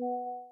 Hello?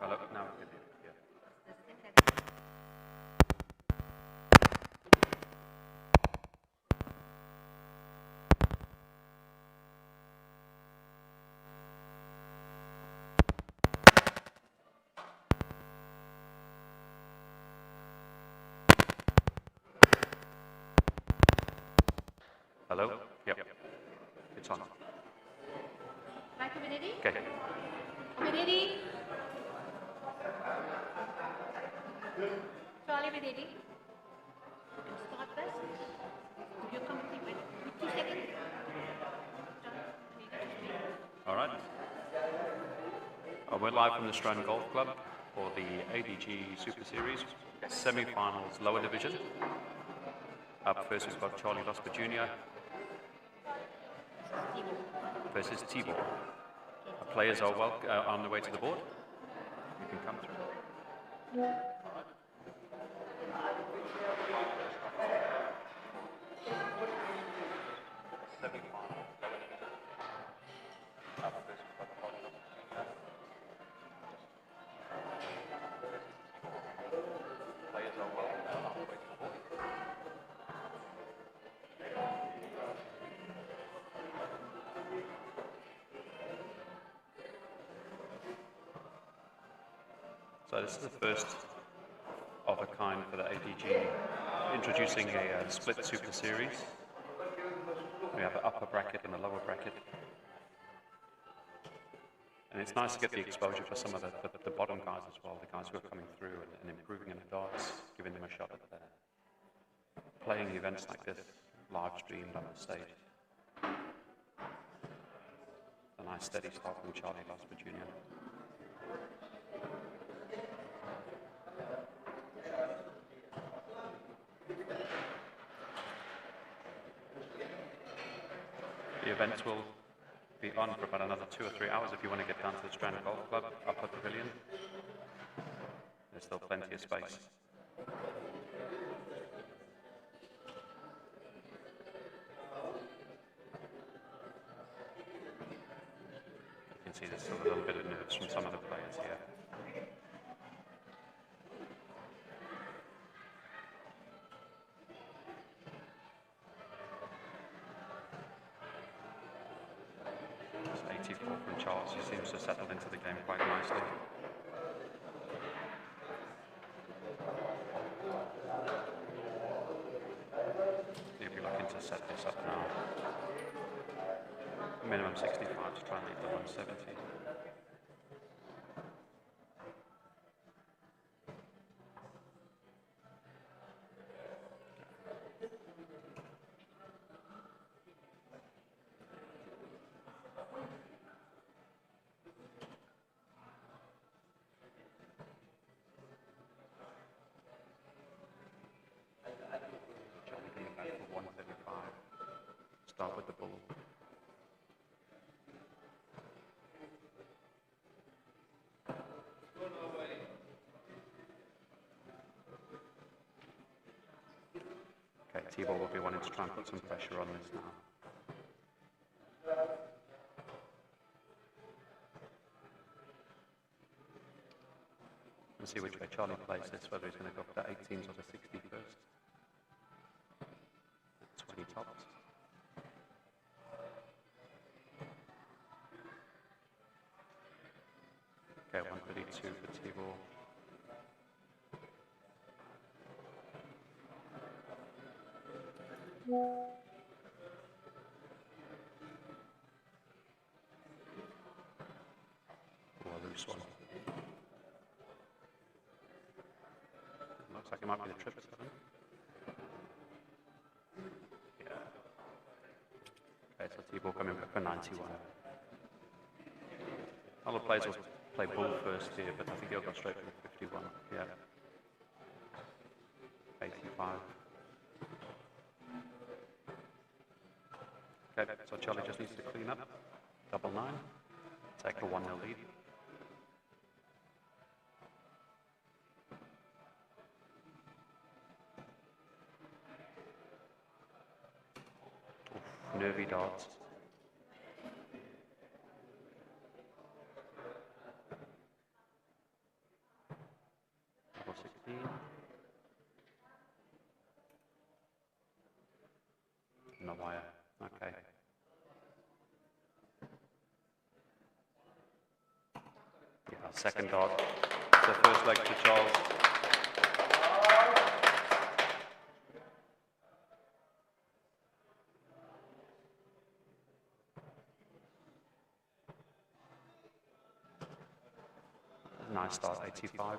Hello? Now we can hear you. Yeah. Hello? Yep. It's on. Michael Benetti? Okay. Benetti? Charlie Benetti? And start this. You come with me with 2 seconds. All right. We're live from the Australian Golf Club for the ADG Super Series semi-finals lower division. Up first we've got Charlie Losper Jr. versus Tibor. Players are on the way to the board. You can come through. So this is the first of a kind for the ADG, introducing a split Super Series. We have an upper bracket and a lower bracket. And it's nice to get the exposure for some of the bottom guys as well, the guys who are coming through and improving in the darts, giving them a shot at playing events like this, live streamed on the stage. A nice steady start from Charlie Lasper Jr. The events will be on for about another 2 or 3 hours if you want to get down to the Strand Golf Club, Upper Pavilion. There's still plenty of space. You can see there's still a little bit of nerves from some of the players here. It's 84 from Charles, who seems to settle into the game quite nicely. He'll be looking to set this up now. Minimum 65 to try and lead the 170. Start with the bull. Okay, T-ball will be wanting to try and put some pressure on this now. And see which way Charlie plays this, whether he's going to go for the 18s or the 60 first. 20 tops. Okay, 132 for T-ball. Oh, a loose one. Looks like it might be the triple 7. Yeah. Okay, so T-ball coming back for 91. Other players will play bull first here, but I think he'll go straight for 51. Yeah. 85. Okay, so Charlie just needs to clean up. Double 9. Take a 1-0 lead. Oof, nervy darts. Double 16. No wire. Okay. Yeah, second dart. The first leg to Charles. Nice start, 85.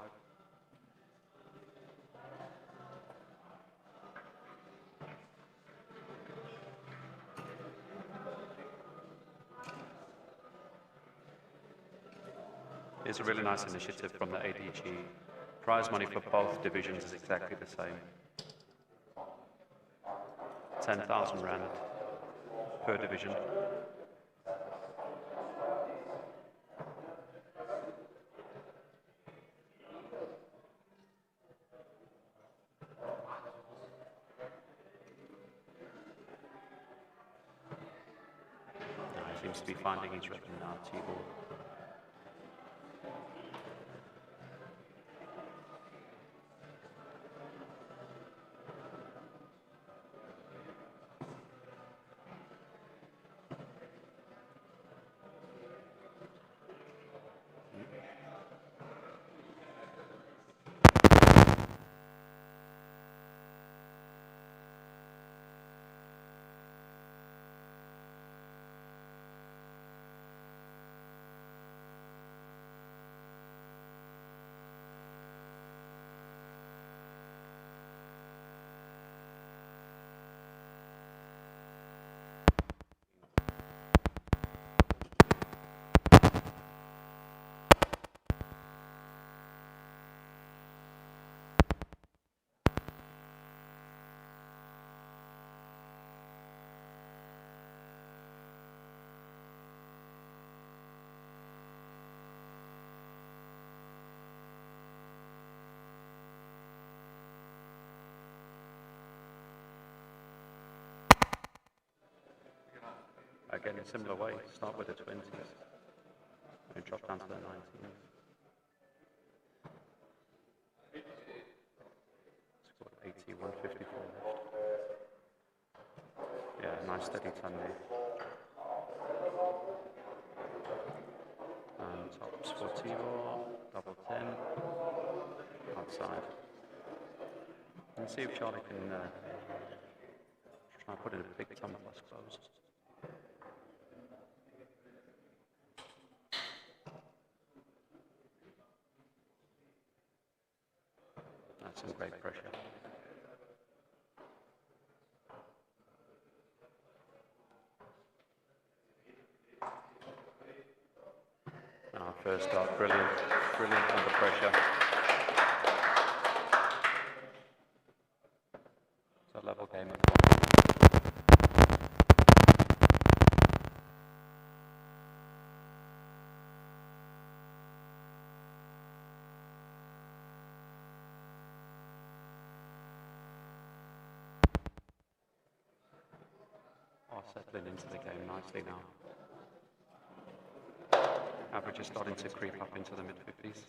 It's a really nice initiative from the ADG. Prize money for both divisions is exactly the same. 10,000 rand per division. He seems to be finding his rhythm now, T-ball. again, in a similar way, start with the 20s and drop down to the 19s. It's got 80, 154 left. Yeah, nice steady turn there. And tops for Tibor, double 10, outside. And see if Charlie can try and put in a big tumble, I suppose. That's some great pressure. First start, brilliant, brilliant under pressure. It's a level game at the moment. Settling into the game nicely now. Average is starting to creep up into the mid-50s.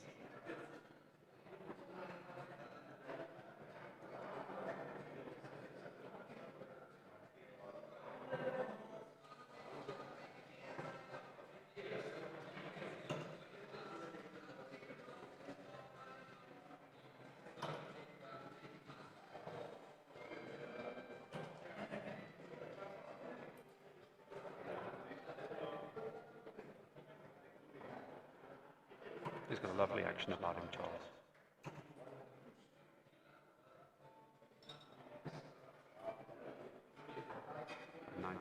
He's got a lovely action about him, Charles. $99.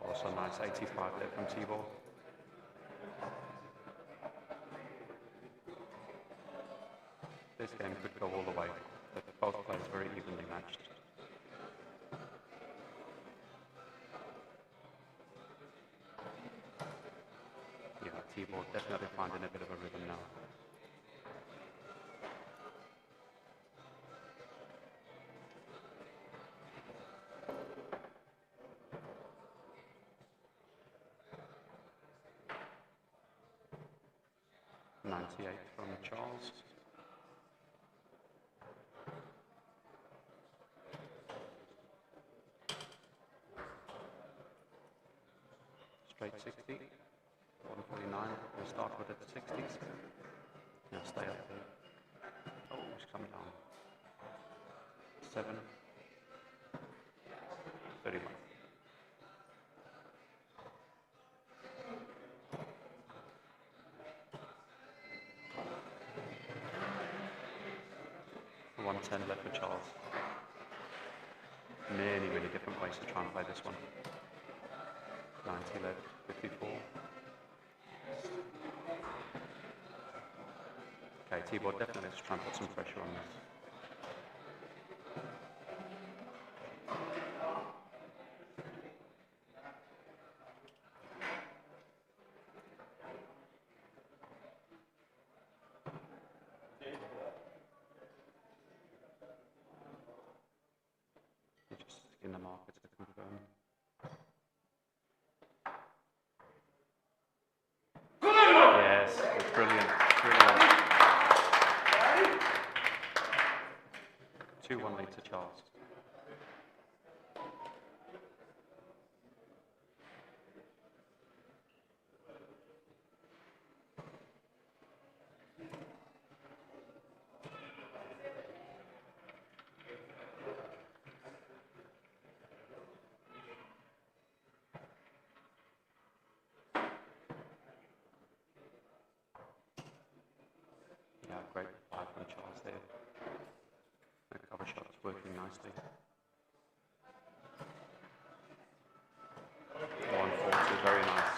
Also nice 85 there from Tibor. This game could go all the way. Both players very evenly matched. Tibor definitely finding a bit of a rhythm now. $98 from Charles. Straight 60. 149, we'll start with it at the 60s. Now stay up there. Oh, it's come down. 7. 31. $110 left for Charles. Many, many different ways to try and play this one. 90 left, 54. Okay, Tibor definitely has to try and put some pressure on this. You're just in the market to confirm. Yes, it's brilliant, brilliant. 2-1 lead to Charles. Yeah, great 5 from Charles there. The cover shot is working nicely. 140, very nice.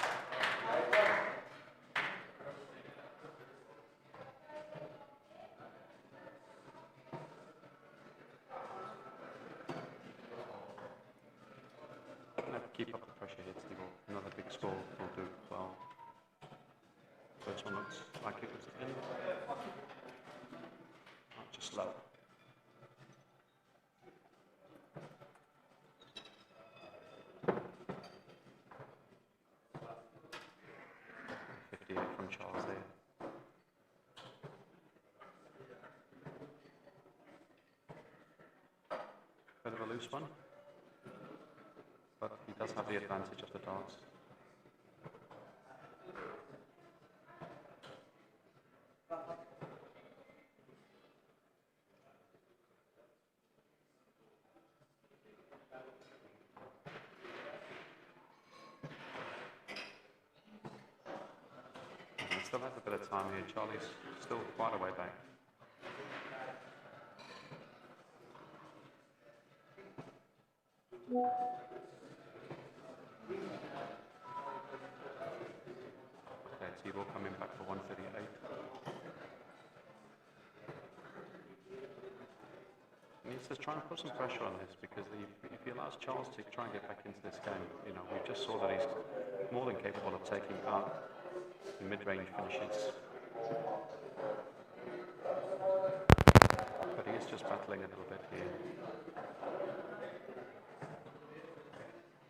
Keep up the pressure here, Tibor. Another big score will do well. First one looks like it was in. Just slow. from Charles there. Bit of a loose one, but he does have the advantage of the darts. And he still has a bit of time here. Charlie's still quite a way back. Okay, T-ball coming back for 138. He needs to try and put some pressure on this, because if he allows Charles to try and get back into this game, you know, we just saw that he's more than capable of taking out the mid-range finishes. But he is just battling a little bit here.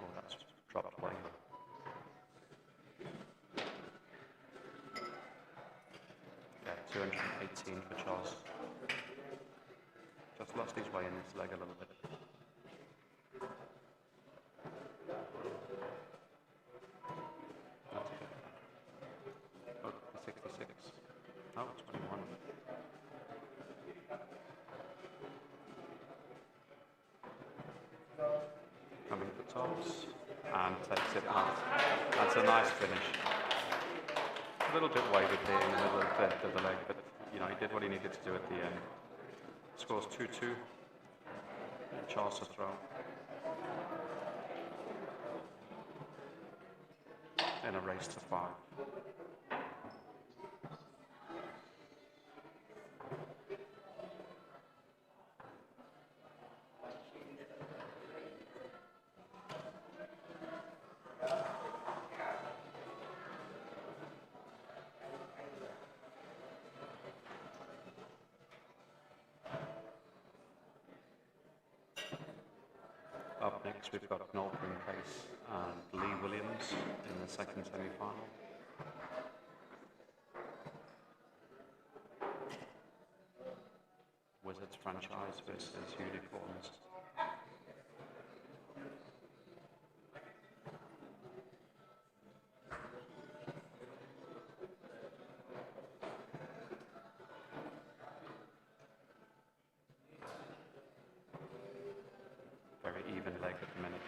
Oh, that's dropped play. Yeah, 218 for Charles. Just lost his way in this leg a little bit. That's okay. Oh, 66. Oh, 21. Coming for tops and takes it out. That's a nice finish. A little bit wavered there in the middle of the leg, but you know, he did what he needed to do at the end. Scores 2-2. Charles to throw. In a race to 5. Up next, we've got Noel Case and Lee Williams in the second semi-final. Wizards franchise versus Unicorns. Very even leg at the minute.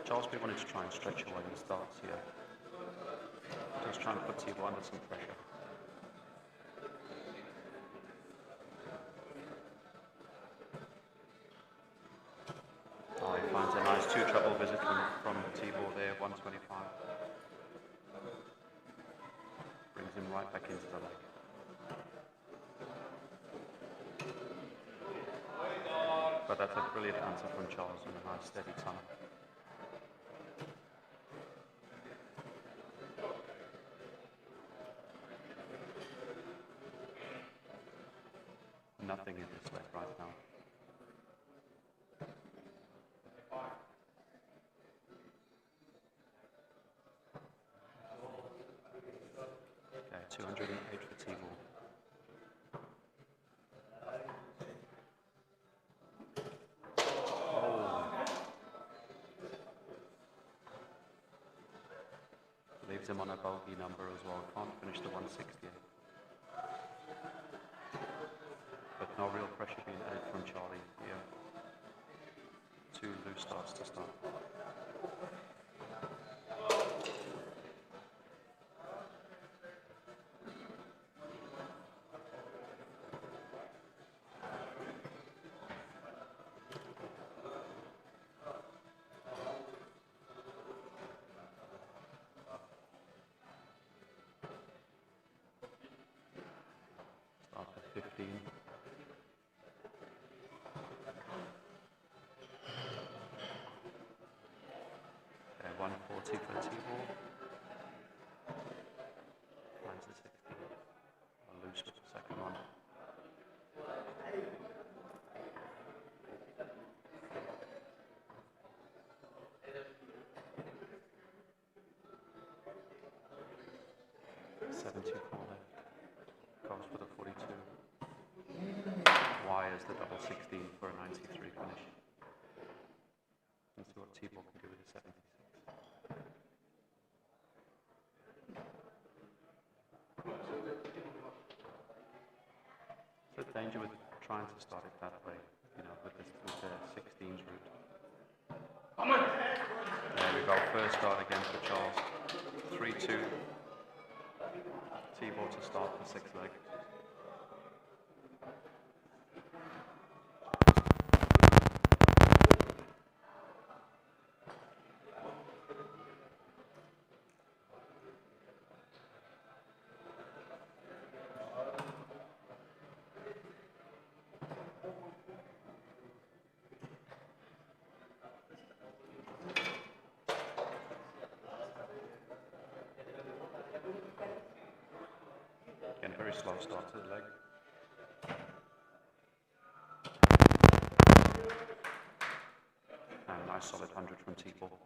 Charles B wanted to try and stretch away the starts here. Just trying to put T-ball under some pressure. Oh, he finds a nice two-treble visit from T-ball there, 125. Brings him right back into the leg. But that's a brilliant answer from Charles and a nice steady time. Nothing in this leg right now. Okay, 208 for T-ball. Leaves him on a bogey number as well. Can't finish the 168. But no real pressure being added from Charlie here. 2 loose starts to start. Start at 15. Okay, 140 for T-ball. Finds the 60. Loose with the second one. goes for the 42. Wires the double 16 for a 93 finish. And see what T-ball can do with a 76. The danger with trying to start it that way, you know, with the 16s route. There we go, first start again for Charles. 3-2. T-ball to start the sixth leg. Again, very slow start to the leg. And nice solid 100 from T-ball.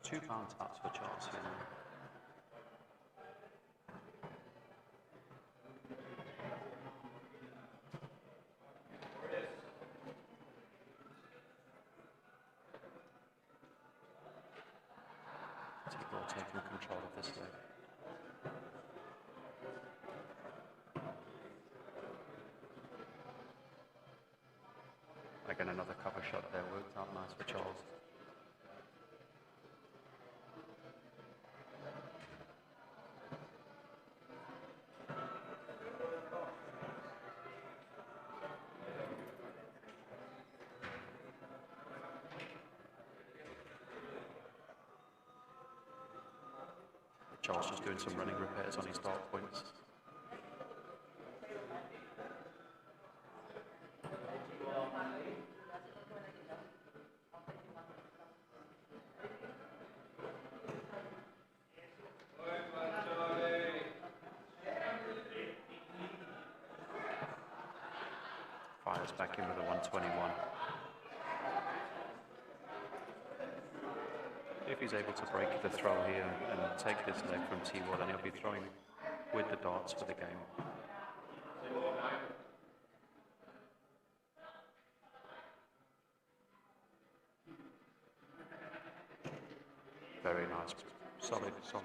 £2 taps for Charles here. T-ball taking control of this leg. Again, another cover shot there, worked out nice for Charles. Charles just doing some running repairs on his start points. Fires back in with a 121. If he's able to break the throw here and take this leg from T-ball, then he'll be throwing with the darts for the game. Very nice, solid throw.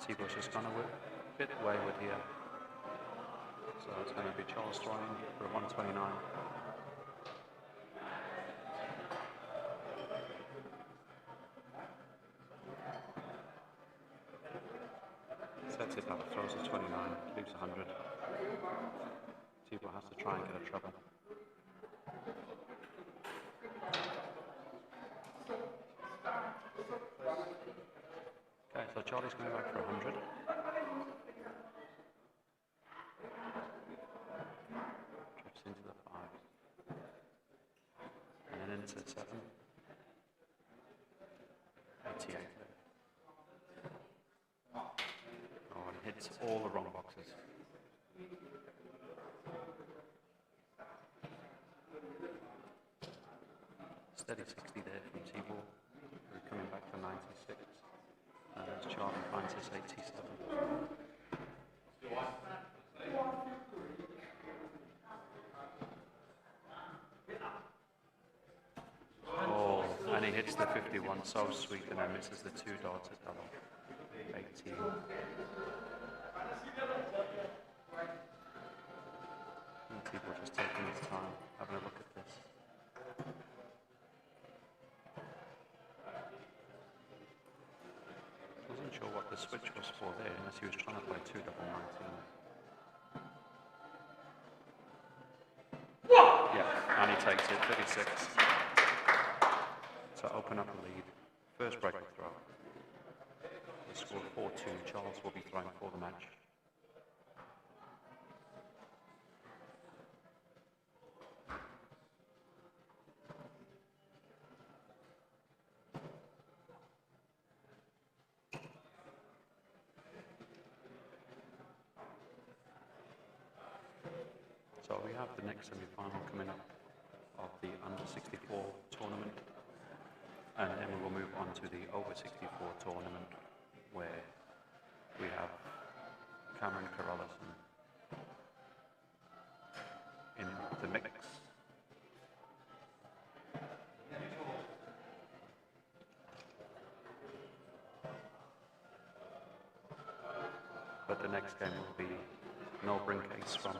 T-ball's just gone a bit wayward here. So it's going to be Charles throwing for a 129. Sets it up, throws a 29, leaves 100. T-ball has to try and get a treble. Okay, so Charlie's going back for 100. Into the 5, and then into 7, 88. Oh, and hits all the wrong boxes. Steady 60 there from T-ball. We're coming back to 96, and there's Charlie finds his 87. And he hits the 51 so sweet, and then misses the 2 darts at double. 18. And people just taking his time, having a look at this. Wasn't sure what the switch was for there, unless he was trying to play 2 double 19. Yeah, and he takes it, 36. To open up a lead. First break throw. The score 4-2. Charles will be throwing for the match. have the next semi-final coming up of the under-64 tournament, and then we will move on to the over-64 tournament, where we have Cameron Corrales in the mix. But the next game will be Noel Brinkcase from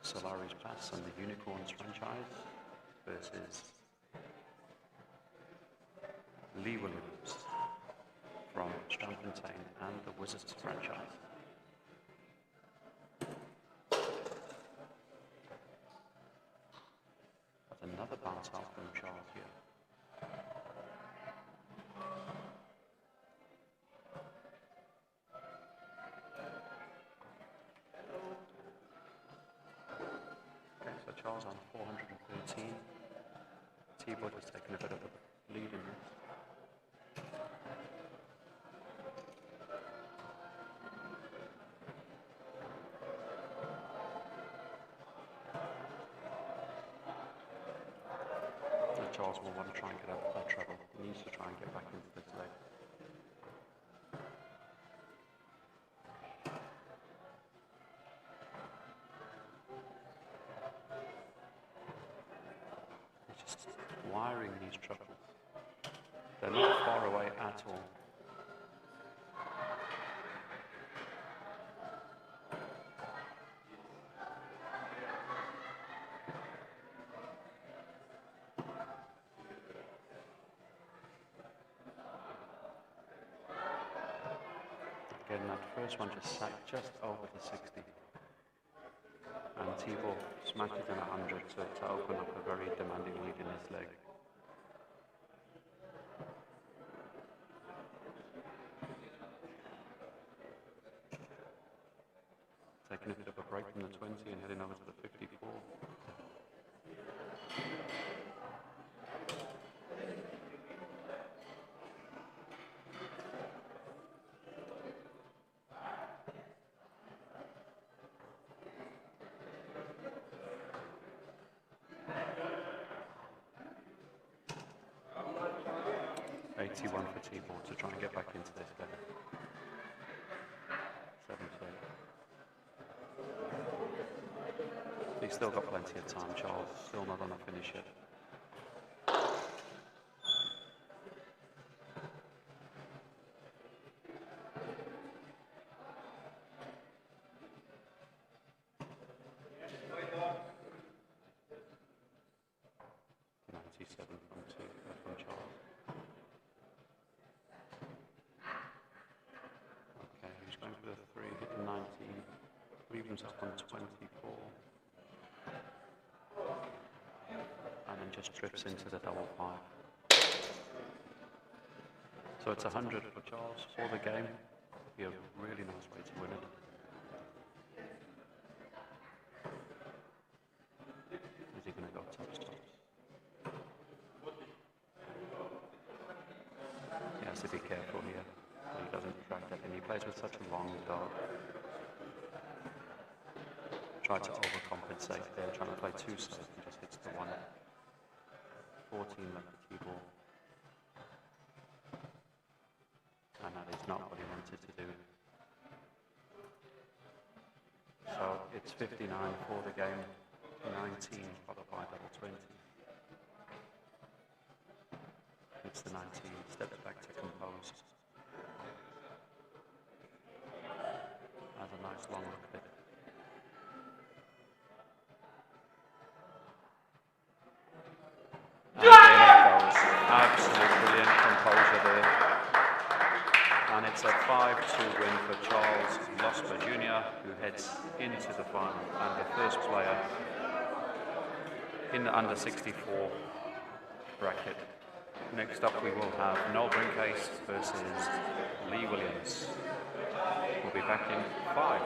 Solaris Pass and the Unicorns franchise versus Lee Williams from Strandfontein and the Wizards franchise. That's another bounce out from Charles here. Charles on 413. T-Bud has taken a bit of a lead in this. And Charles will want to try and get out of that trouble. He needs to try and get back into this leg. Wiring these truffles. They're not far away at all. Again, that first one just sat just over the 60. And T-Ball smashed it in 100 to open up a very demanding lead in his leg. Taking a bit of a break from the 20 and heading over to the 54. $81 for T-Ball to try and get back into this game. 70. He's still got plenty of time. Charles still not on a finish yet. From Charles. Okay, he's going for the 3, hitting 19, leaves himself on 24, and then just trips into the double 5. So it's 100 for Charles for the game. Be a really nice way to win it. Is he going to go top stops? He has to be careful here, so he doesn't drag that in. He plays with such a long dog. Tried to overcompensate there, trying to play too safe and just hits the 1. 14 left the key ball. And that is not what he wanted to do. So it's 59 for the game, 19 followed by double 20. Hits the 19, steps back to compose. Has a nice long look at it. And in it goes. Absolute brilliant composure there. And it's a 5-2 win for Charles Losper Jr., who heads into the final and the first player in the under 64 bracket. Next up we will have Noel Brinkcase versus Lee Williams. We'll be back in 5.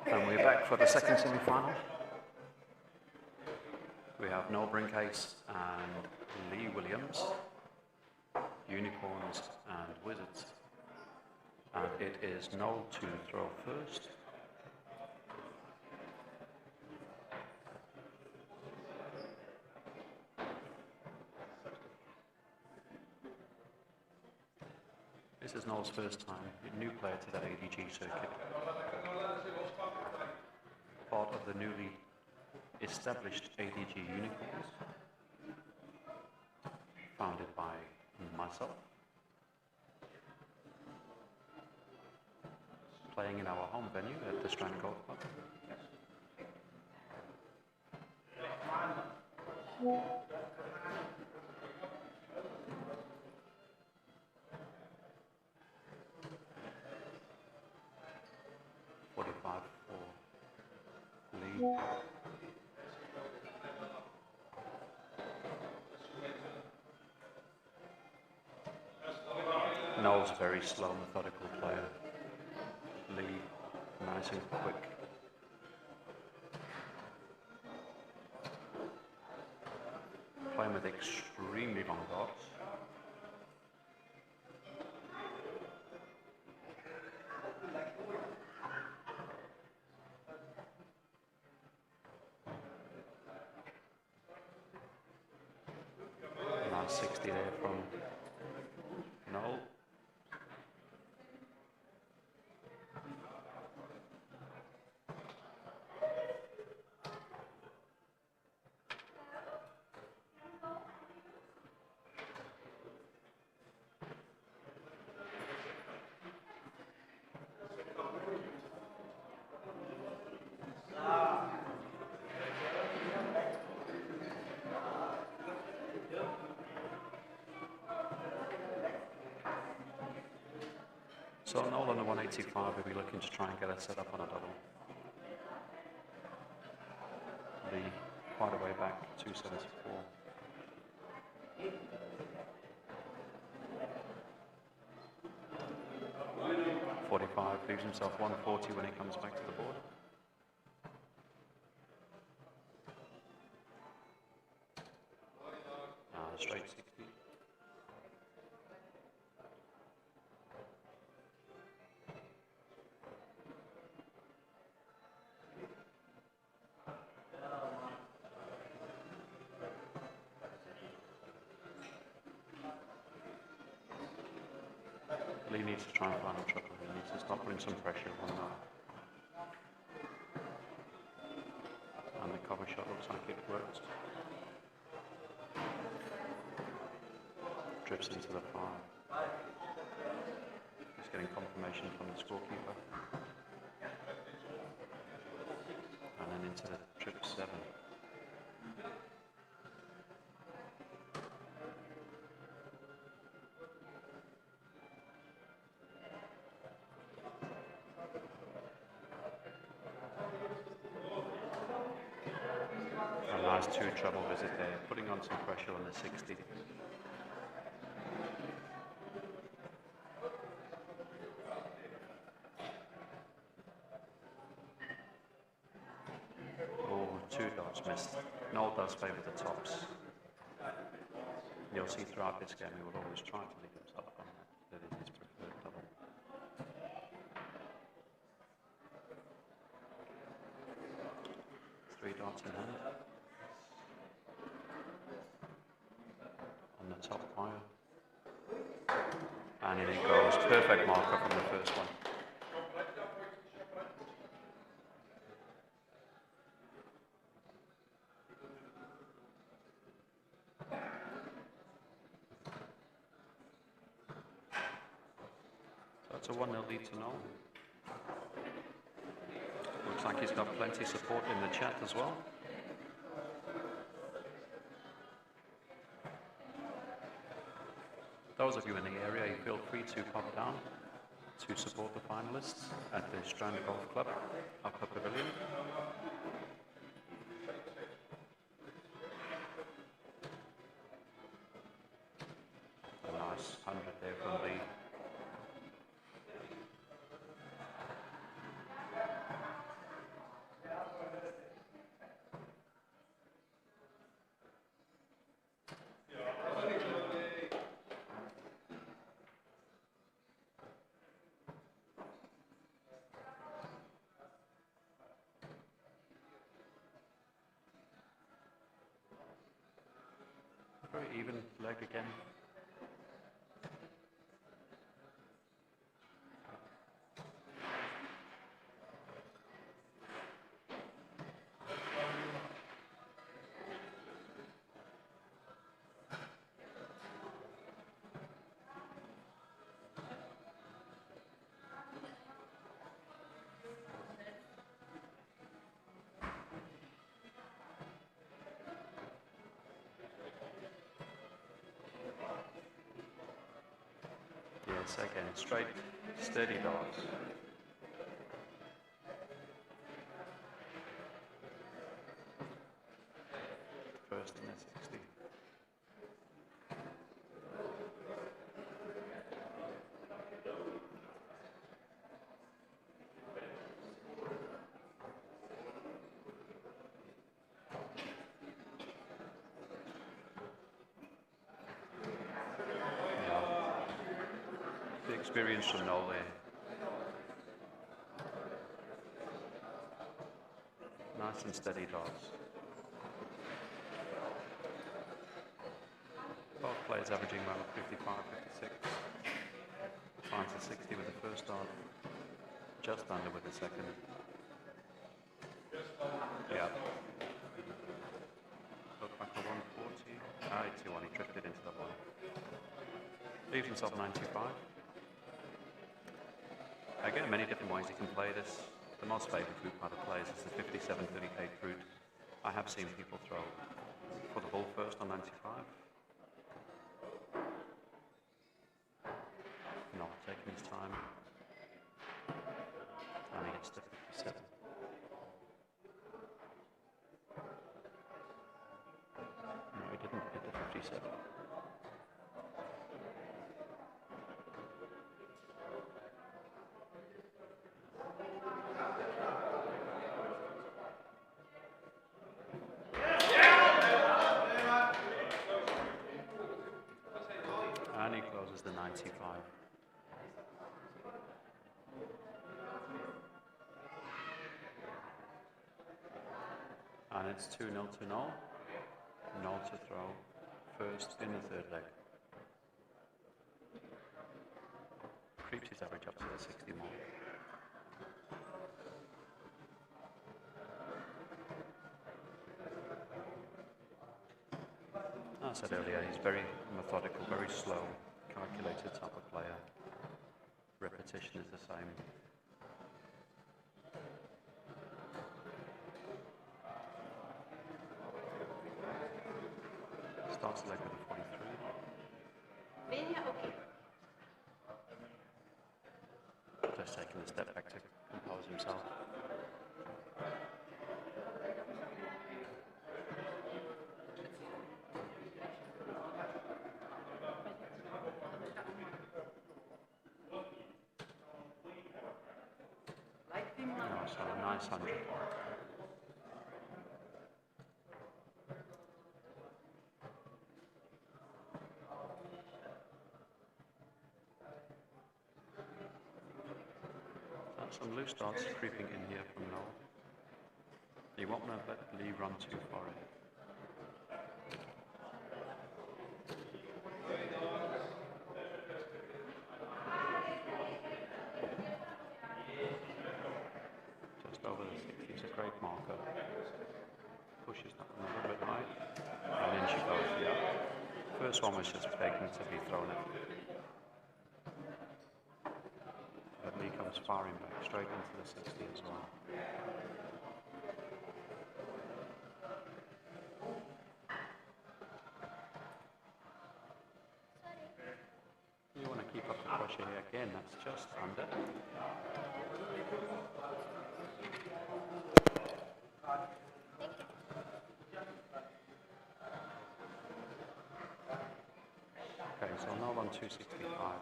And we're back for the second semi-final. We have Noel Brinkcase and Lee Williams, Unicorns and Wizards. And it is Noel to throw first. This is Noel's first time, a new player to the ADG circuit. Part of the newly established ADG Unicorns, founded by myself, playing in our home venue at the Strand Golf Club. Noel's a very slow, methodical player. Lee, nice and quick. Playing with extremely long darts. Nice 60 there from Noel. So Noel on the 185 will be looking to try and get a set up on a double. Lee quite a way back, 274. 45, leaves himself 140 when he comes back to the board. Straight 60. Lee needs to try and find a trouble. He needs to start putting some pressure on that. And the cover shot looks like it works. Drips into the fire. He's getting confirmation from the scorekeeper. And then into the trip 7. A nice two treble visit there, putting on some pressure on the 60. Oh, two dots missed. Noel does favour the tops. You'll see throughout this game he will always try to leave himself on that is his preferred double. Three dots in hand. On the top wire. And in it goes. Perfect marker from the first one. So that's a 1-0 lead to Noel. Looks like he's got plenty of support in the chat as well. Those of you in the area, feel free to pop down to support the finalists at the Strand Golf Club, Upper Pavilion. A nice 100 there from Lee. even leg again. Yes, again, straight, steady darts. First in the 60. The experience from Noel there. Nice and steady darts. Both players averaging around 55, 56. Finds a 60 with the first dart. Just under with the second. Yeah. Looked like a 140. 81, he drifted into that one. Leaves himself 95. Again, many different ways you can play this. The most favoured fruit by the players is the 57-38 fruit. I have seen people throw for the bull first on 95. Not taking his time. And he gets to 57. No, he didn't hit the 57. And he closes the 95. And it's 2-0 to Noel. Noel to throw first in the third leg. Creeps his average up to the 60 mark. As I said earlier, he's very methodical, very slow, calculated type of player. Repetition is the same. Starts the leg with a 43. Okay. Just taking a step back to compose himself. Oh, so a nice 100. Some loose darts creeping in here from Noel. You won't want to let Lee run too far in. Just over the 60 is a great marker. Pushes that one a little bit high. And then she goes, yeah. First one was just begging to be thrown in. But Lee comes firing back straight into the 60 as well. You want to keep up the pressure here again, that's just under. Okay, so now on 265.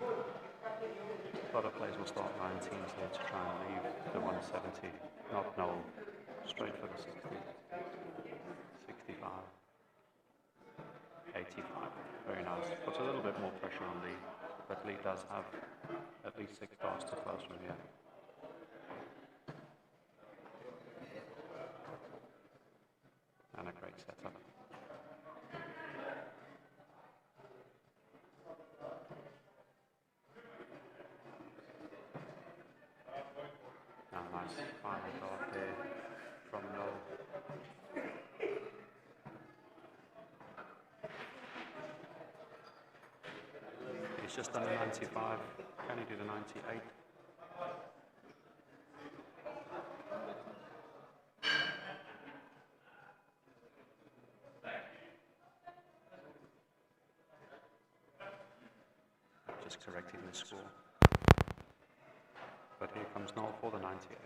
A lot of players will start 19s here to try and leave the 170. Not Noel, straight for the 60. 65. 85. Very nice. Puts a little bit more pressure on Lee, but Lee does have at least 6 bars to close from here. And a great setup. Final dart there from Noel. He's just under 95. Can he do the 98? Just correcting the score. But here comes Noel for the 98.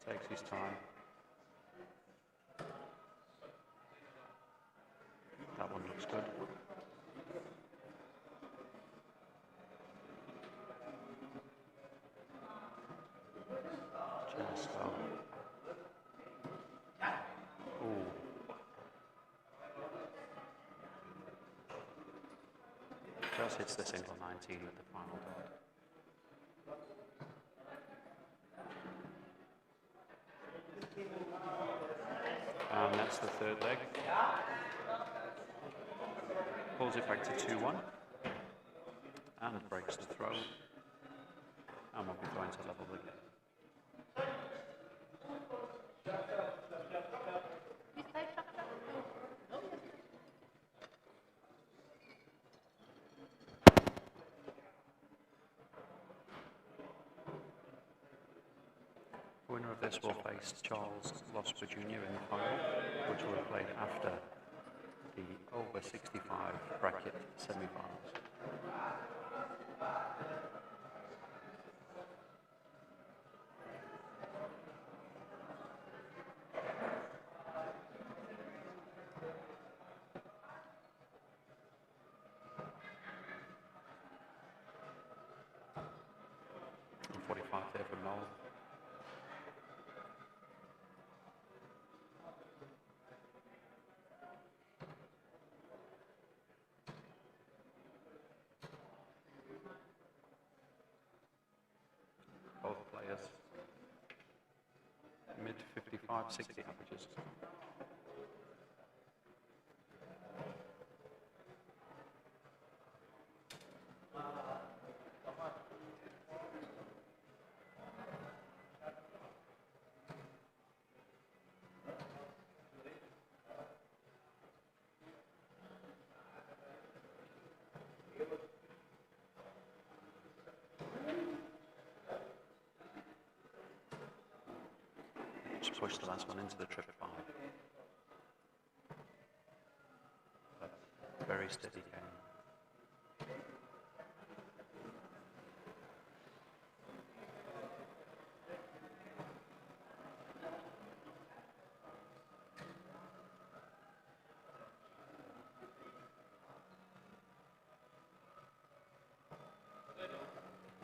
Takes his time. That one looks good. Just ooh. Just hits the single 19 with the final dart. And that's the third leg. Pulls it back to 2-1 and breaks the throw. And we'll be throwing to level again. Winner of this will face Charles Losper Jr. in the final, which will be played after the over 65 bracket semi-finals. And 45 there for Noel. Both players mid 55-60 averages. Just push the last one into the trip 5. But very steady game.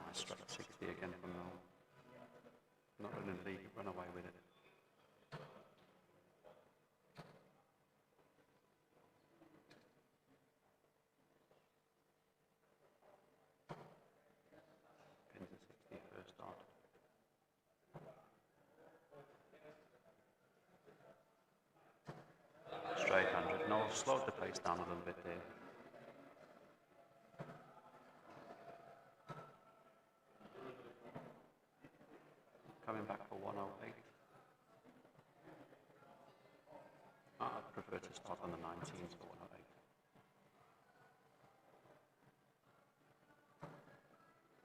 Nice straight 60 again from Noel. Not running the league, run away with it. Pins at 60 first start. Straight 100. Noel slowed the pace down a little bit there. Coming back for 108. I'd prefer to start on the 19s for 108.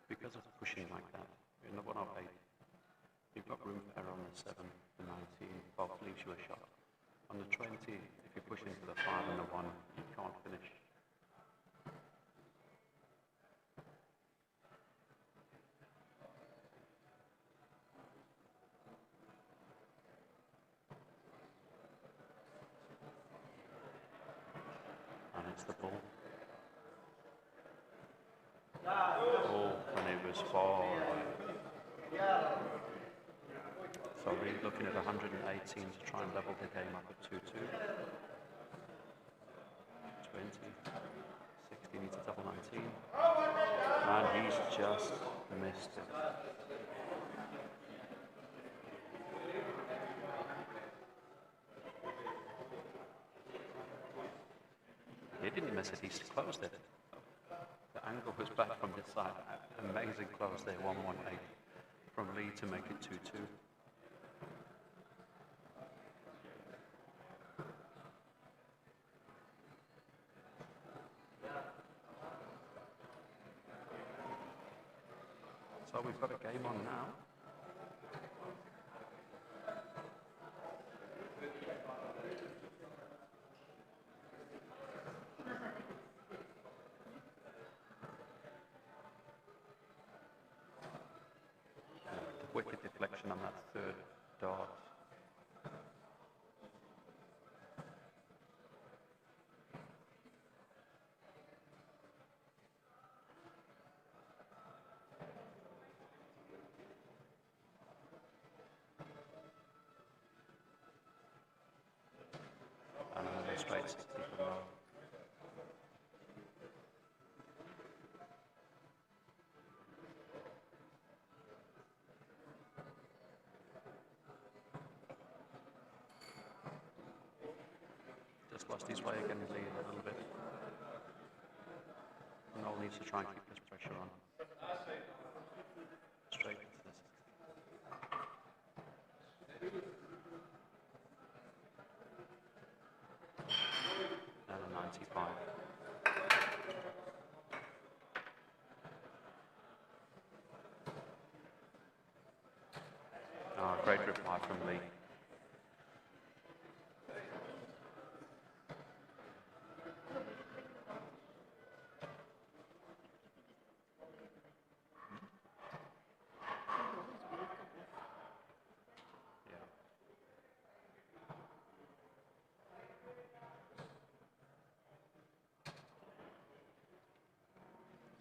Because of pushing like that, in the 108, you've got room for error on the 7, the 19, both leaves you a shot. On the 20, if you push into the 5 and the 1, you can't finish. And it's the ball. Oh, and it was far away. So we're looking at 118 to try and level the game up at 2-2. 20, 60 needs a double 19. And he's just missed it. He didn't miss it, he's closed it. The angle was back from this side. Amazing close there, 118 from Lee to make it 2-2. So we've got a game on now. Wicked deflection on that third dart. And another straight 60 from Noel. Just lost his way again, Lee, a little bit. Noel needs to try and keep this pressure on. Straight into this. And a 95. Oh, great reply from Lee. Yeah.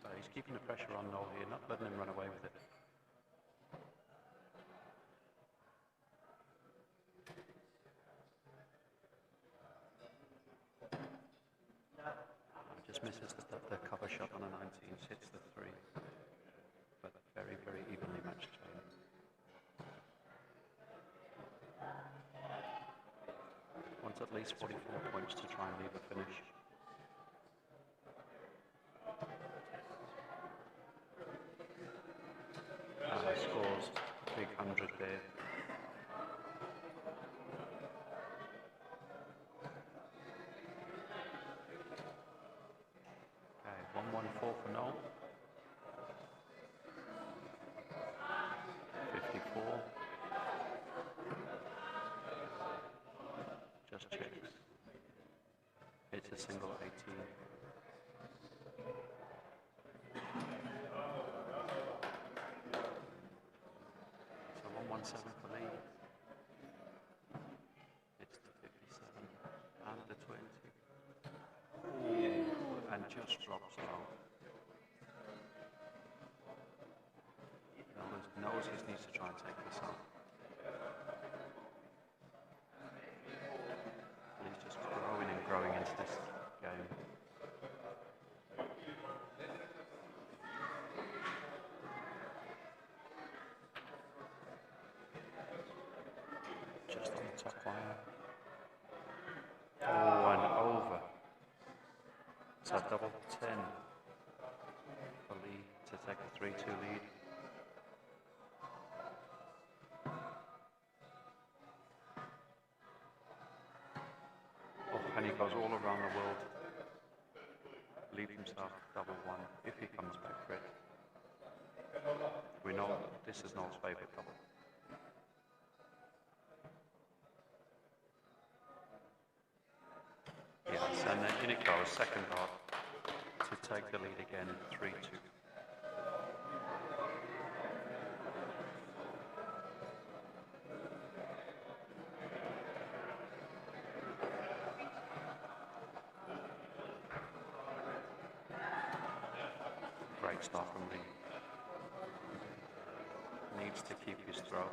So he's keeping the pressure on Noel here, not letting him run away with it. Just misses the cover shot on a 19, hits the 3. But very, very evenly matched game. Wants at least 44 points to try and leave a finish. Scores a big 100 there. Okay, 114 for Noel. 54. Just checks. It's a single 18. So 117 for Lee. It's the 57 and the 20. Ooh, and just drops low. Knows he needs to try and take this off. And he's just growing and growing into this game. Just on the top line. Oh, and over. It's a double 10 for Lee to take a 3-2 lead. And he goes all around the world, leave himself double 1 if he comes back for it. We know this is Noel's favourite double. Yes, and then in it goes, second dart to take the lead again, 3-2. Great start from Lee. Needs to keep his throw.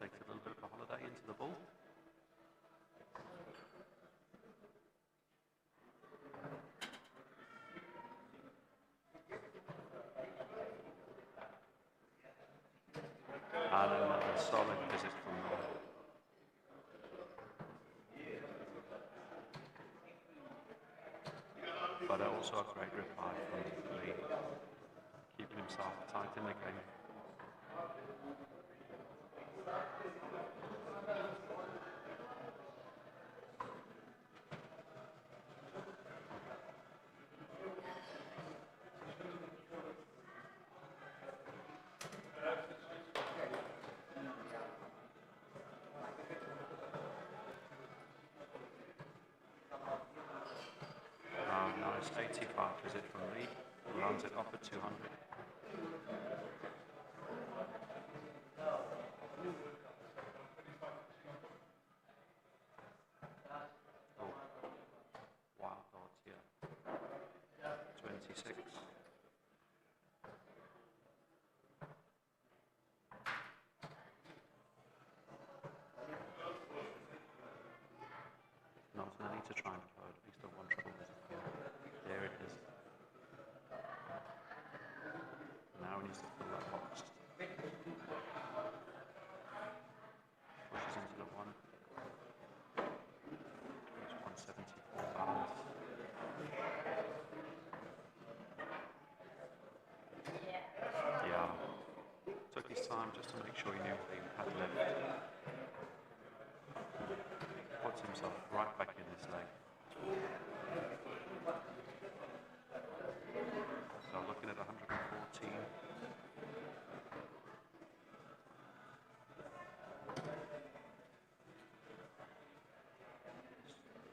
Takes a little bit of a holiday into the ball. but also a great reply from Lee, keeping himself tight in the game. Nice 85 visit from Lee, runs it off at 200. Oh, wild odds here. 26. Not no need to try and code, at least the one treble visit here. There it is. Now he needs to fill that box. Pushes into the one. There's 174 balance. Yeah. Took his time just to make sure he knew what he had left. Puts himself right back in this leg. So looking at 114.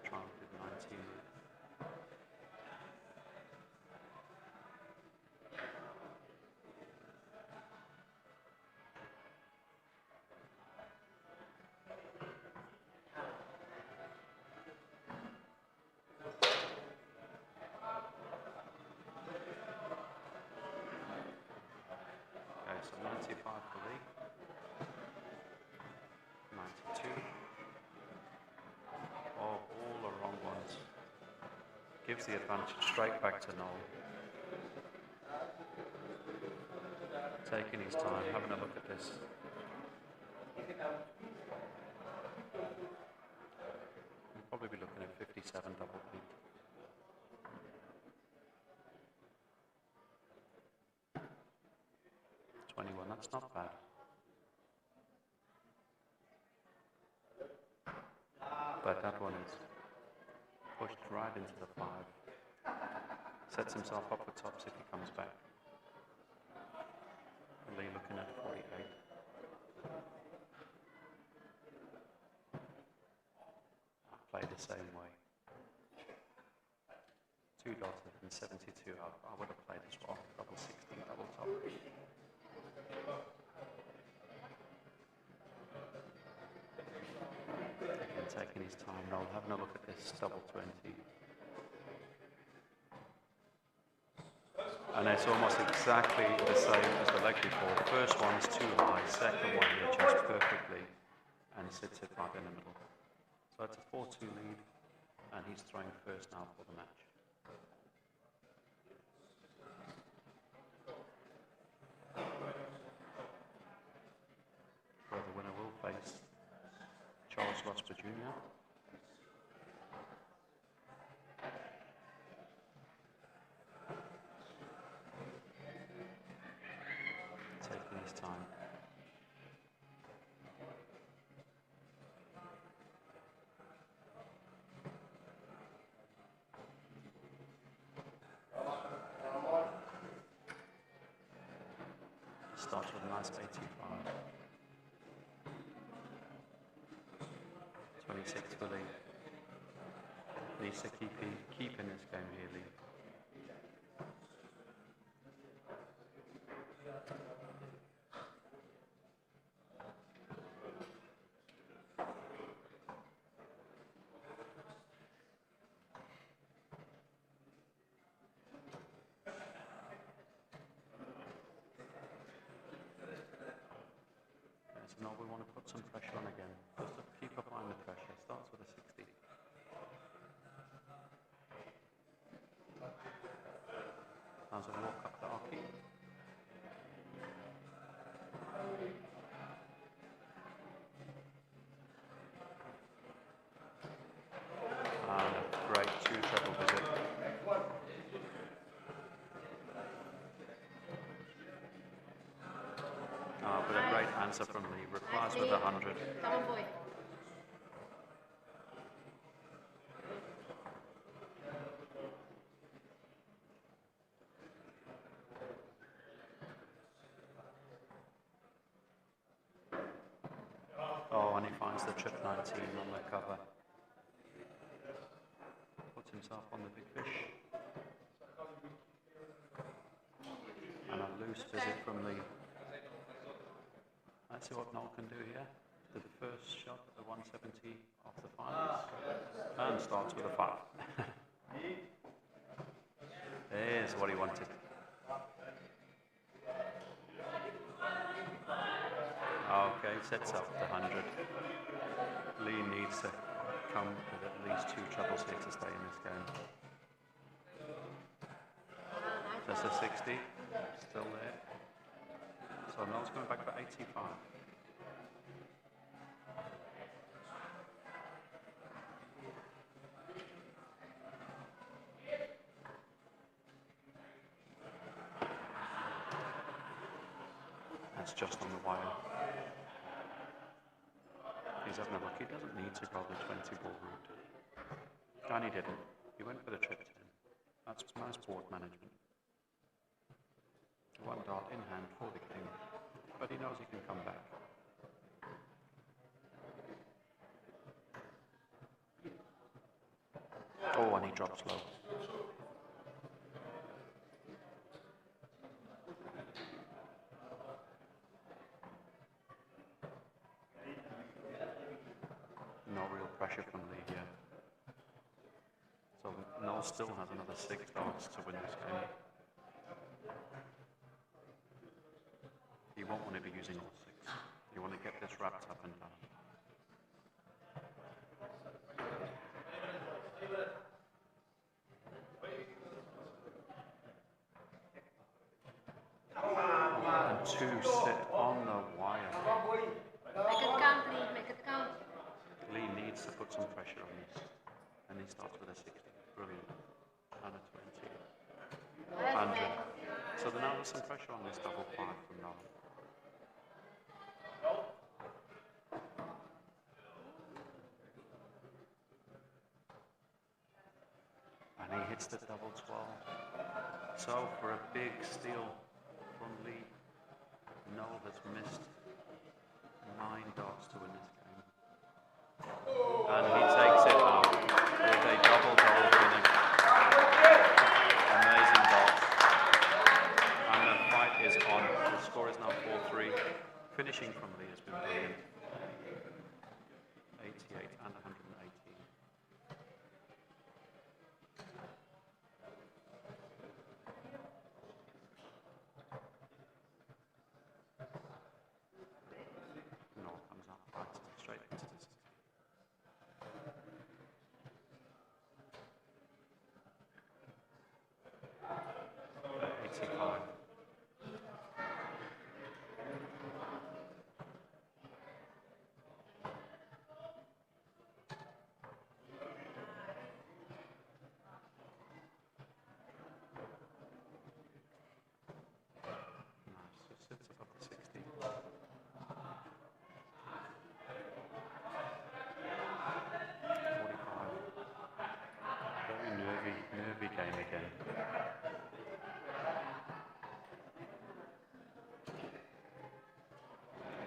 Trump did 19. Okay, so 95 for Lee. 92. Oh, all the wrong ones. Gives the advantage straight back to Noel. Taking his time, having a look at this. We'll probably be looking at 57 double beat. That's not bad. But that one is pushed right into the 5. Sets himself up for tops if he comes back. Lee looking at 48. I play the same way. 2 dotted and 72. I would have played as well. Double 16, double top. Again, taking his time. Noel having a look at this double 20. And it's almost exactly the same as the leg before. First one's too high, second one he adjusts perfectly and sits it right in the middle. So it's a 4-2 lead, and he's throwing first now for the match. Where the winner will face Charles Rosper Jr. Taking his time. Starts with a nice 85. 26 for Lee. Needs to keep in this game here, Lee. So now we want to put some pressure on again. Just to keep applying the pressure. Starts with a 60. How's a walk up the hockey? And a great 2 treble visit. answer from Lee. Replies with 100. Come on, boy. Oh, and he finds the trip 19 on the cover. Puts himself on the big fish. And a loose visit from Lee. Let's see what Noel can do here. The first shot at the 170 off the finals. And starts with a 5. There's what he wanted. Okay, sets up the 100. Lee needs to come with at least 2 trebles here to stay in this game. That's a 60, still there. So Noel's going back for 85. That's just on the wire. He's having a look. He doesn't need to go the 20 ball route. And he didn't. He went for the trip 10. That's nice board management. 1 dart in hand for the king. But he knows he can come back. Oh, and he drops low. No real pressure from Lee here. So Noel still has another 6 darts to win this game. You won't want to be using all 6. You want to get this wrapped up and done. And 2 sit on the wire. Make it count, Lee. Make it count. Lee needs to put some pressure on this. And he starts with a 60. Brilliant. And a 20. 100. So now there's some pressure on this double 5 from Noel. And he hits the double 12. So for a big steal from Lee, Noel has missed 9 darts to win this game. And he takes it out with a double winning. Amazing darts. And the fight is on. The score is now 4-3. Finishing from Lee has been brilliant. 88 and 118. Noel comes up right straight into this. 85. Nice, just sits above the 60. 45. Very nervy game again.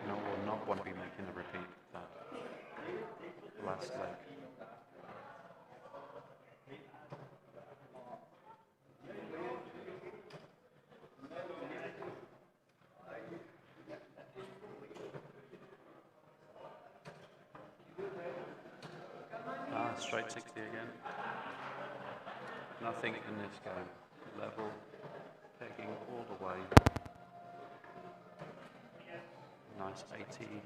No, will not want to be making a repeat of that last leg. Straight 60 again. Nothing in this game. Level, pegging all the way. Nice 80.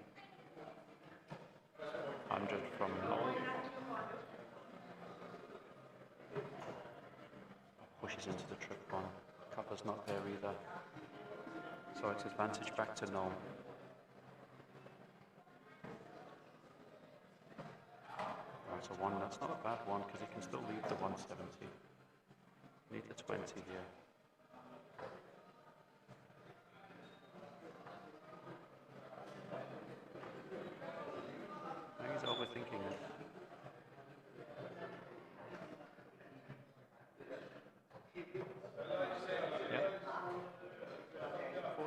100 from Noel. Pushes into the trip one. Cover's not there either. So it's advantage back to Noel. Right, so one, that's not a bad one because he can still leave the 170. Need the 20 here.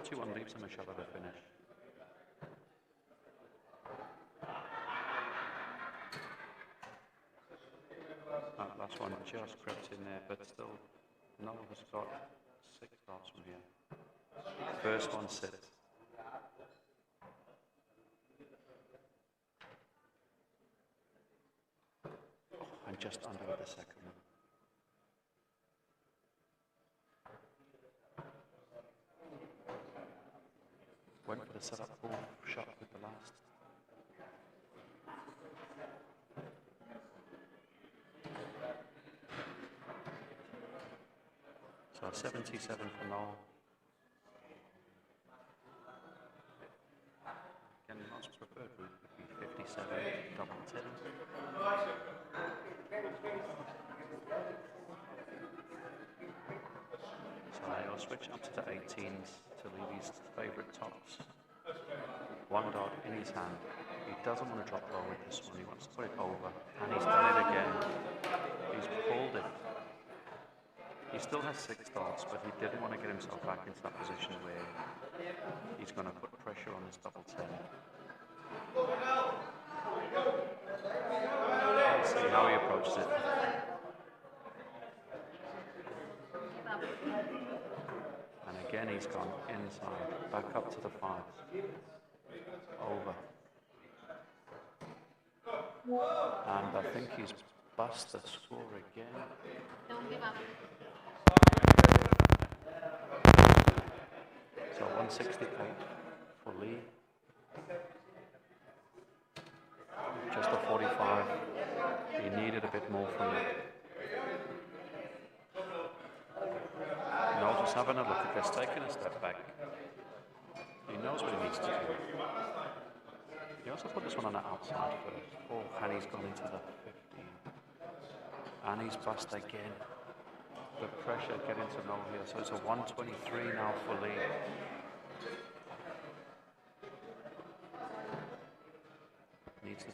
41 leaves him a shot at a finish. That last one just crept in there, but still, Noel has got 6 darts from here. First one sits. And just under with the second one. Went for the setup ball shot with the last. So 77 for Noel. Again, most preferred route would be 57, double 10. So he'll switch up to the 18s to leave his favourite tops. 1 dot in his hand. He doesn't want to drop low with this one. He wants to put it over. And he's done it again. He's pulled it. He still has 6 dots, but he didn't want to get himself back into that position where he's going to put pressure on this double 10. Let's see how he approaches it. And again, he's gone inside, back up to the 5s. Over. And I think he's bust the score again. Don't give up. So 168 for Lee. Just a 45. He needed a bit more from it. Noel just having a look at this, taking a step back. He knows what he needs to do. He also put this one on the outside first. Oh, and he's gone into the 15. And he's bust again. The pressure getting to Noel here. So it's a 123 now for Lee. Needs to.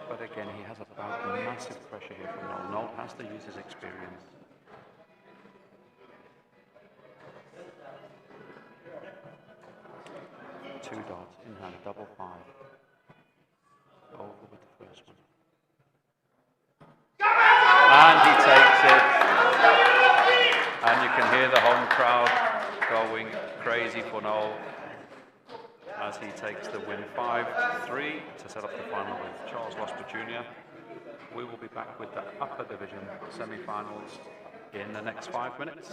But again, he has a massive pressure here from Noel. Noel has to use his experience. Two dots in hand, double 5. Over with the first one. And he takes it. And you can hear the home crowd going crazy for Noel as he takes the win 5-3 to set up the final with Charles Losper Jr. We will be back with the upper division semi-finals in the next 5 minutes.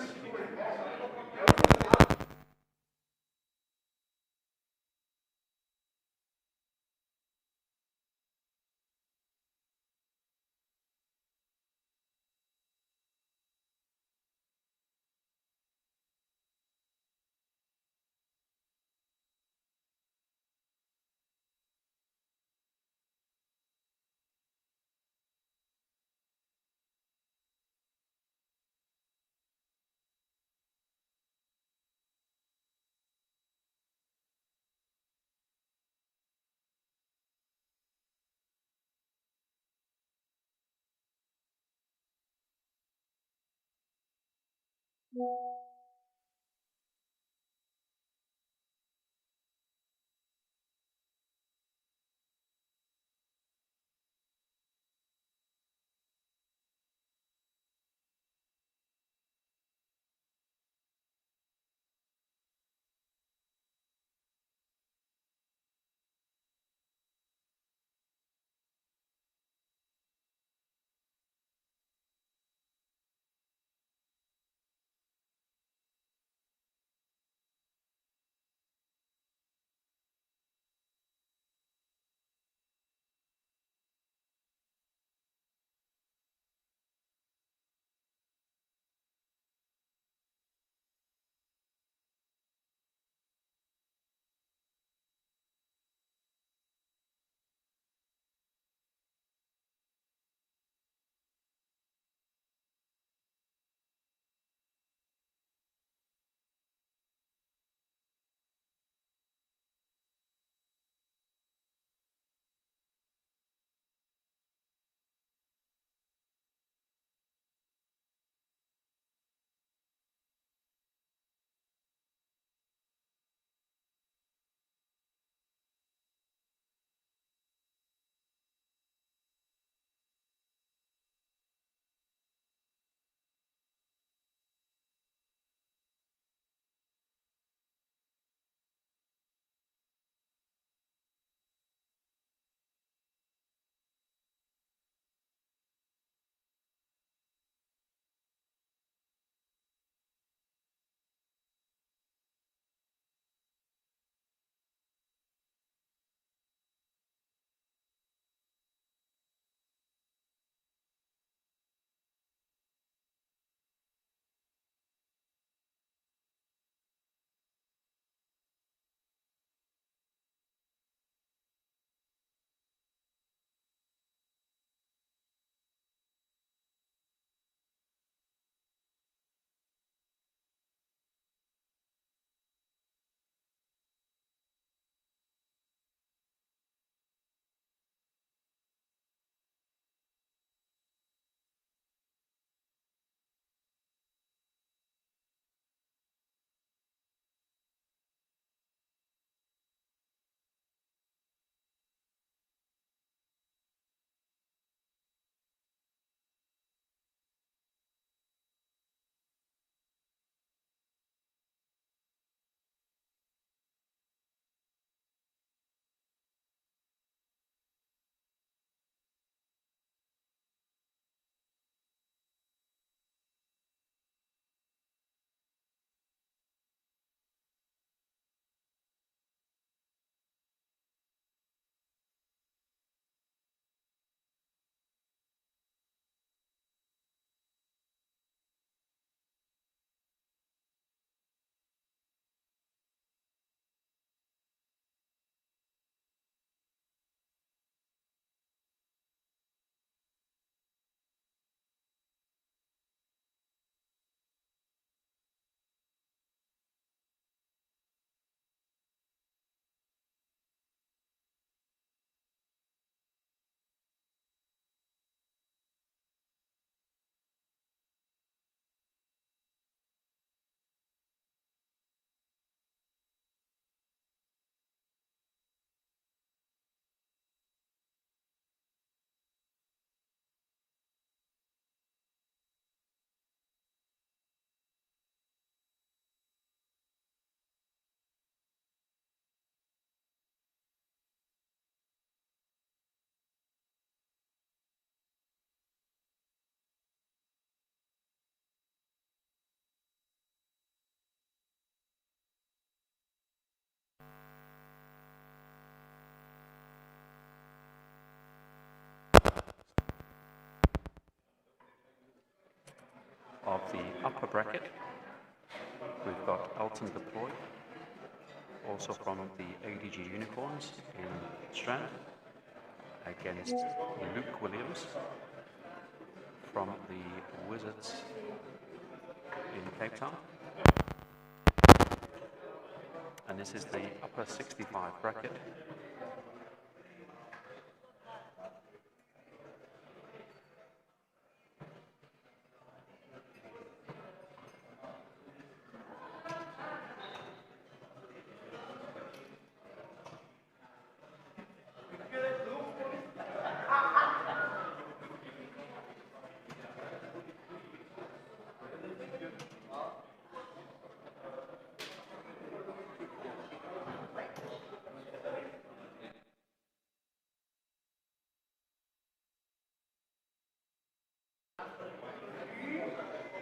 of the upper bracket, we've got Elton Deploy, also from the ADG Unicorns in Strand, against Luke Williams from the Wizards in Cape Town. And this is the upper 65 bracket.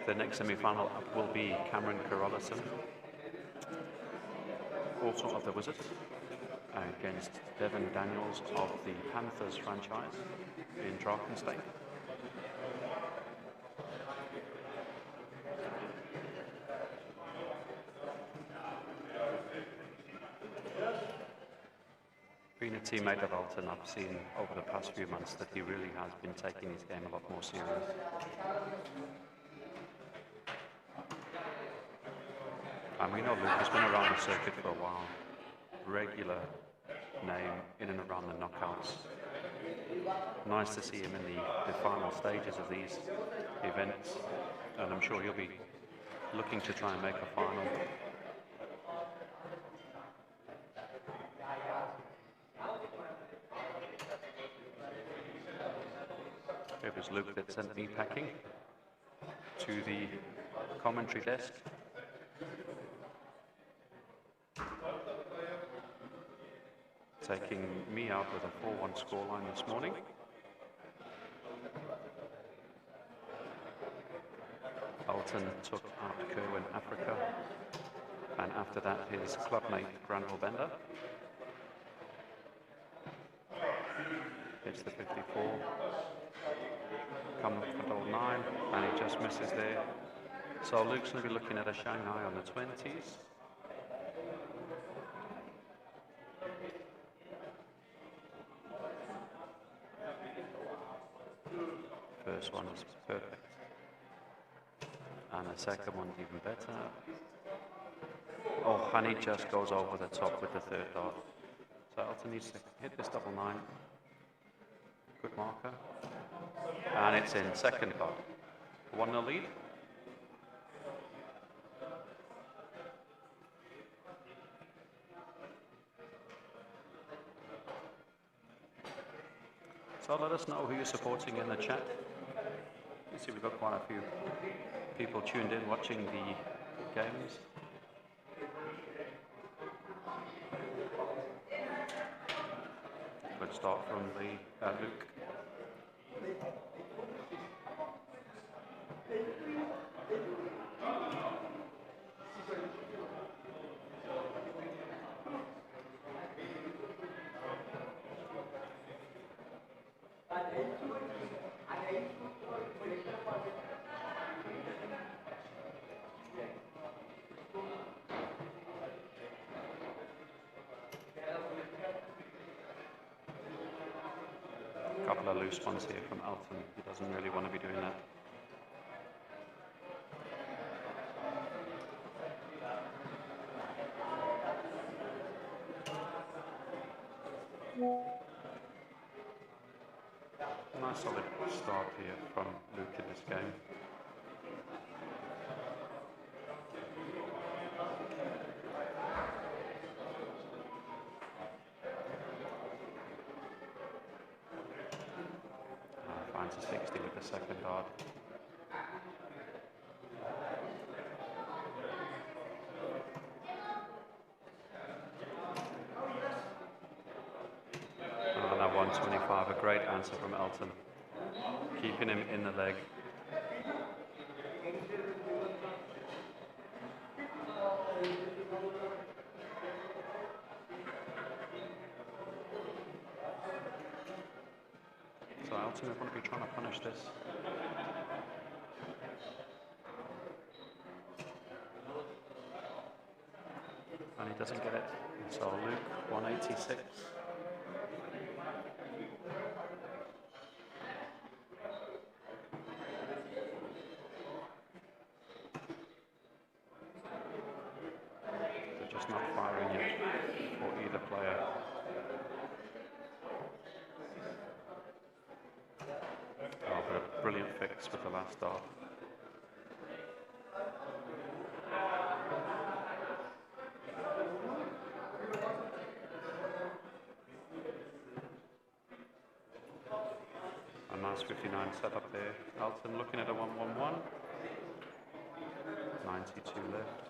The next semi-final up will be Cameron Carolison, also of the Wizards, against Devin Daniels of the Panthers franchise in Drakenstein. Being a teammate of Elton, I've seen over the past few months that he really has been taking his game a lot more serious. And we know Luke has been around the circuit for a while. Regular name in and around the knockouts. Nice to see him in the final stages of these events. And I'm sure he'll be looking to try and make a final. It was Luke that sent me packing to the commentary desk. Taking me out with a 4-1 scoreline this morning. Elton took out Kerwin Africa, and after that his clubmate Granville Bender. Hits the 54, comfortable 9, and he just misses there. So Luke's going to be looking at a Shanghai on the 20s. First one is perfect, and the second one's even better. Oh, and he just goes over the top with the third dart. So Elton needs to hit this double 9. Good marker. And it's in second dart. 1-0 lead. So let us know who you're supporting in the chat. You see we've got quite a few people tuned in watching the games. Good start from the Luke. Couple of loose ones here from Elton. He doesn't really want to be doing that. Nice solid start here from Luke in this game. Finds a 60 with the second dart. And that 125, a great answer from Elton, keeping him in the leg. So Elton is going to be trying to punish this. doesn't get it. So Luke, 186. They're just not firing yet for either player. Oh, but a brilliant fix with the last dart. A nice 59 setup there. Alton looking at a 1-1-1. 92 left.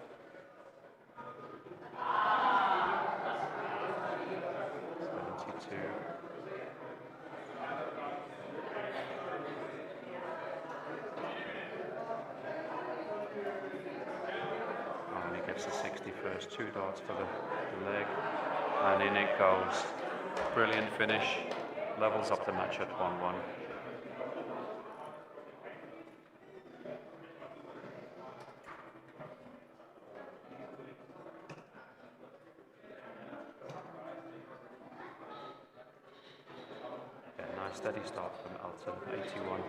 And he gets the 61st, 2 darts for the leg, and in it goes. Brilliant finish, levels up the match at 1-1. Yeah, nice steady start from Alton, 81.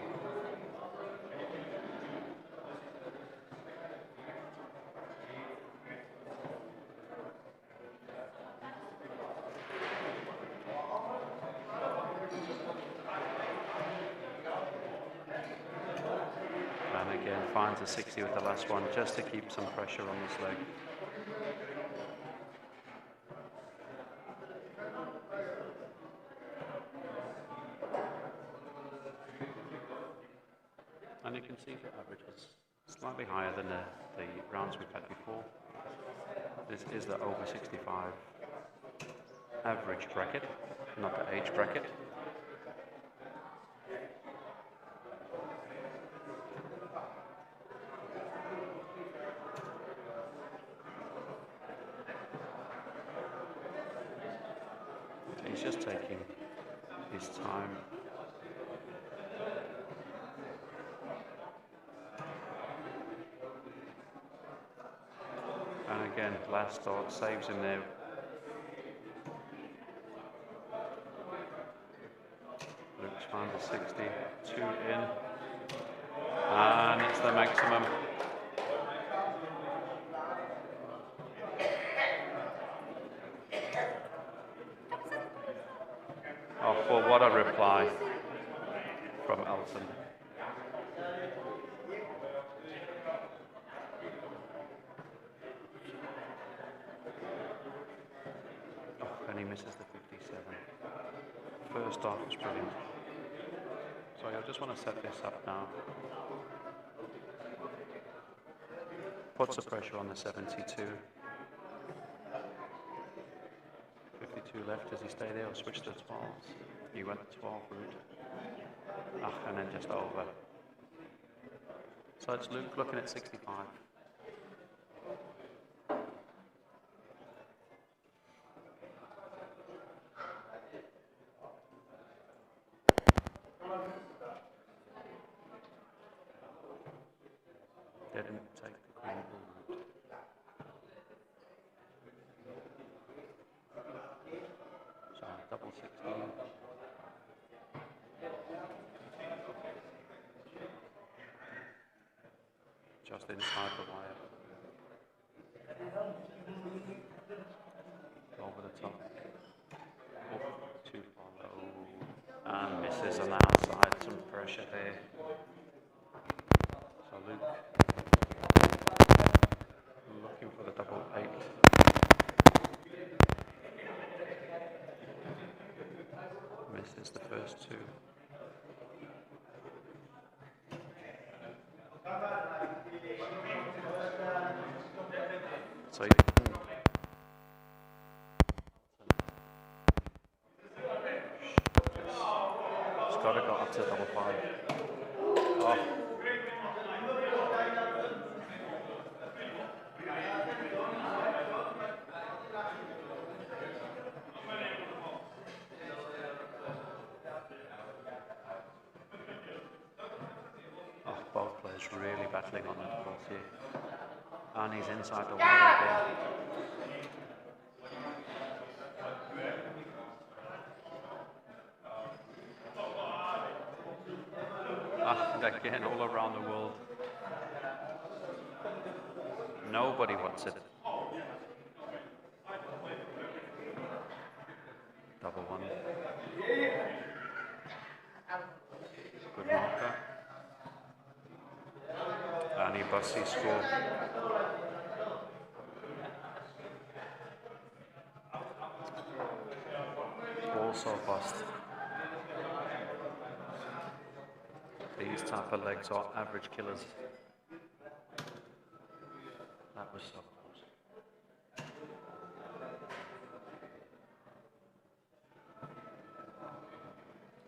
And again, finds a 60 with the last one, just to keep some pressure on this leg. And you can see the average is slightly higher than the rounds we've had before. This is the over 65 average bracket, not the age bracket. He's just taking his time. And again, last dart saves him there. Luke's found a 60, 2 in, and it's the maximum. Oh, well, what a reply from Alton. Oh, and he misses the 57. First off was brilliant. So I just want to set this up now. Puts the pressure on the 72. 52 left. Does he stay there or switch to 12s? He went the 12 route. And then just over. So it's Luke looking at 65. Didn't take the green route. So double 16. Just inside the wire. Over the top. Oh, too far low. And misses on the outside. Some pressure there. So Luke looking for the double 8. Misses the first 2. So it's got to go up to double 5. Oh. Both players really battling on the balls here. And he's inside the wire again. again all around the world. Nobody wants it. Double one. Good marker. And he busts his score. Also bust. These type of legs are average killers. That was so close.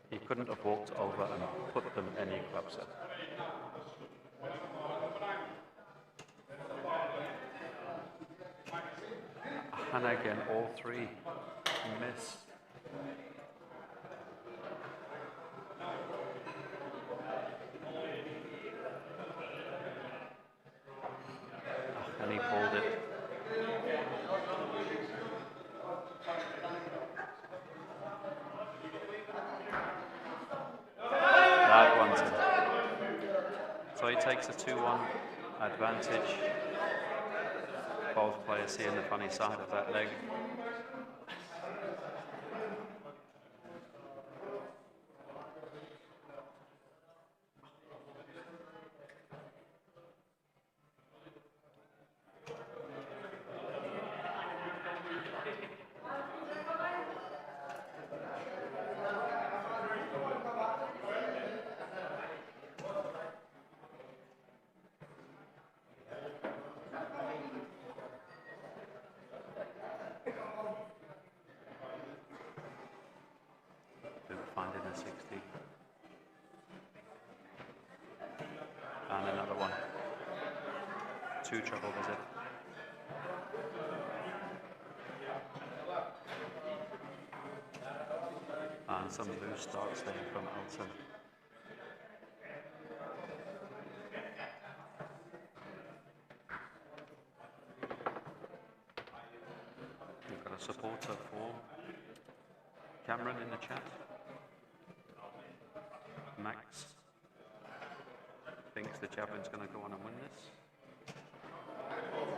He couldn't have walked over and put them any closer. And again, all three miss. And he pulled it. That one's it. So he takes a 2-1 advantage. Both players seeing the funny side of that leg. Finding a 60. And another one. 2 treble visit. And some loose starts there from Elton. We've got a supporter for Cameron in the chat. Max thinks the javelin's going to go on and win this.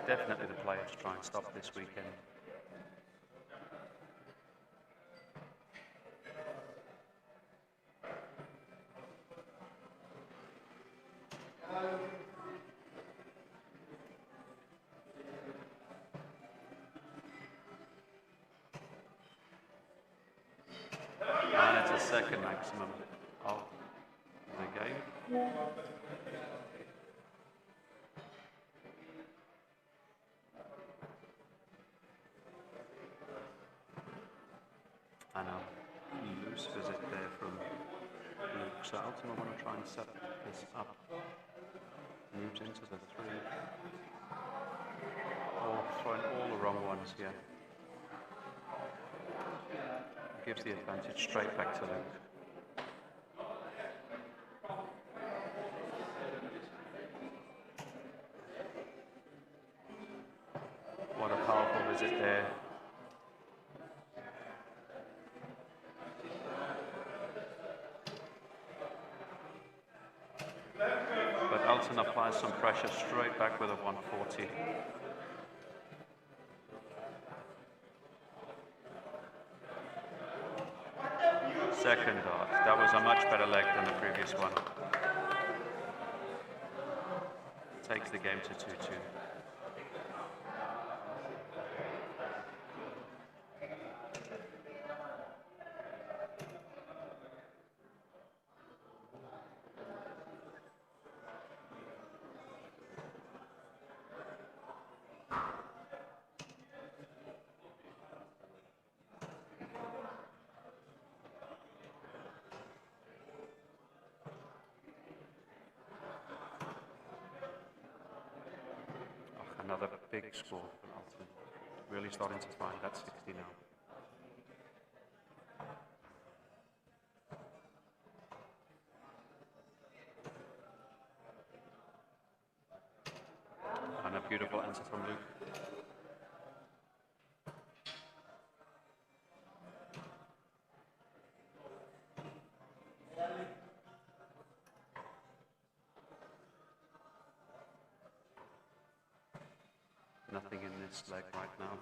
Definitely the player to try and stop this weekend. And it's a second maximum of the game. And a loose visit there from Luke. So Elton will want to try and set this up. Moves into the 3. Oh, throwing all the wrong ones here. Gives the advantage straight back to Luke. What a powerful visit there. But Elton applies some pressure straight back with a 140. Second dart. That was a much better leg than the previous one. Takes the game to 2-2. Another big score from Elton. Really starting to find that 60 now. And a beautiful answer from Luke. Nothing in this leg right now.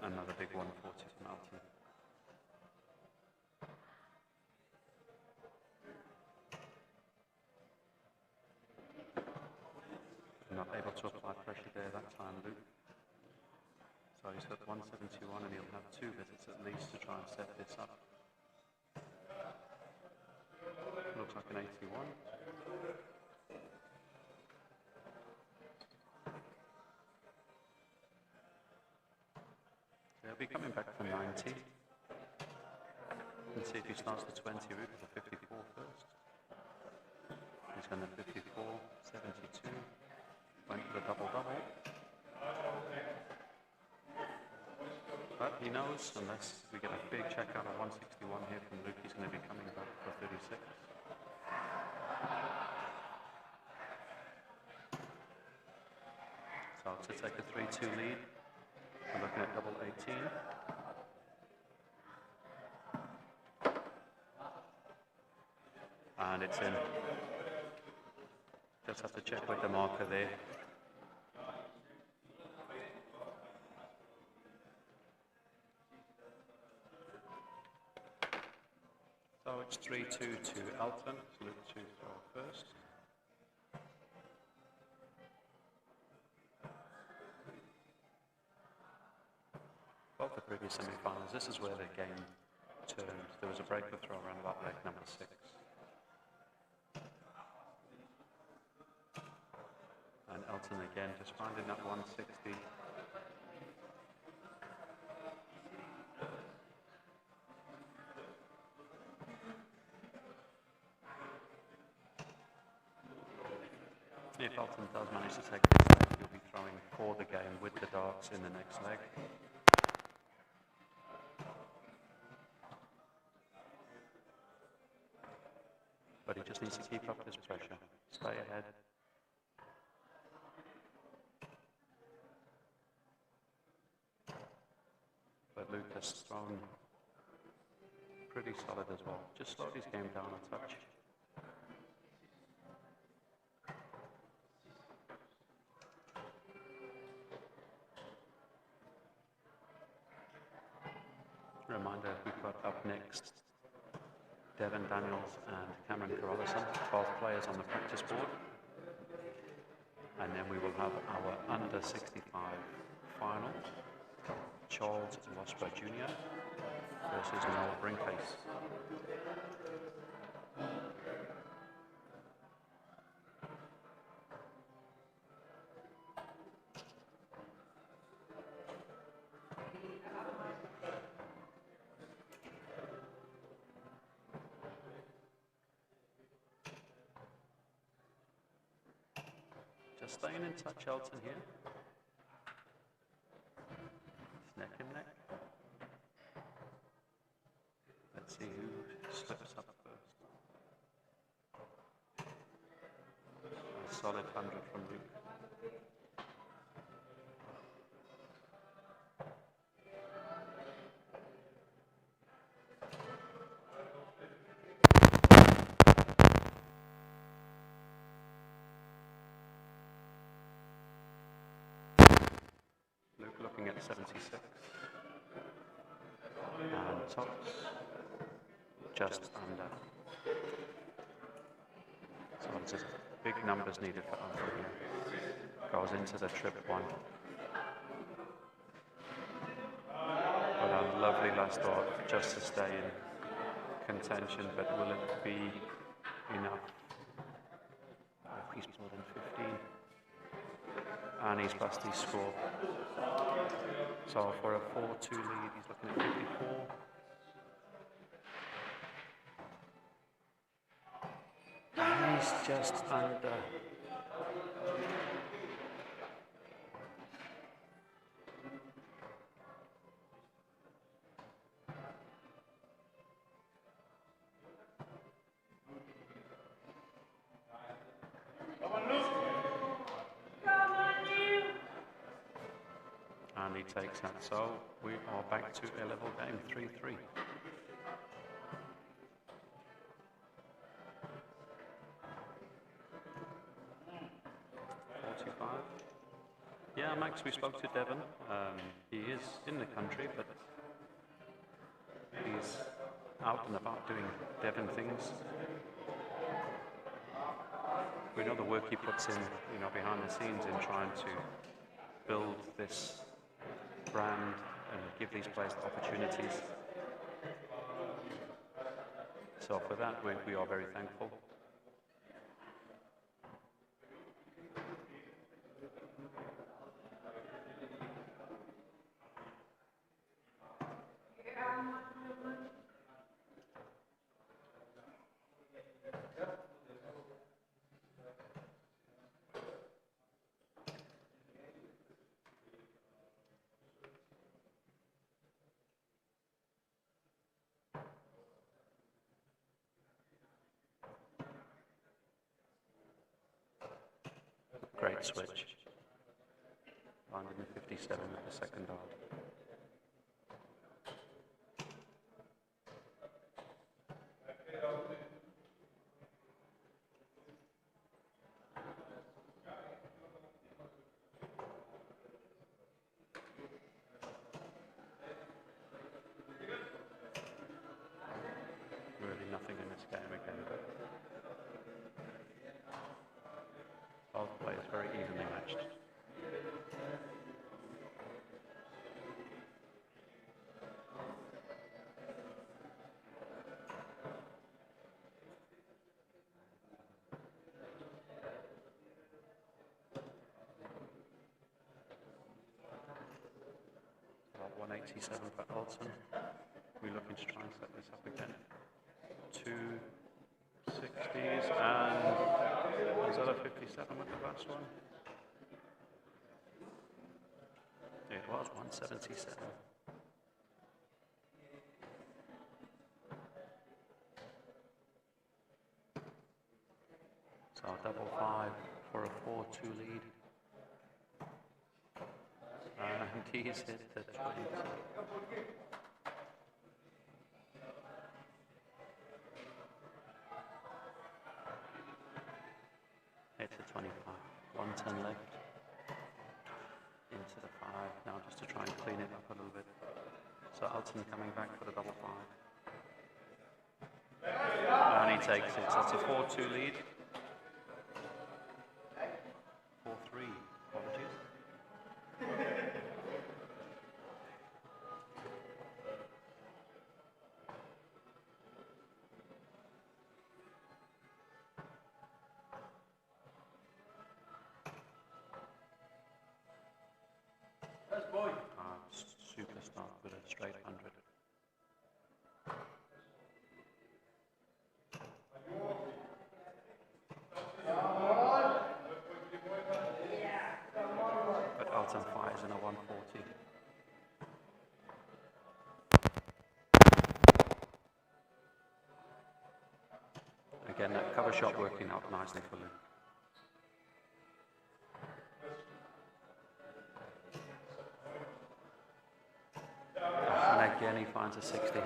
Another big 140 from Elton. Not able to apply pressure there that time, Luke. So he's got 171 and he'll have 2 visits at least to try and set this up. Looks like an 81. He'll be coming back for 90. And see if he starts the 20 route with the 54 first. He's going to 54, 72. Went for the double-double. But he knows, unless we get a big check out of 161 here from Luke, he's going to be coming back for 36. So to take a 3-2 lead, we're looking at double 18. And it's in. Just have to check with the marker there. So it's 3-2 to Elton. Luke to throw first. Both the previous semi-finals, this is where the game turned. There was a breaker throw around about leg number 6. And Elton again just finding that 160. If Elton does manage to take this leg, he'll be throwing for the game with the darts in the next leg. But he just needs to keep up this pressure. Stay ahead. But Luke has thrown pretty solid as well. Just slowed his game down a touch. Reminder, we've got up next Devin Daniels and Cameron Carolison, both players on the practice board. And then we will have our under 65 final. Charles Wasper Jr. versus Noel Brincase. Just staying in touch, Elton here. It's neck and neck. Let's see who slips up first. A solid 100 from Luke. Luke looking at 76. And tops just under. So it's just big numbers needed for Elton here. Goes into the trip 1. But a lovely last dart just to stay in contention, but will it be enough? Oh, he's more than 15. And he's past his score. So for a 4-2 lead, he's looking at 54. And he's just under. takes that. So we are back to a level game, 3-3. Yeah, Max, we spoke to Devon. He is in the country, but he's out and about doing Devon things. We know the work he puts in, behind the scenes in trying to build this brand and give these players the opportunities. So for that, we are very thankful. Great switch. 157 at the second dart. Really nothing in this game again, but both players very evenly matched. About 187 for Alton. We're looking to try and set this up again. 260s and is that a 57 with the last one? It was 177. So double 5 for a 4-2 lead. And he's hit the 20. Hit the 25. 110 left. Into the 5. Now just to try and clean it up a little bit. So Alton coming back for the double 5. And he takes it. So that's a 4-2 lead. 4-3. Apologies. Super start with a straight 100. But Alton fires in a 140. Again, that cover shot working out nicely for Luke. And again, he finds a 60.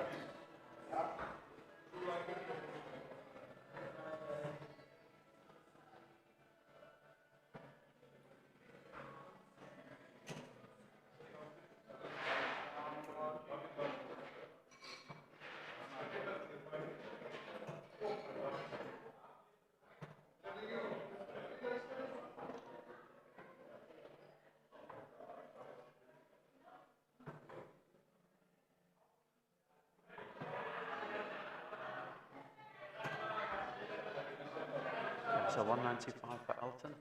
So 195 for Alton.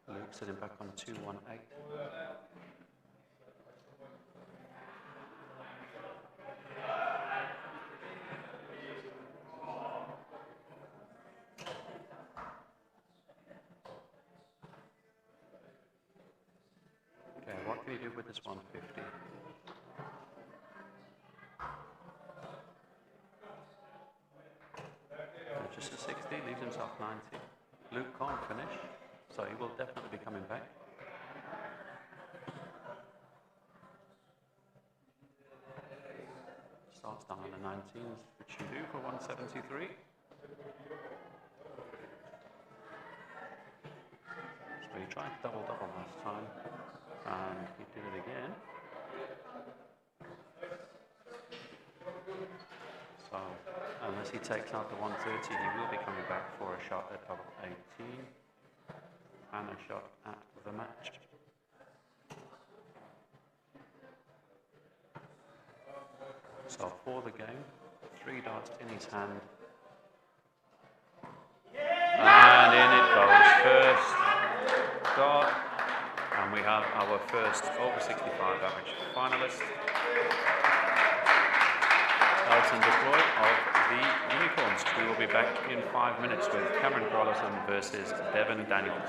Luke sitting back on 218. Okay, what can you do with this 150? Just a 60, leaves himself 90. Luke can't finish, so he will definitely be coming back. Starts down on the 19s, which you do for 173. So he tried double last time, and he did it again. So unless he takes out the 130, he will be coming back for a shot at double 18 and a shot at the match. So for the game, 3 darts in his hand. And in it goes, first dart. And we have our first over 65 average finalist, Elton Deploy of the Unicorns. We will be back in 5 minutes with Cameron Carlson versus Devon Daniels.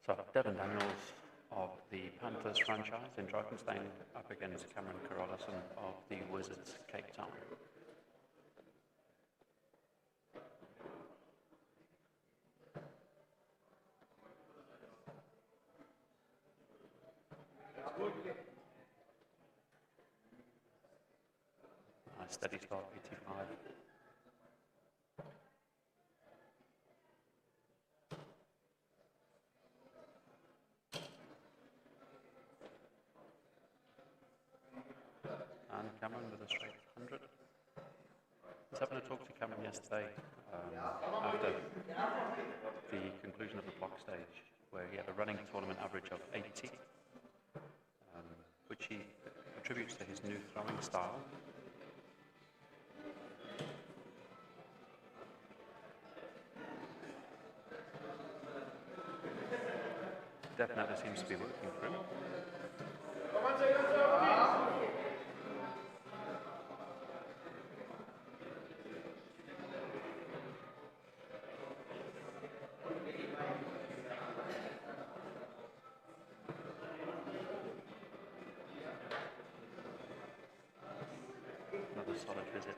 So Devon Daniels of the Panthers franchise in Drakenstein up against Cameron Carolison of the Wizards Cape Town. Steady start, 85. And Cameron with a straight 100. I was having a talk to Cameron yesterday after the conclusion of the block stage, where he had a running tournament average of 80, which he attributes to his new throwing style. Definitely seems to be working for him. Another solid visit.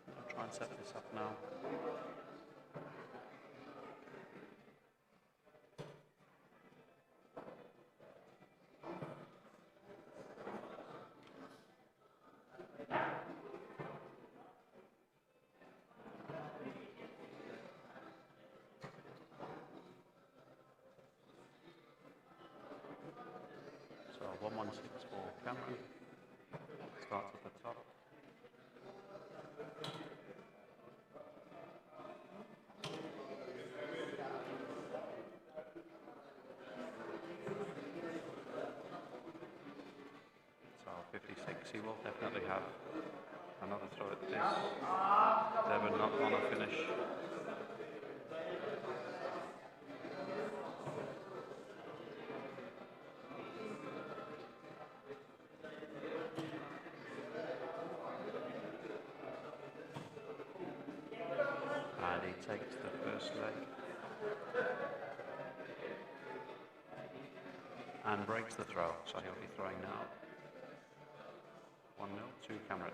I'll try and set this up now. So 116 for Cameron. Starts at the top. So 56, he will definitely have another throw at this. Devon not on a finish. And he takes the first leg. And breaks the throw, so he'll be throwing now. 1-0 to Cameron.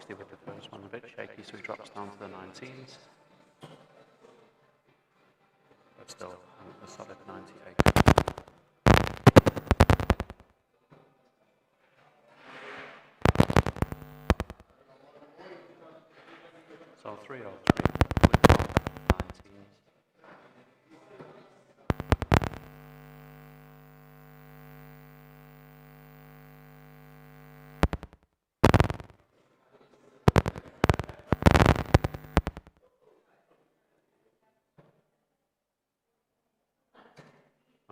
With the first one, a bit shaky, so he drops down to the 19s. But still, a solid 98. So 303 with the 19s.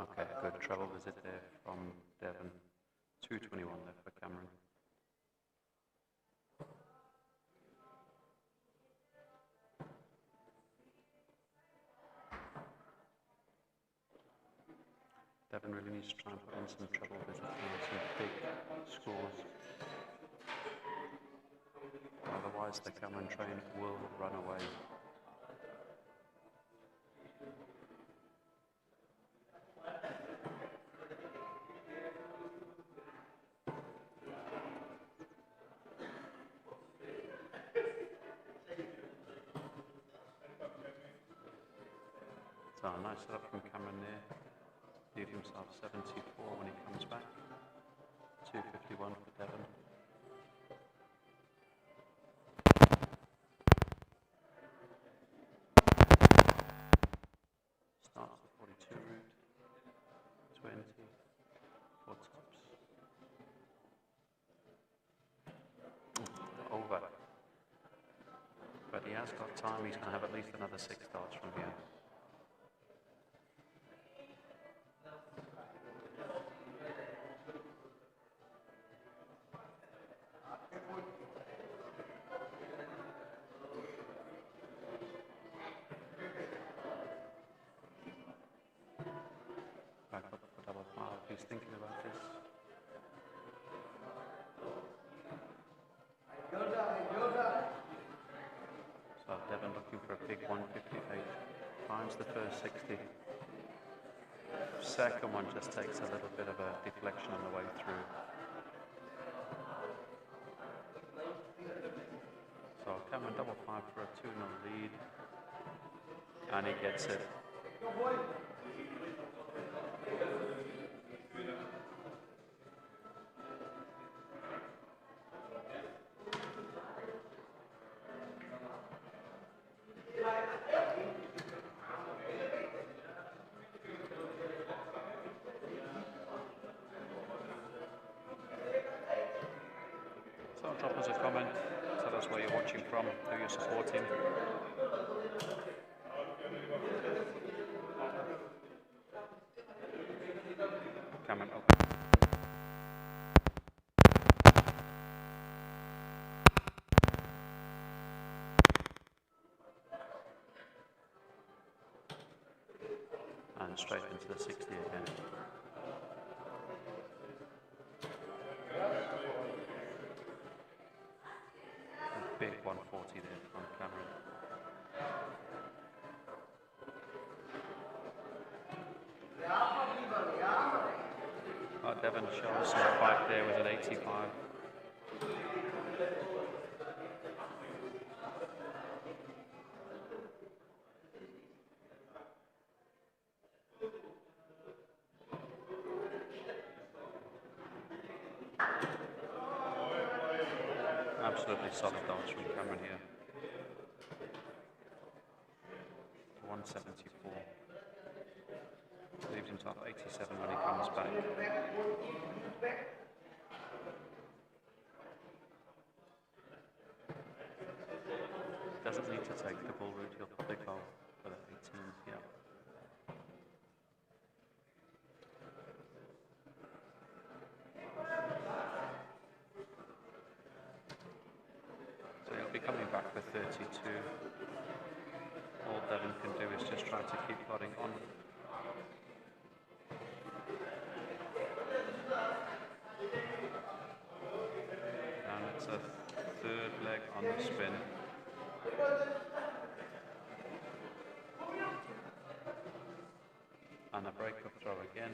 Okay, a good treble visit there from Devon. 221 left for Cameron. Devon really needs to try and put in some treble visits now, some big scores. otherwise the Cameron train will run away. So a nice setup from Cameron there. Leave himself 74 when he comes back. 251 for Devon. Starts the 42 route. 20 for tops. Over. But he has got time. He's going to have at least another 6 starts from here. Back up for double five. He's thinking about this. So Devon looking for a big 158. Finds the first 60. Second one just takes a little bit of a deflection on the way through. So Cameron double five for a 2-0 lead. And he gets it. So drop us a comment, tell us where you're watching from, who you're supporting. Cameron open. And straight into the 60 again. A big 140 there from Cameron. Devon shows some fight there with an 85. Absolutely solid dance from Cameron here. 174. Leaves himself 87 when he comes back. Doesn't need to take the bull route, he'll probably go for the 18, yeah. So he'll be coming back with 32. All Devon can do is just try to keep plodding on. And it's a third leg on the spin. And a break-up throw again.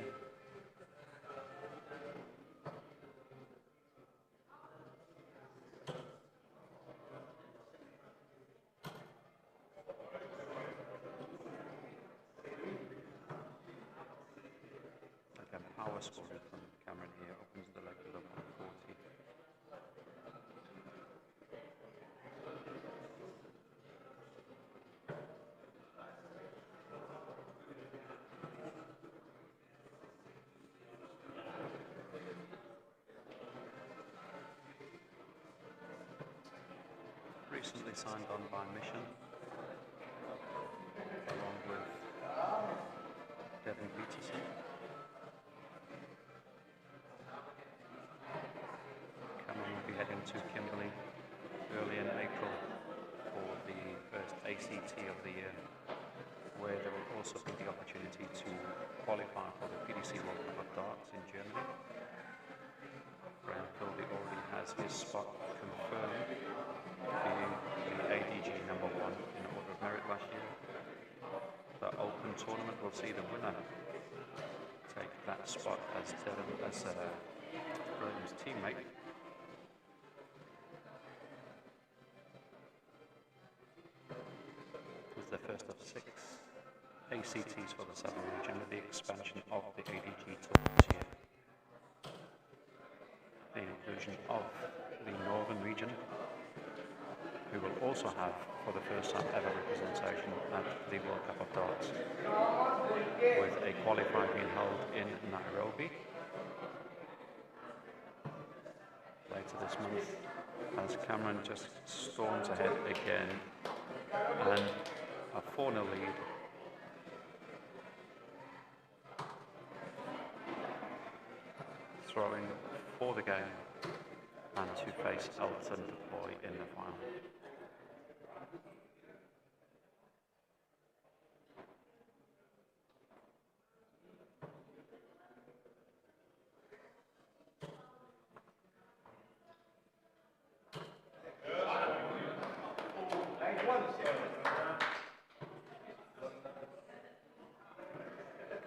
Again, power scoring from Cameron here, opens the leg with a 140. Recently signed on by Mission, along with Devon Peterson. Cameron will be heading to Kimberley early in April for the first ACT of the year, where there will also be the opportunity to qualify for the PDC World Cup of Darts in Germany. Graham Kilby already has his spot confirmed, being inherit last year. The Open tournament will see the winner take that spot as Graham's teammate. It's the first of 6 ACTs for the Southern region with the expansion of the ADG Tour this year. The inclusion of the Northern region, who will also have, for the first time ever, representation at the World Cup of Darts, with a qualifier being held in Nairobi later this month, as Cameron just storms ahead again, and a 4-0 lead. Throwing for the game and to face Elton Deploy in the final.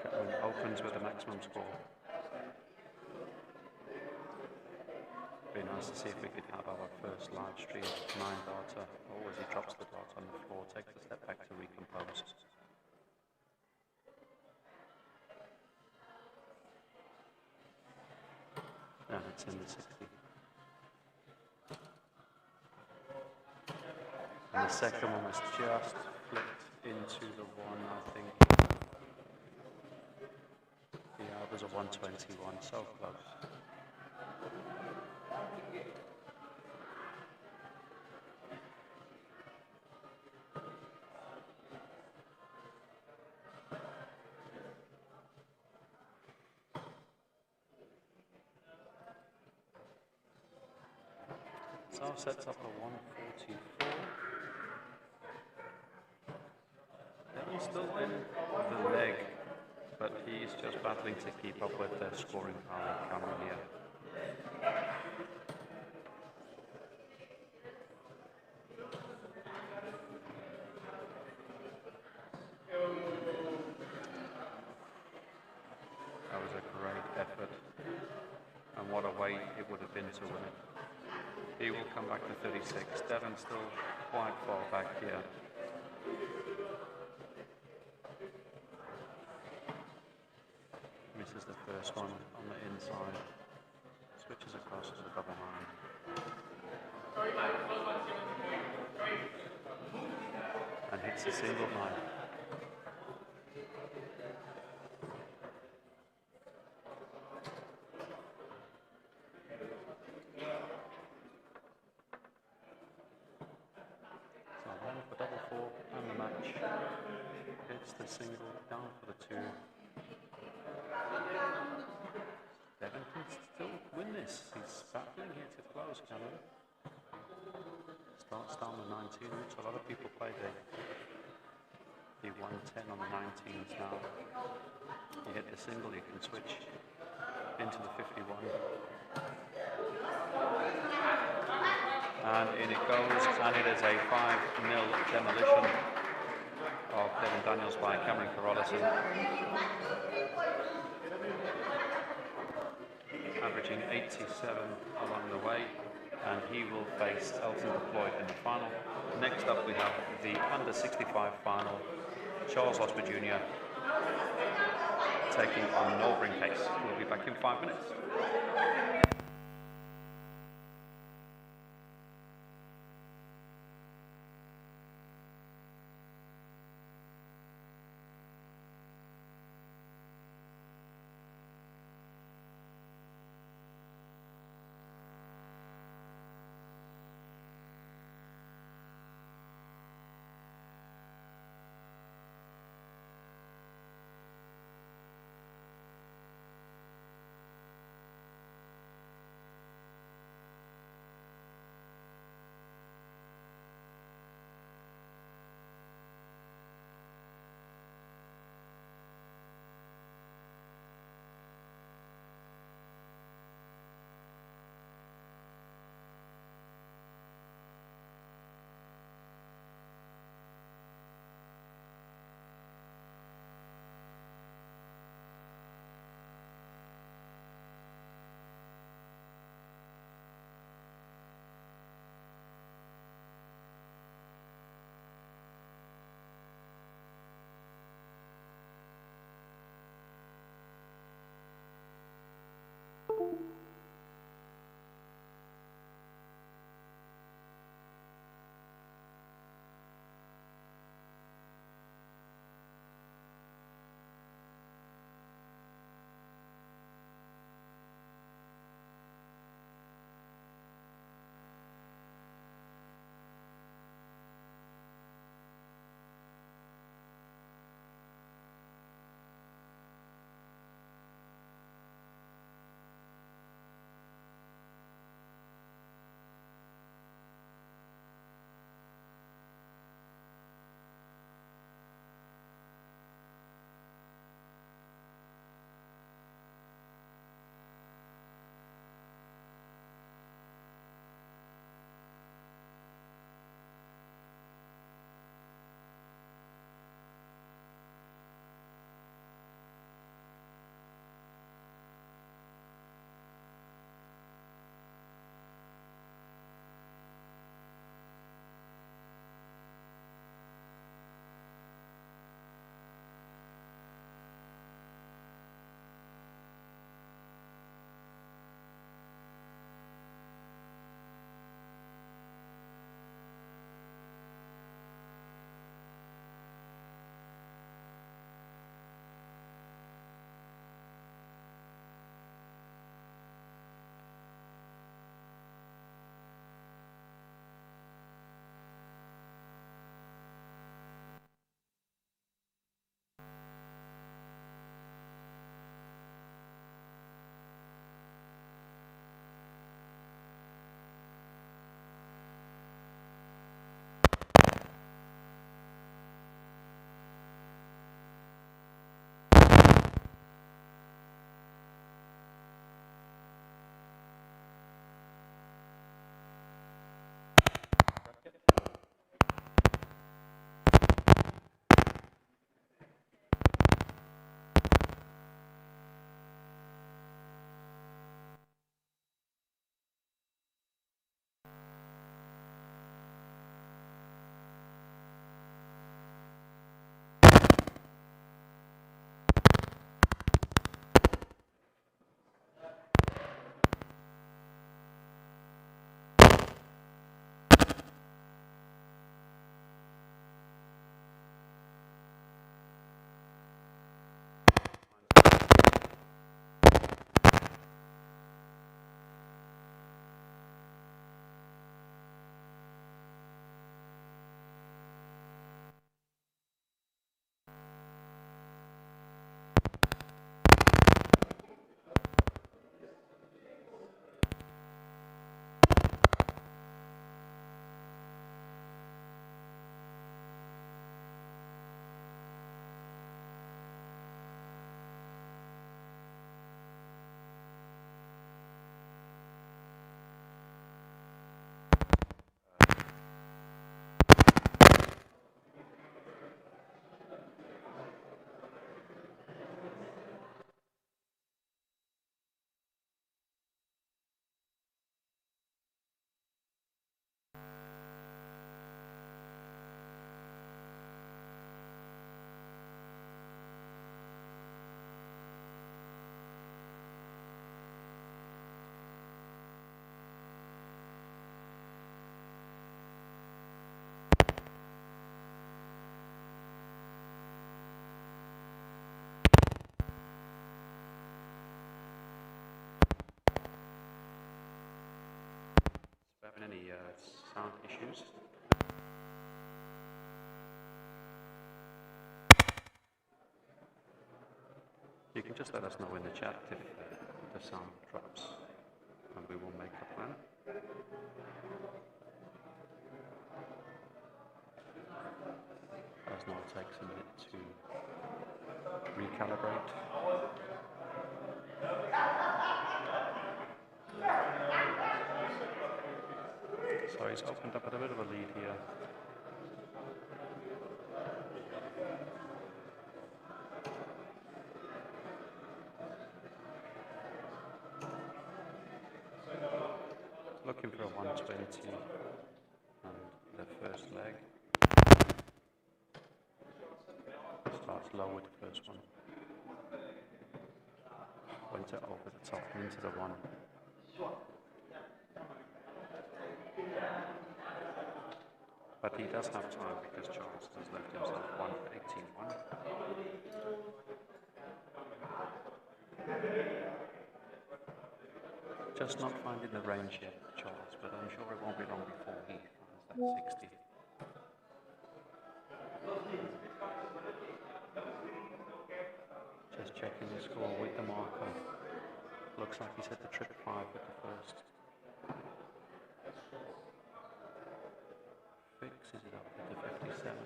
Cameron opens with the maximum score. Be nice to see if we could have our first live stream 9-darter. Oh, as he drops the dart on the floor, takes a step back to recompose. And it's in the 60. And the second one was just flipped into the one, I think. Yeah, it was a 121, so close. So sets up a 144. Devin's still in the leg, but he's just battling to keep up with the scoring power of Cameron here. That was a great effort, and what a way it would have been to win it. He will come back to 36. Devin still quite far back here. Misses the first one on the inside. Switches across to the double line. And hits the single line. Hits the single, down for the 2. Devin can still win this. He's battling here to close, Cameron. Starts down the 19, which a lot of people play the 110 on the 19s now. You hit the single, you can switch into the 51. And in it goes, and it is a 5-0 demolition of Devin Daniels by Cameron Carolison, averaging 87 along the way, and he will face Elton Deploy in the final. Next up we have the under 65 final, Charles Osber Jr. taking on Noel Brincase. We'll be back in 5 minutes. having any sound issues? You can just let us know in the chat if the sound drops, and we will make a plan. As now it takes a minute to recalibrate. So he's opened up at a bit of a lead here. Looking for a 120 and the first leg. Starts low with the first one. Went it over the top and into the one. But he does have time because Charles has left himself 1 for 18-1. Just not finding the range yet, Charles, but I'm sure it won't be long before he finds that 60. Just checking the score with the marker. Looks like he's hit the trip 5 with the first. Fixes it up with the 57.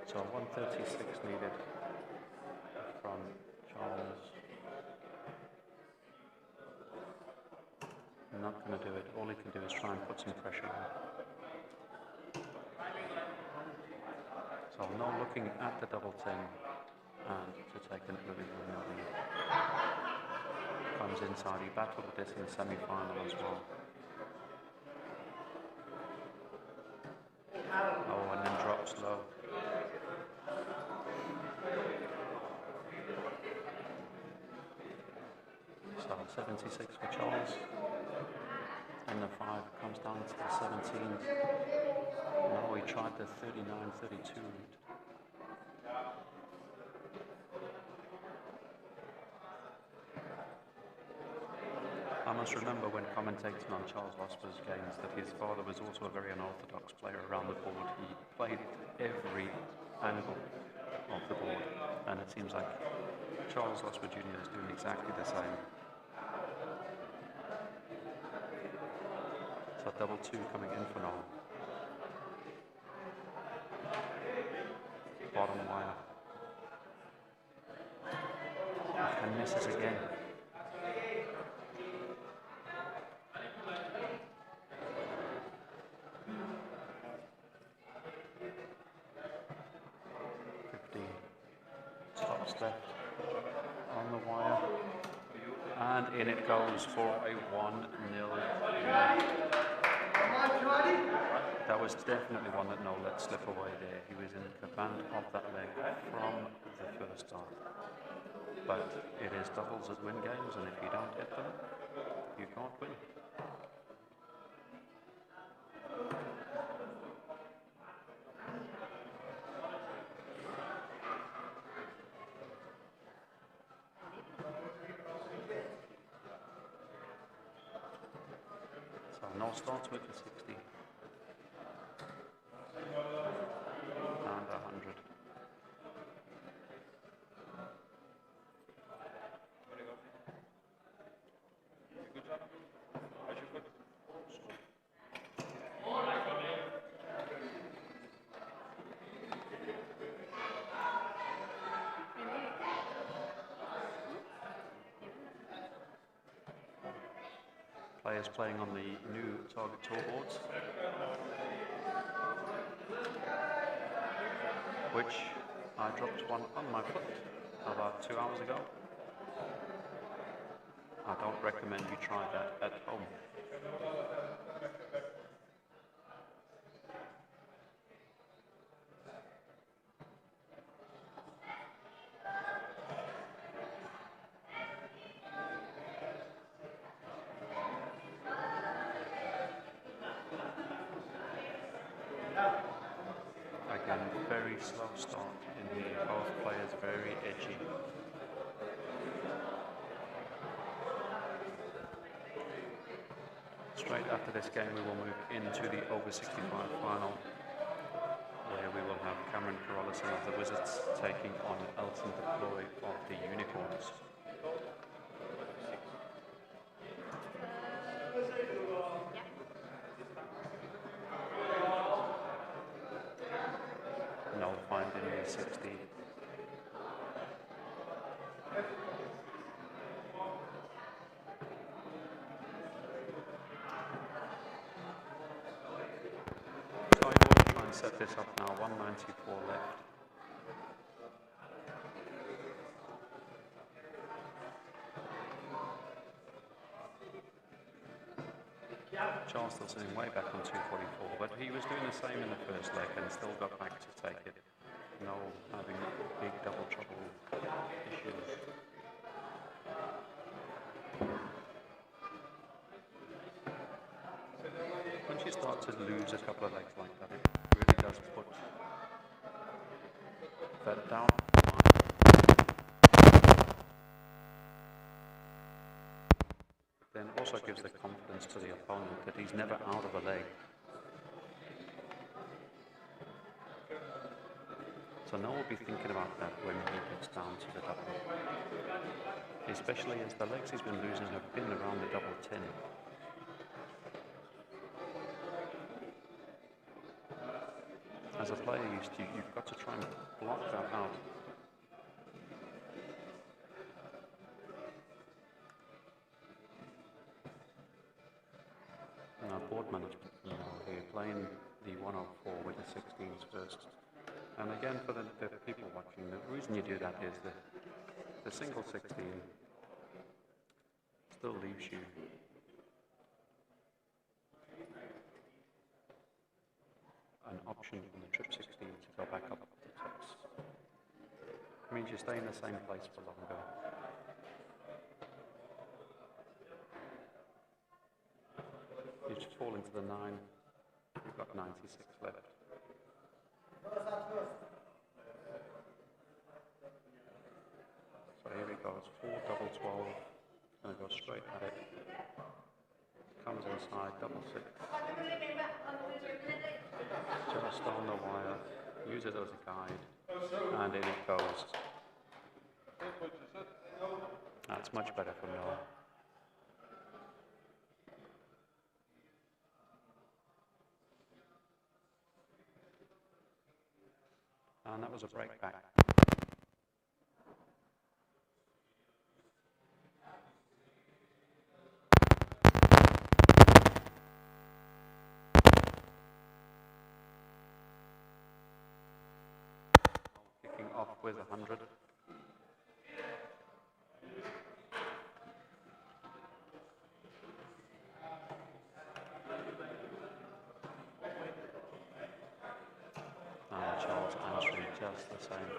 So 136 needed from Charles. Not going to do it. All he can do is try and put some pressure on. So no looking at the double 10 and to take an early win. Comes inside. He battled with this in the semi-final as well. Oh, and then drops low. So 76 for Charles. And the 5 comes down to the 17. No, he tried the 39-32 lead. I must remember when commentating on Charles Losper's games that his father was also a very unorthodox player around the board. He played every angle of the board, and it seems like Charles Losper Jr. is doing exactly the same. So double 2 coming in for Noel. Bottom wire. And misses again. Tops left on the wire. And in it goes for a 1-0 lead. That was definitely one that Noel let slip away there. He was in command of that leg from the first start. But it is doubles that win games, and if you don't hit them, you can't win. So Noel starts with the 60. And 100. Players playing on the new Target Tour boards, which I dropped one on my foot about 2 hours ago. I don't recommend you try that at home. Again, very slow start in here, both players very edgy. Straight after this game, we will move into the over 65 final, where we will have Cameron Carolison of the Wizards taking on Elton Deploy of the Unicorns. Null finding the 60. So I want to try and set this up now, 194 left. Charles still sitting way back on 244, but he was doing the same in the first leg and still got back to take it. No having big double trouble issues. Once you start to lose a couple of legs like that, it really does put that down. Then also gives the confidence to the opponent that he's never out of a leg. So Noel will be thinking about that when he gets down to the double. Especially as the legs he's been losing have been around the double 10. As a player, you've got to try and block that out. Now board management here, playing the 104 with the 16s first. And again, for the people watching, the reason you do that is that the single 16 still leaves you an option on the trip 16 to go back up the tops. It means you stay in the same place for longer. You just fall into the 9, you've got 96 left. So here he goes, 4 double 12, gonna go straight at it. Comes inside, double 6. Just on the wire, use it as a guide, and in it goes. That's much better for Noel. And that was a break back. Kicking off with 100. Charles answering just the same.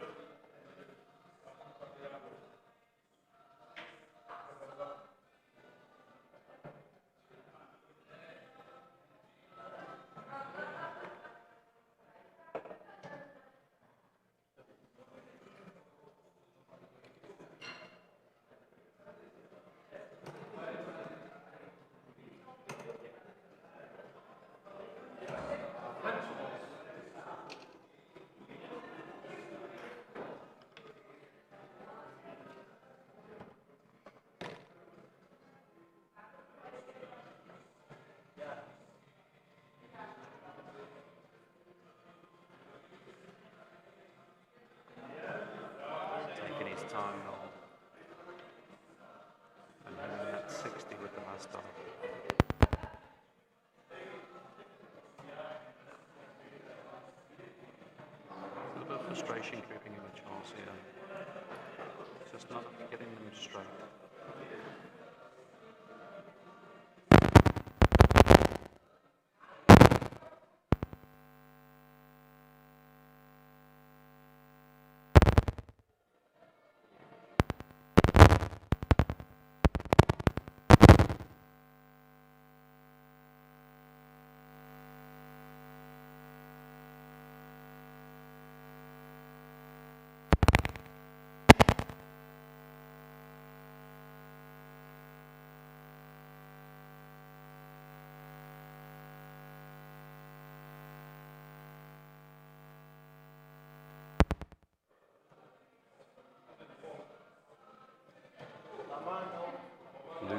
Time Noel. And then at 60 with the last double. A little bit of frustration creeping in with Charles here. Just not getting them straight.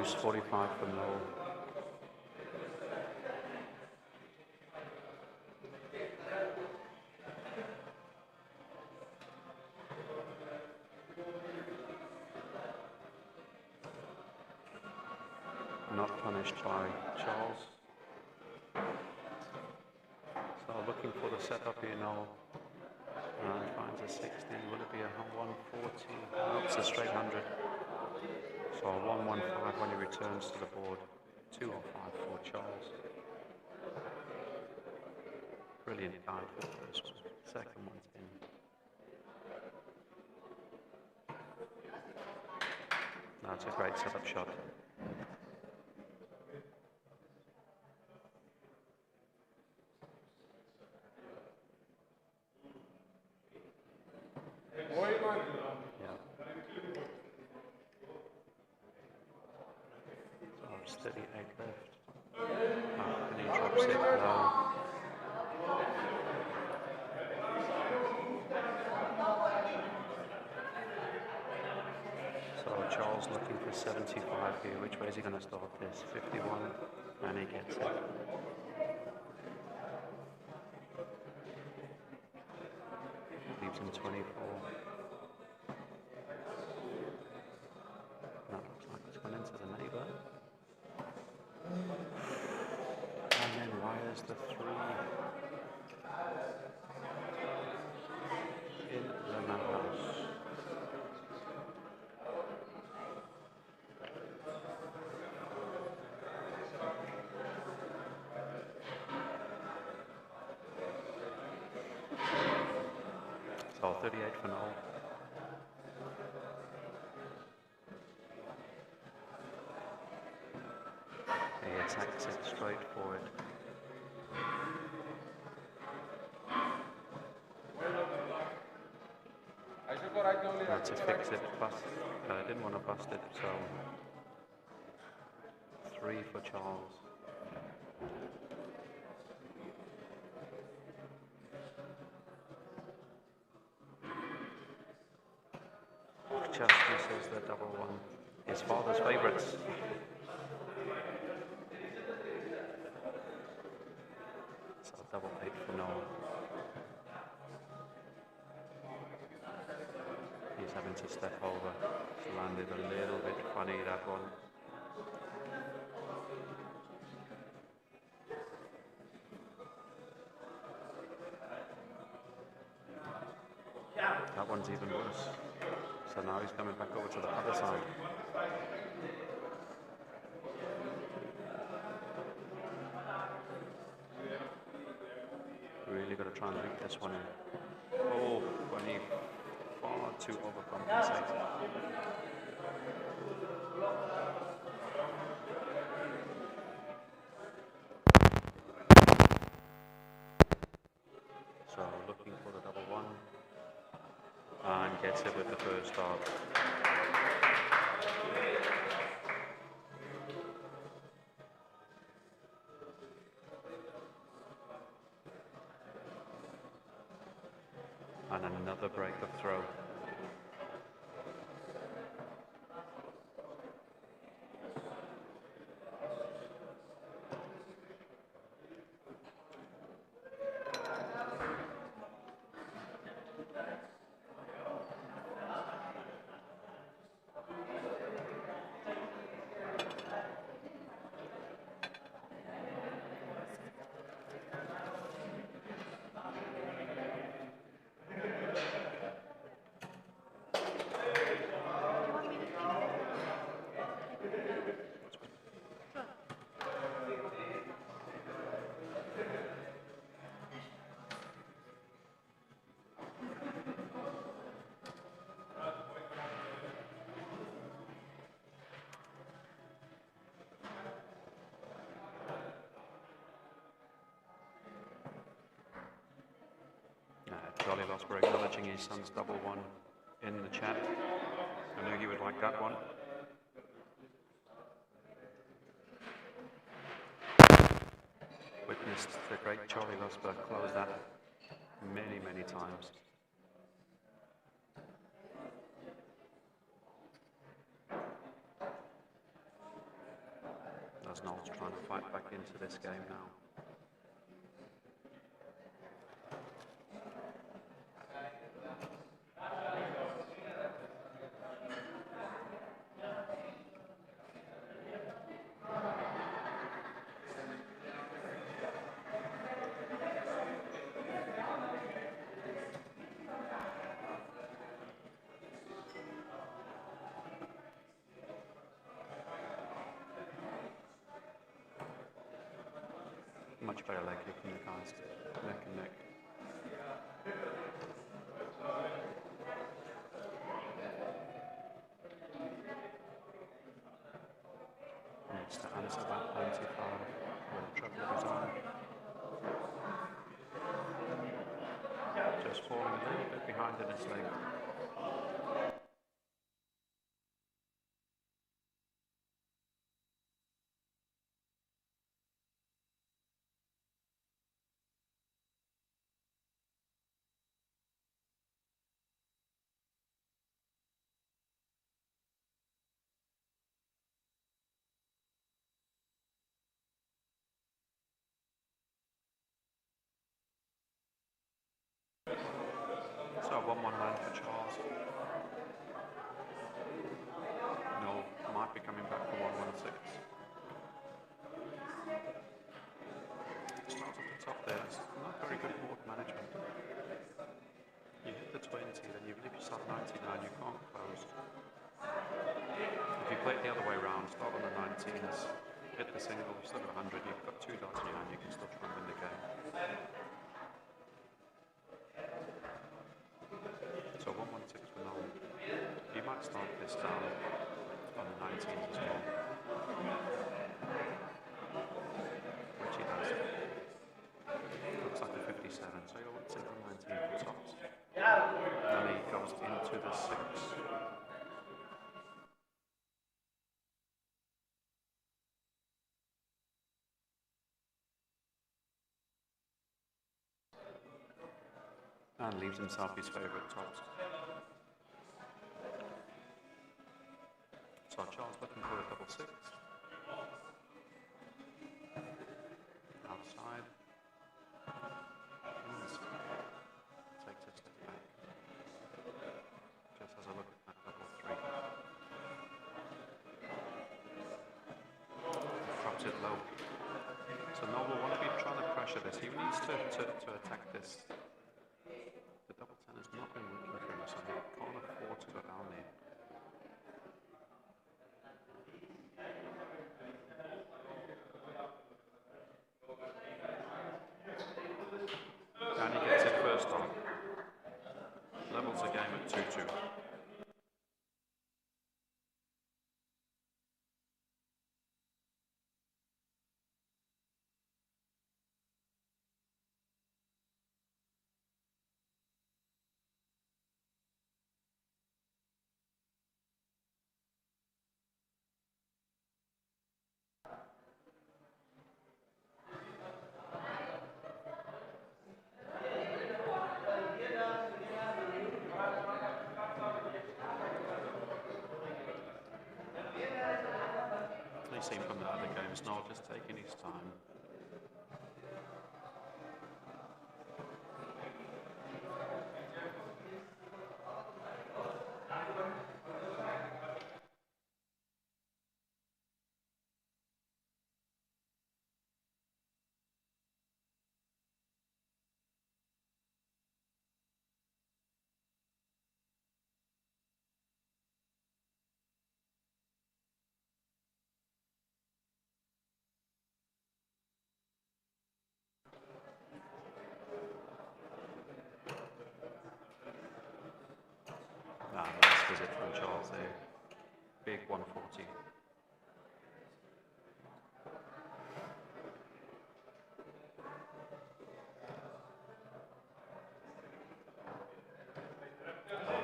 deuce, 45 for Noel. Not punished by Charles. So looking for the setup here now. Finds a 60. Will it be a 140? No, it's a straight 100. So a 115 when he returns to the board. 205 for Charles. Brilliant card for the first one. Second one's in. That's a great setup shot. So 38 left. And he drops it low. So Charles looking for 75 here. Which way is he going to start this? 51, and he gets it. Leaves him 24. That looks like it's gone into the neighbour. And then wires the 3 in the manor house. So 38 for Noel. He attacks it straight for it. To fix it, didn't want to bust it, so 3 for Charles. Just misses the double one. His father's favourites. So double 8 for Noel. He's having to step over. It's landed a little bit funny, that one. That one's even worse. So now he's coming back over to the other side. Really got to try and beat this one in. Oh, when he far too overcompensated. So looking for the double one. And gets it with the first dart. And another break of throw. Charlie Losper acknowledging his son's double one in the chat. I knew he would like that one. Witnessed the great Charlie Losper close that many, many times. as Noel's trying to fight back into this game now. Much better leg kick from the guys, neck and neck. And it's to answer that 95 with a treble of his own. Just falling a little bit behind in his leg. So 1-1 land for Charles. Noel might be coming back for 1-1-6. Starts at the top there. It's not very good board management. You hit the 20, then even if you start 99, you can't close. If you play it the other way around, start on the 19s, hit the single, still got 100, you've got 2 dots in your hand, you can still try and win the game. So 1-1-6 for Noel. He might start this down on the 19s as well. Which he does. Looks like the 57, so you'll sit on 19 for tops. Then he goes into the 6. And leaves himself his favourite tops. So Charles looking for a double 6. Outside. And takes a step back. Just has a look at that double 3. Drops it low. So Noel will want to be trying to pressure this. He needs to attack this. The double 10 has not been working for him, so he can't afford to go down there. And he gets it first on. Levels the game at 2-2. You've seen from the other games, Noel just taking his time. Nice visit from Charles there. Big 140.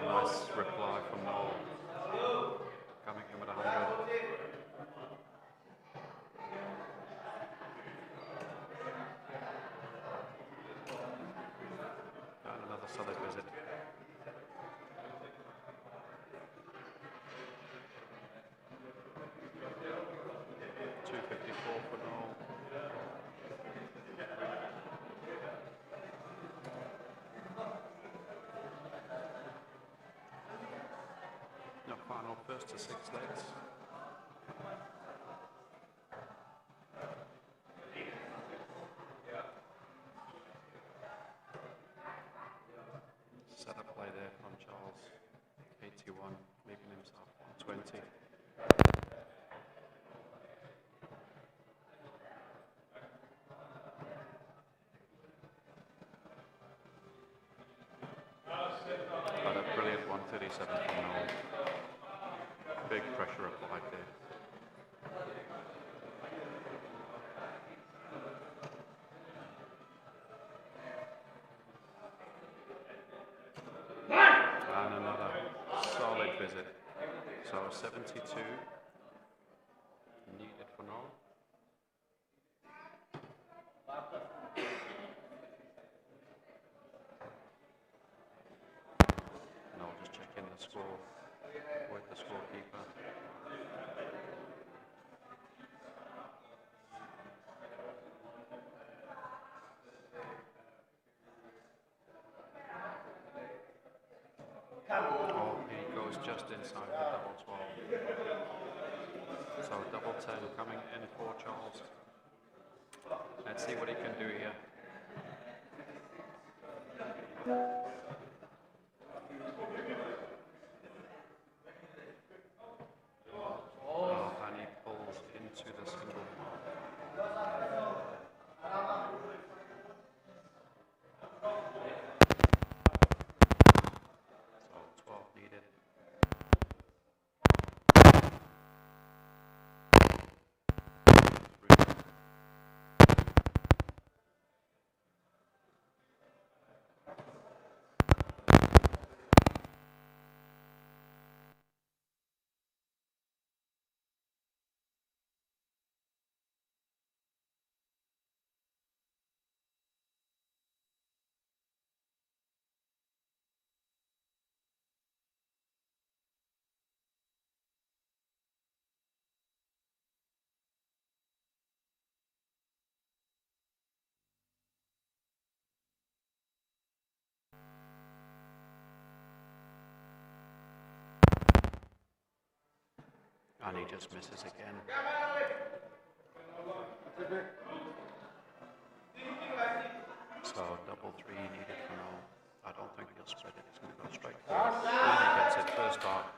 Nice reply from Noel. Coming in with 100. And another solid visit. 254 for Noel. Your final first to 6 legs. Set up play there from Charles. 81, making himself 120. But a brilliant 137 from Noel. Big pressure applied there. And another solid visit. So 72 needed for Noel. And I'll just check in the score with the scorekeeper. Oh, he goes just inside the double 12. So double 10 coming in for Charles. Let's see what he can do here. Oh, and he pulls into the single. So 12 needed. And he just misses again. So double 3 needed for Noel. I don't think he'll spread it. He's going to go straight forward. And he gets it first off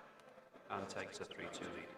and takes a 3-2 lead.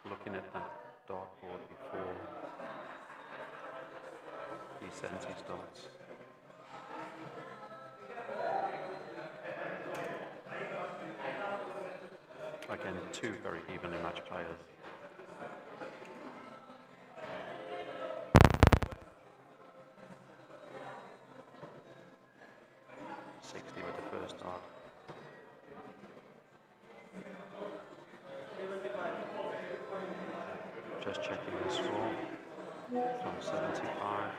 Looking at that dartboard before he sends his darts. Again, two very evenly matched players. 60 with the first dart. Just checking the score from 75.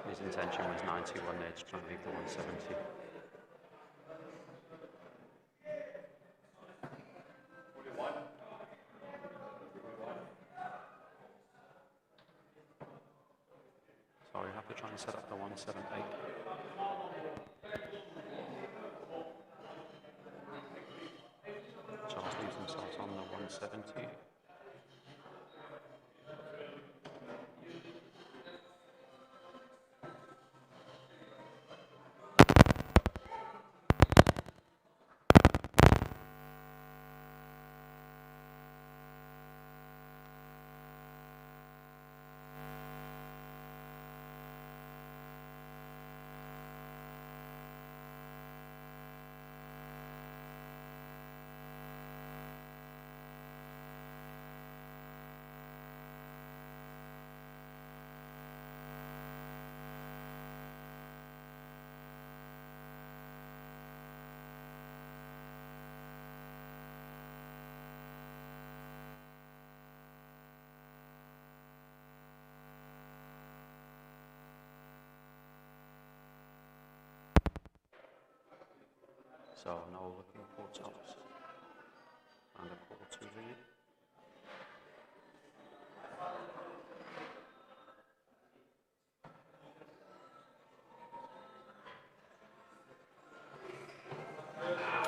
His intention was 91 there, trying to leave the 170. So we have to try and set up the 178. Charles leaves themselves on the 170. So now looking for tops and a call to lead.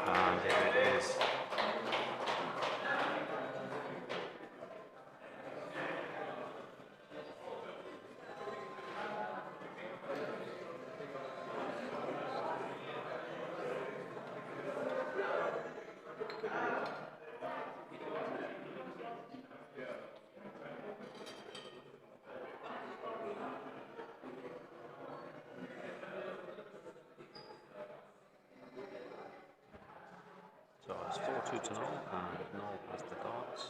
And there it is. So it's 4-2 to Noel, and Noel has the darts.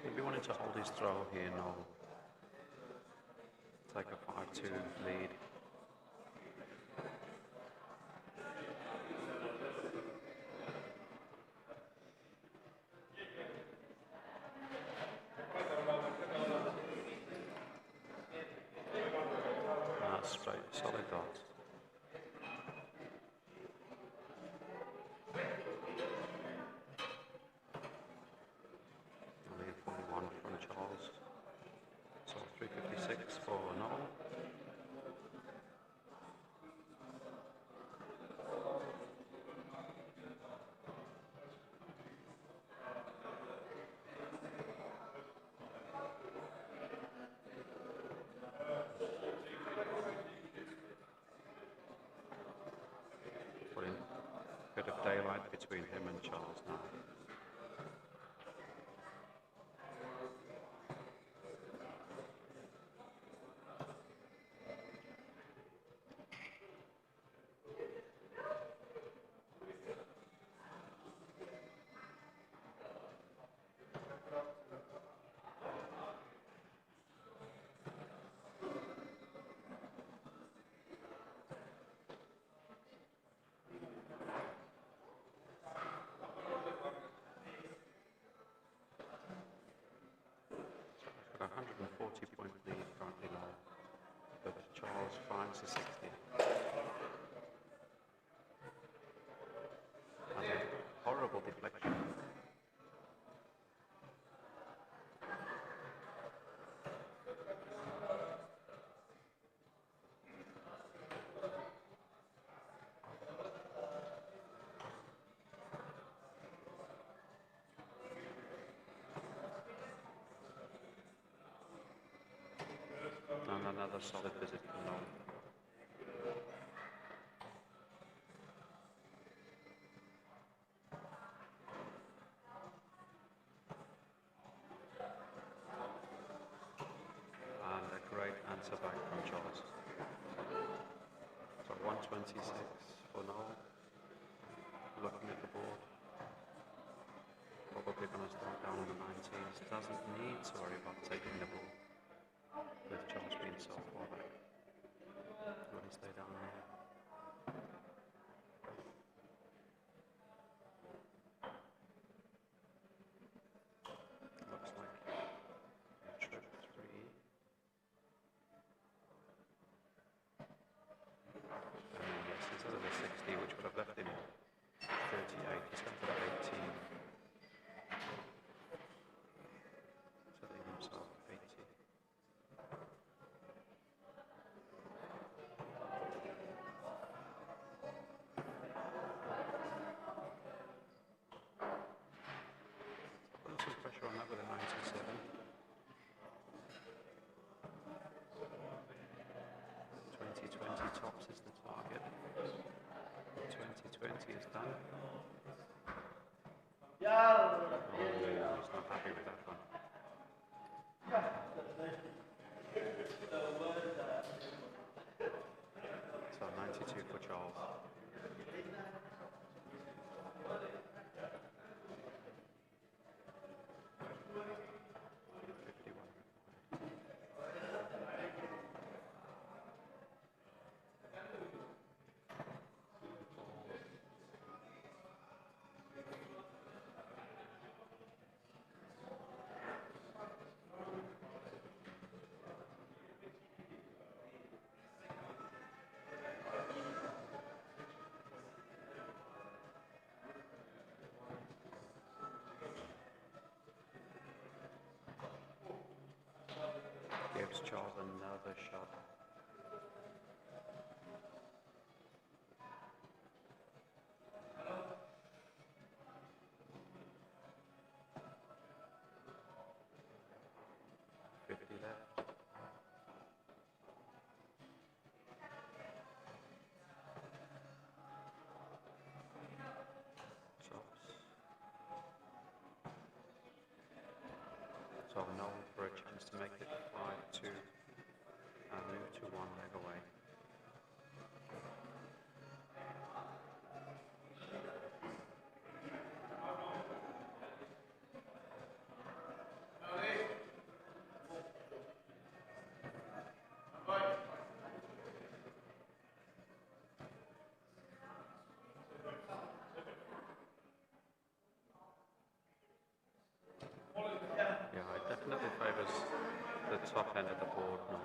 If you wanted to hold his throw here, Noel, take a 5-2 lead. Straight, solid darts. Lead 41 from Charles. So 356 for Noel. Putting a bit of daylight between him and Charles now. Got a 140-point lead currently now, but Charles finds the 60. Has a horrible deflection. solid visit from Noel. And a great answer back from Charles. So 126 for Noel. Looking at the board. Probably going to start down on the 19s. Doesn't need to worry about taking the ball with Charles being so far back. Going to stay down there. Looks like trip 3. And then yes, instead of a 60, which would have left him 38, he's down to the 18. So leave himself 80. Put some pressure on that with a 97. 2020 tops is the target. 2020 is done. Oh, he's not happy with that one. So 92 for Charles. Gives Charles another shot. Left. So Noel for a chance to make it 5-2 and move to 1 leg away. Yeah, it definitely favours the top end of the board now.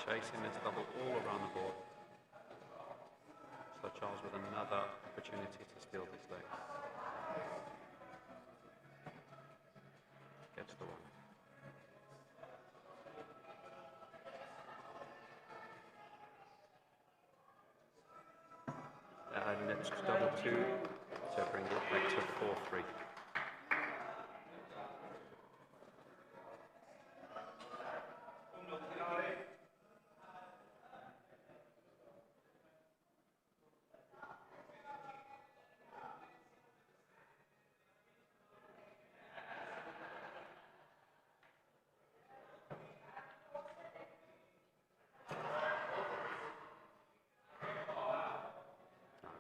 Chasing this double all around the board. So Charles with another opportunity to steal this leg. Gets the one. And it's double 2 to bring it back to 4-3.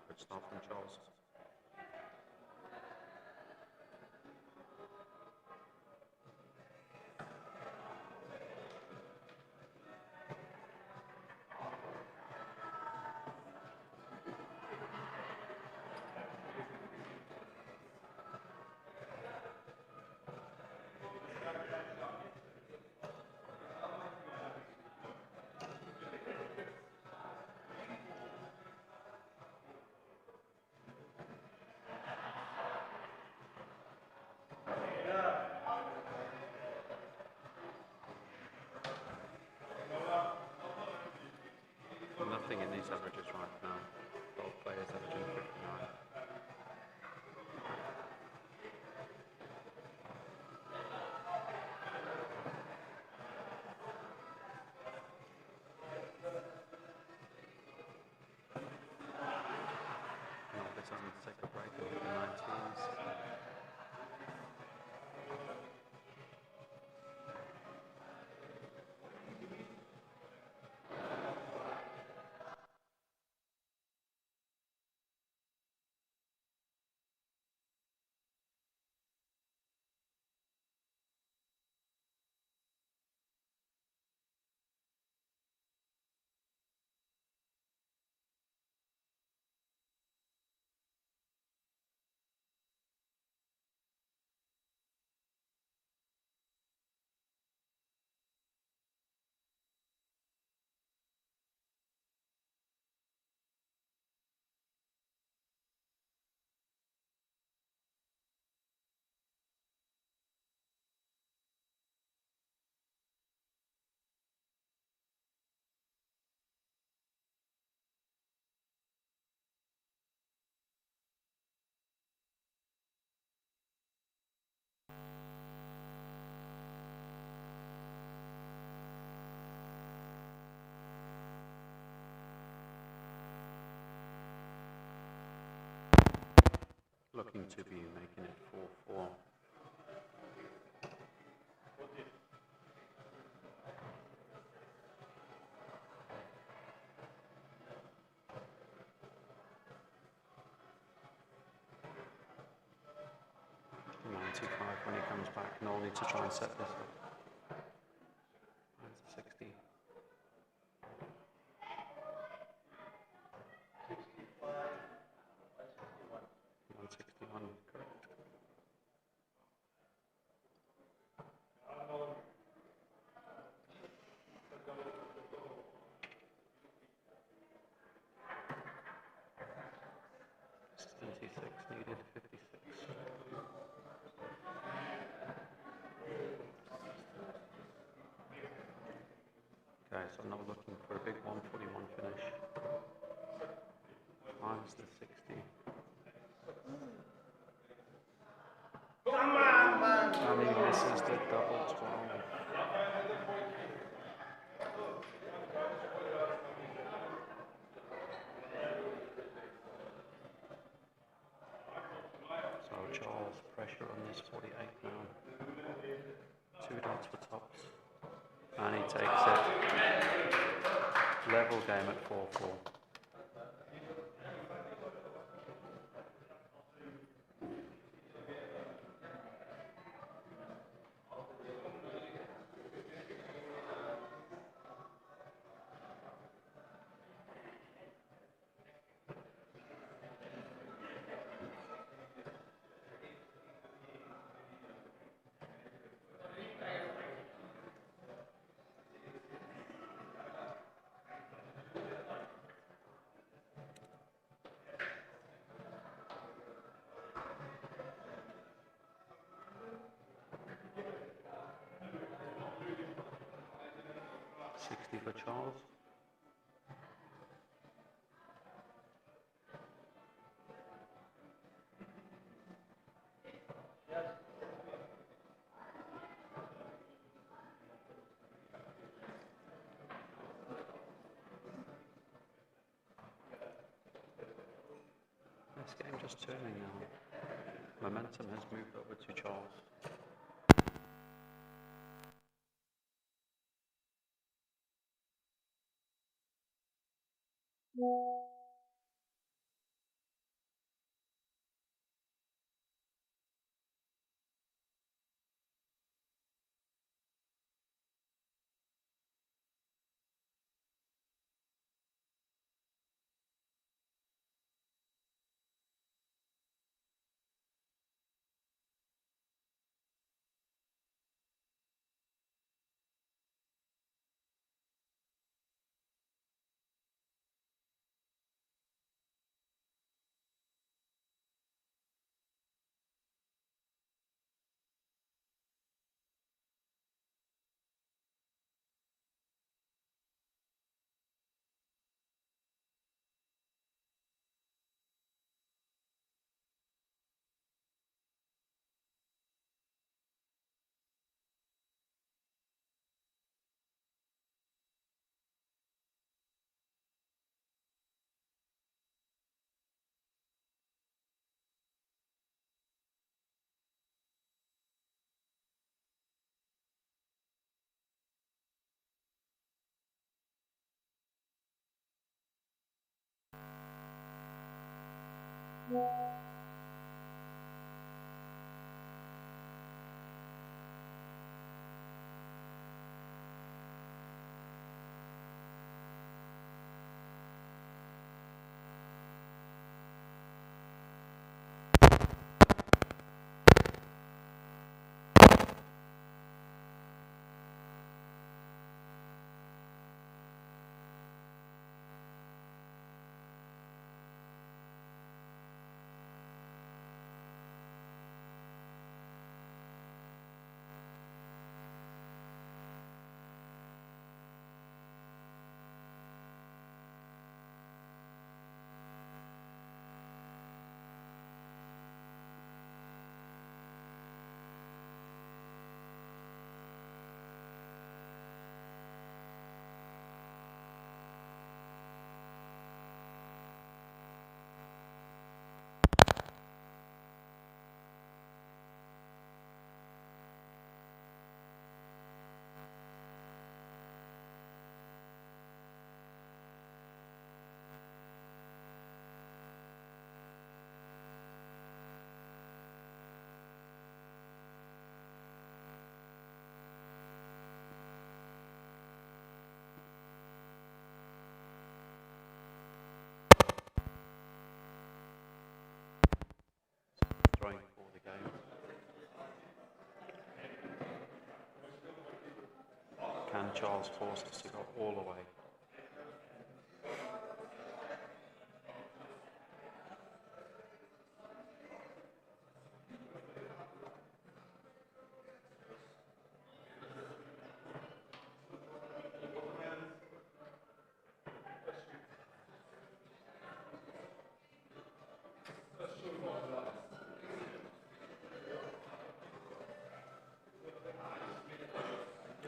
Good start from Charles. these averages right now. Both players averaging 59. Norbert doesn't take a break and hit the 19s. Looking to be making it 4-4. When he comes back, Noel needs to try and set this up. That's a 60. 161, correct. Needed 56. Okay, so now looking for a big 141 finish. Finds the 60. And he misses the double 12. So Charles, pressure on this 48 now. 2 dots for tops. And he takes it. Level game at 4-4. For Charles. This game just turning now. Momentum has moved over to Charles. Throwing for the game. Can Charles force us to go all the way?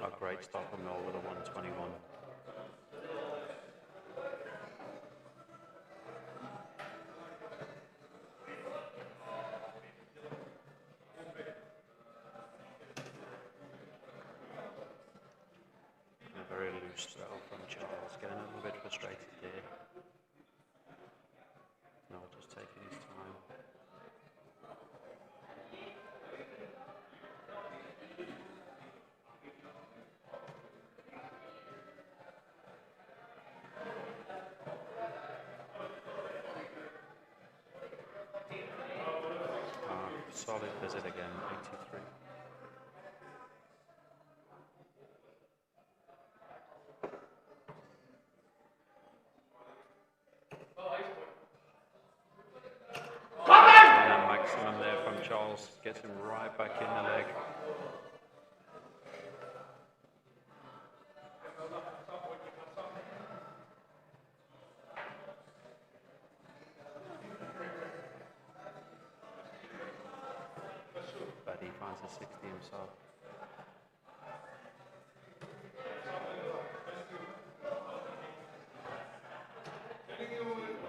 A great stop from Mill with a 121. A very loose throw from Charles, getting a little bit frustrated here. No, just taking his time. Solid visit again, 83. And a maximum there from Charles, gets him right back in the leg. But he finds a 60 himself.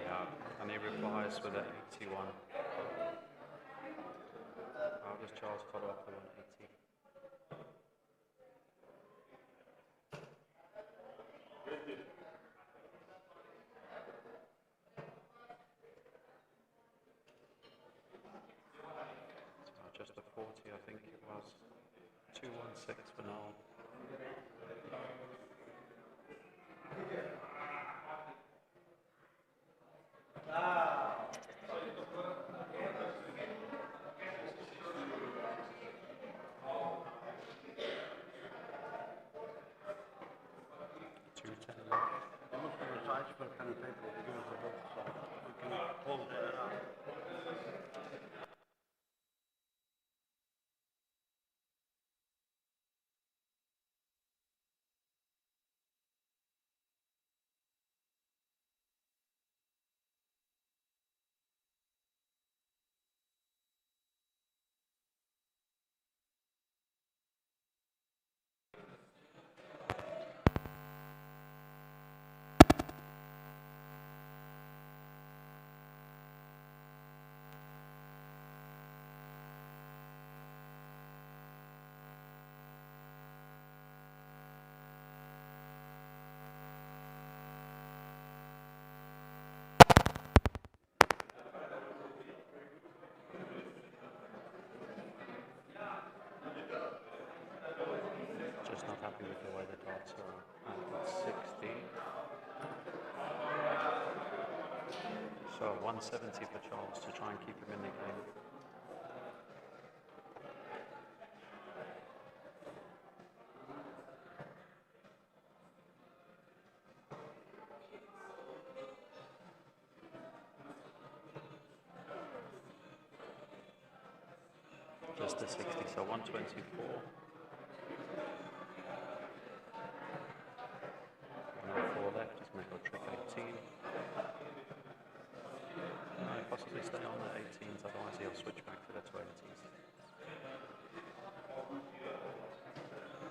Yeah, and he replies with an 81. How does Charles follow up the 180? Just a 40, I think it was. 216 for Noel. way the darts are at 60. So 170 for Charles to try and keep him in the game. Just a 60, so 124. Four left, he's going to go trick 18. Possibly stay on the 18s, otherwise he'll switch back to the 20s.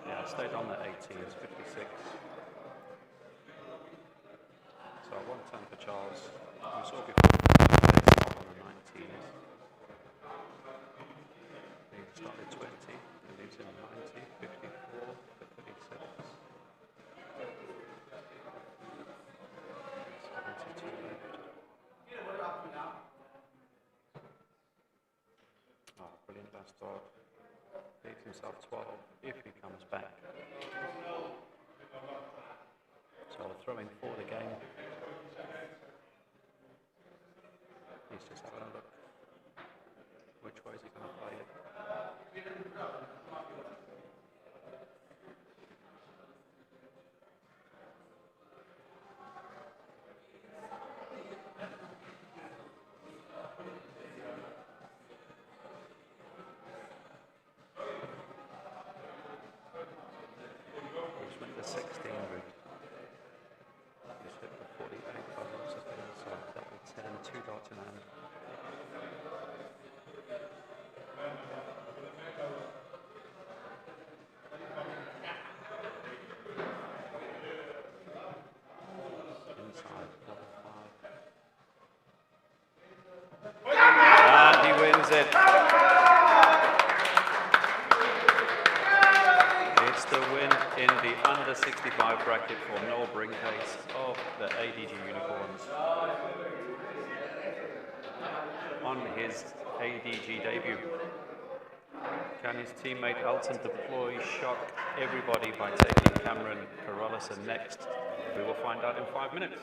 Yeah, stayed on the 18s, 56. So 110 for Charles. We saw before on the 19s. He started 20, he leaves him 90, 54 for 36. 72 left. Oh, brilliant Bastard. Leaves himself 12 if he comes back. So throwing for the game. He's just having a look. Which way is he going to play it? He's went the 16 route. He's hit the 48 by lots of things, so double 10, 2 darts in hand. Inside, double 5. And he wins it. It's the win in the under 65 bracket for Noel Brinkcase of the ADG Unicorns. On his ADG debut. Can his teammate Elton Deploy shock everybody by taking Cameron Carolison next? We will find out in 5 minutes.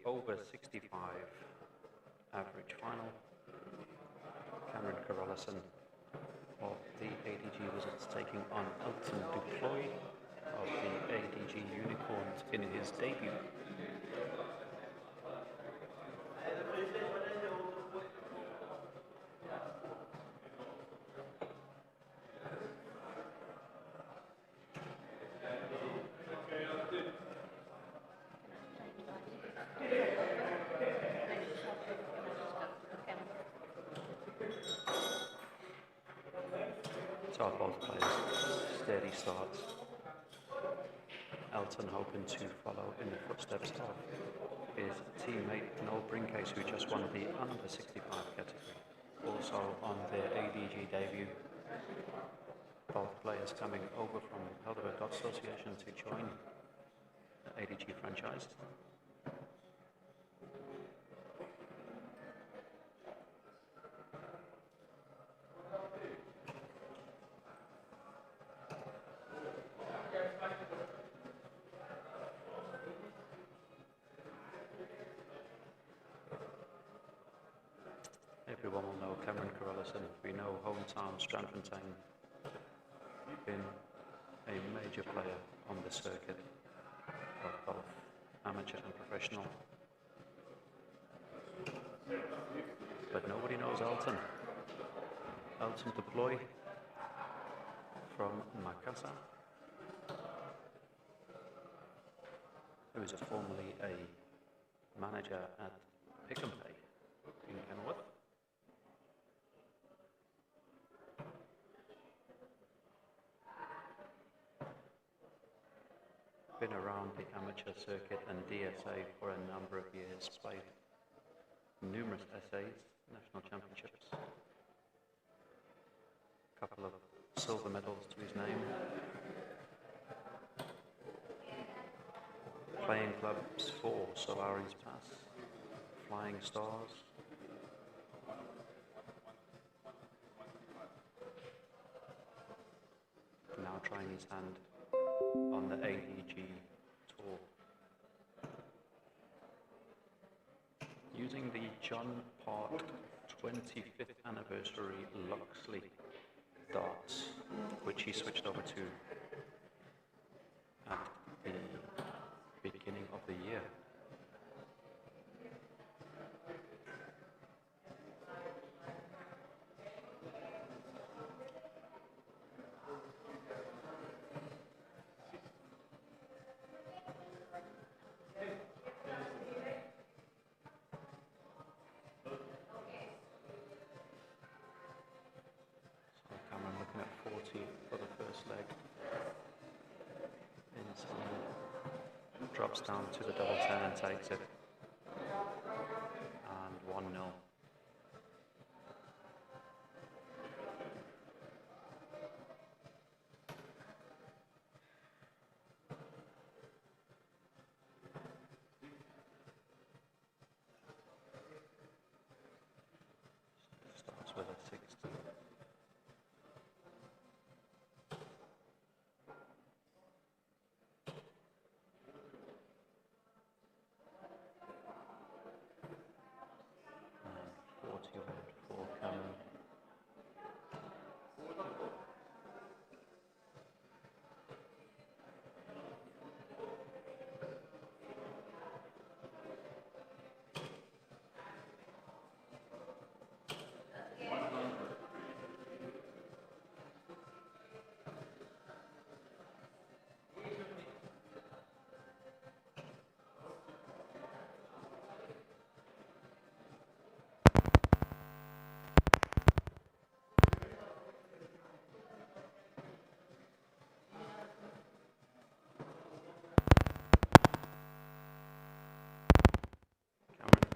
over 65 average final. Cameron Carolison of the ADG Wizards taking on Elton Duploy of the ADG Unicorns in his debut. So both players steady starts. Elton hoping to follow in the footsteps of his teammate Noel Brinkcase, who just won the under 65 category, also on their ADG debut. Both players coming over from Helderberg Golf Association to join the ADG franchise. Everyone will know Cameron Carolison. We know hometown Strandfontein, been a major player on the circuit of both amateur and professional. But nobody knows Elton. Elton Duploy from Makassar, who is formerly a manager at Pick n Pay in Kenilworth. Been around the amateur circuit and DSA for a number of years, played numerous essays, national championships, a couple of silver medals to his name, playing clubs for Solaris Pass, Flying Stars, now trying his hand on the ADG tour. Using the John Part 25th anniversary Loxley darts, which he switched over to at the beginning of the year. For the first leg. Drops down to the double 10 and takes it. And 1-0. Starts with a 60. For Cameron.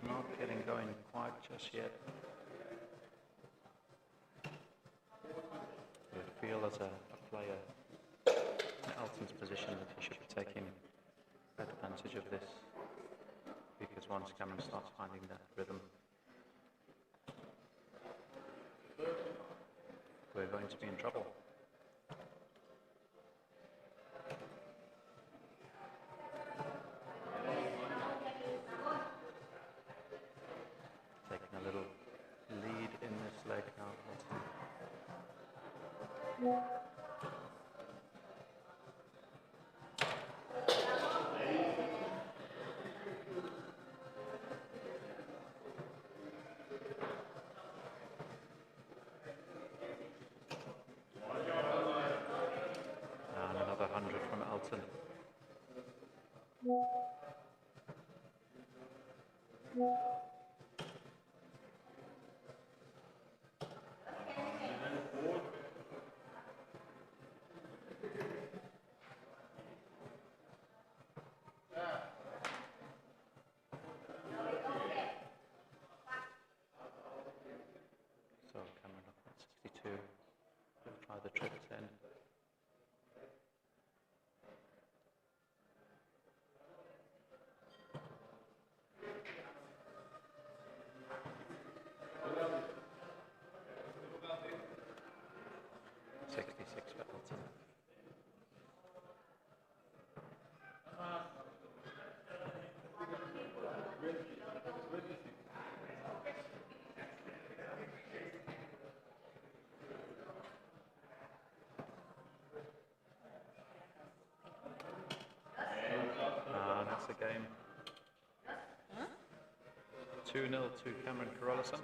Not getting going quite just yet. I feel as a player in Elton's position that he should be taking advantage of this, because once Cameron starts finding that rhythm, we're going to be in trouble. And another 100 from Elton. So Cameron up at 62. We'll try the triple 10. For Elton. That's the game. 2-0 to Cameron Carolison.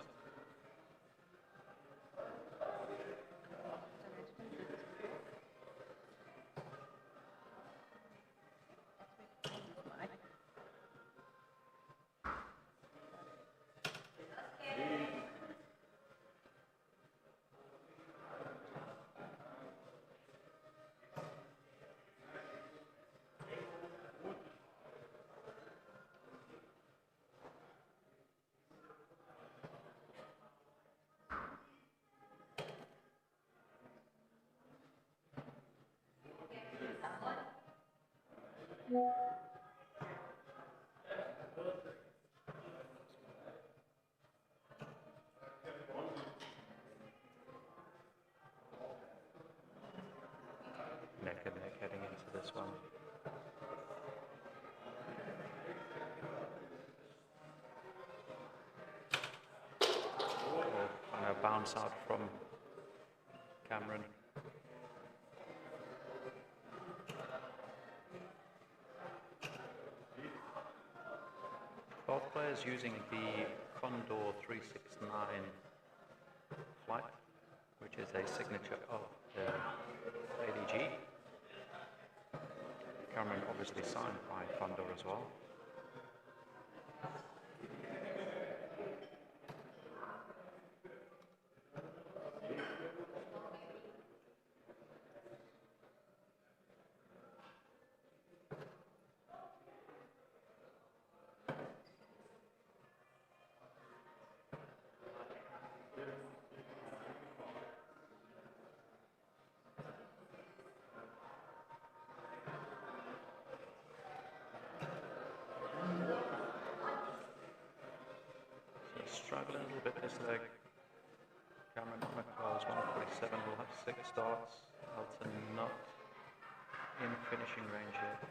Neck and neck heading into this one. And a bounce out from Cameron. Both players using the Condor 369 flight, which is a signature of the ADG. Cameron obviously signed by Condor as well. Struggling a little bit this leg. Cameron on the close, 147, will have 6 starts. Elton not in finishing range yet.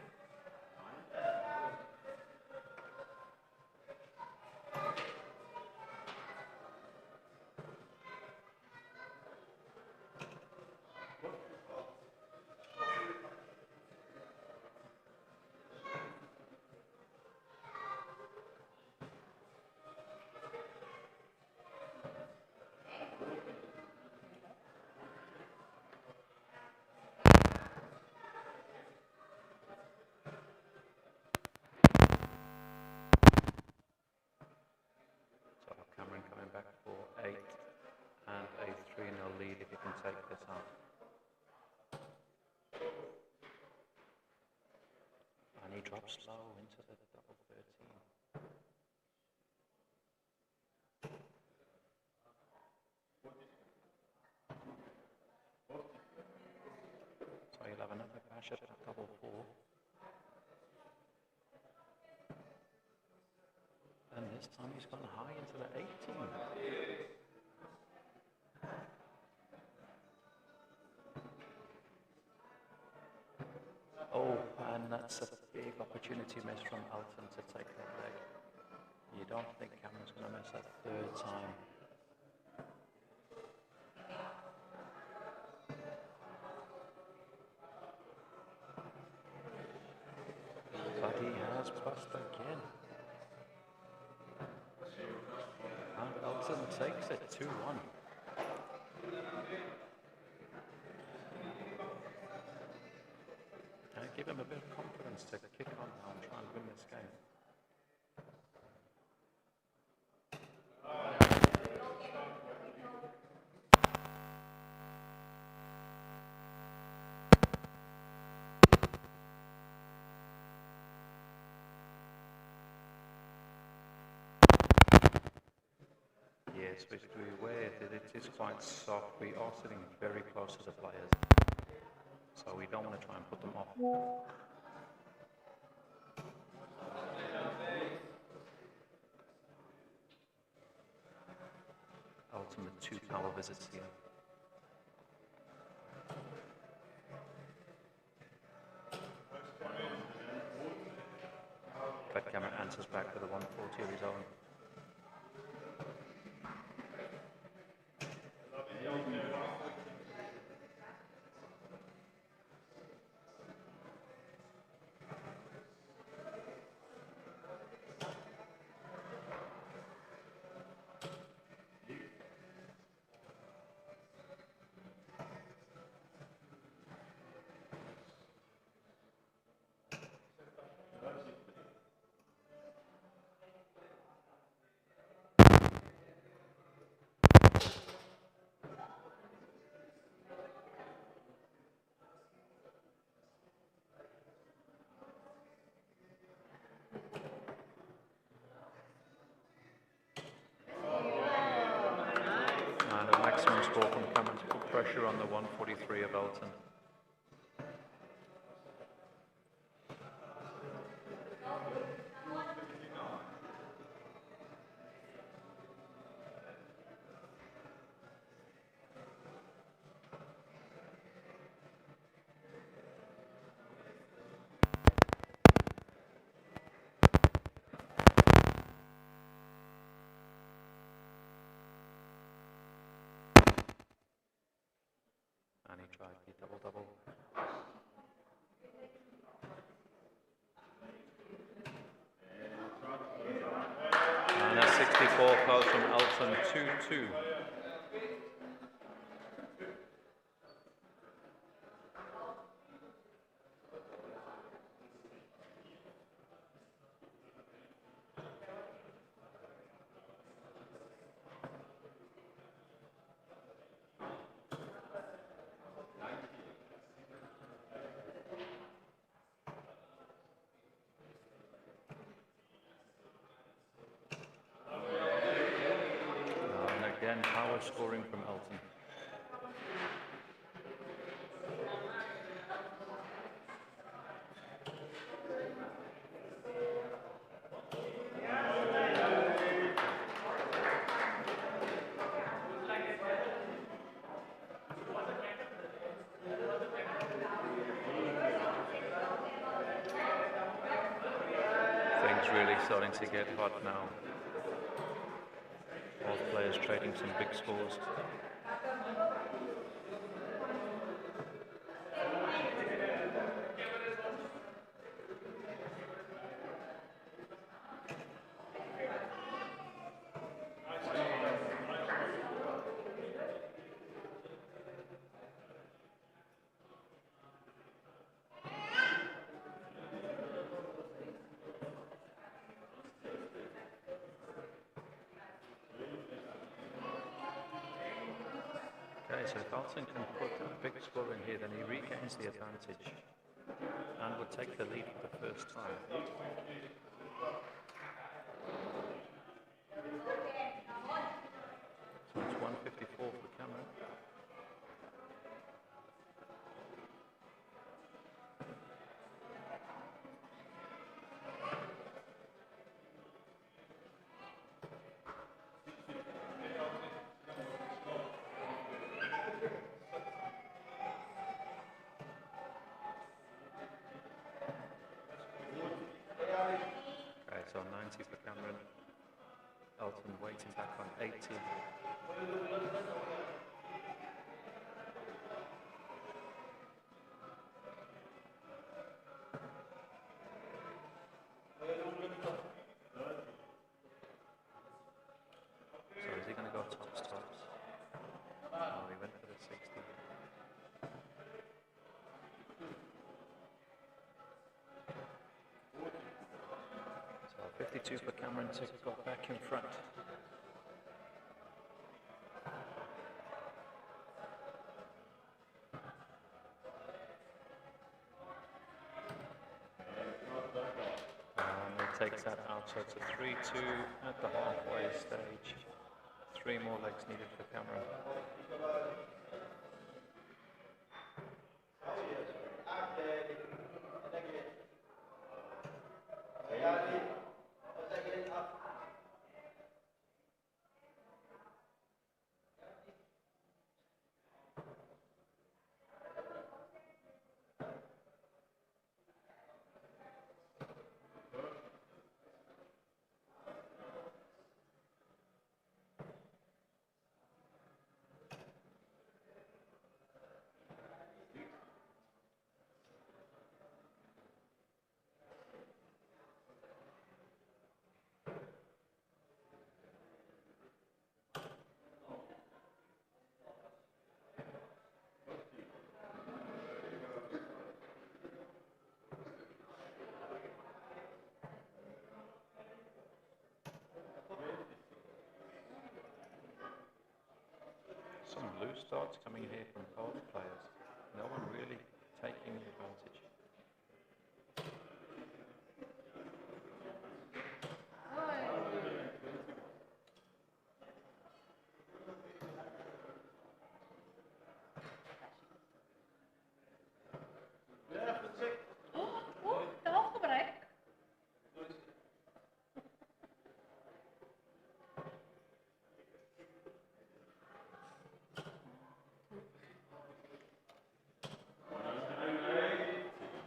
So Cameron coming back for 8 and a 3-0 lead if he can take this out. And he drops low into the double 13. So he'll have another bash at double 4. And this time he's gone high into the 18. Oh, and that's a big opportunity miss from Elton to take that leg. You don't think Cameron's going to miss that third time. fast again. And Elton takes it 2-1. Give him a bit of confidence to kick on now and try and win this game. Yes, we should be aware that it is quite soft. We are sitting very close to the players, so we don't want to try and put them off. Ultimate 2 power visits here. But Cameron answers back with a 140 of his own. And a maximum score from Cameron to put pressure on the 143 of Elton. And he tried the double-double. And a 64 close from Elton, 2-2. Again, power scoring from Elton. Things really starting to get hot now. Both players trading some big scores. Okay, so if Elton can put a big score in here, then he regains the advantage and would take the lead for the first time. So it's 154 for Cameron. So 90 for Cameron. Elton waiting back on 80. 52 for Cameron to go back in front. And he takes that out, so it's a 3-2 at the halfway stage. 3 more legs needed for Cameron. Some loose starts coming here from both players. No one really taking advantage. Te afgebreid.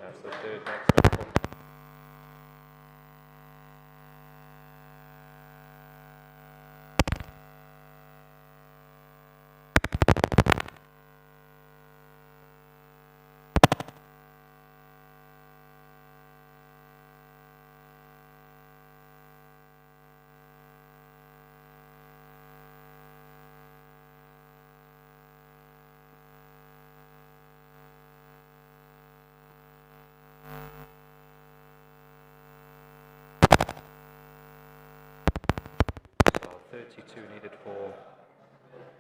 That's the third maximum. So 32 needed for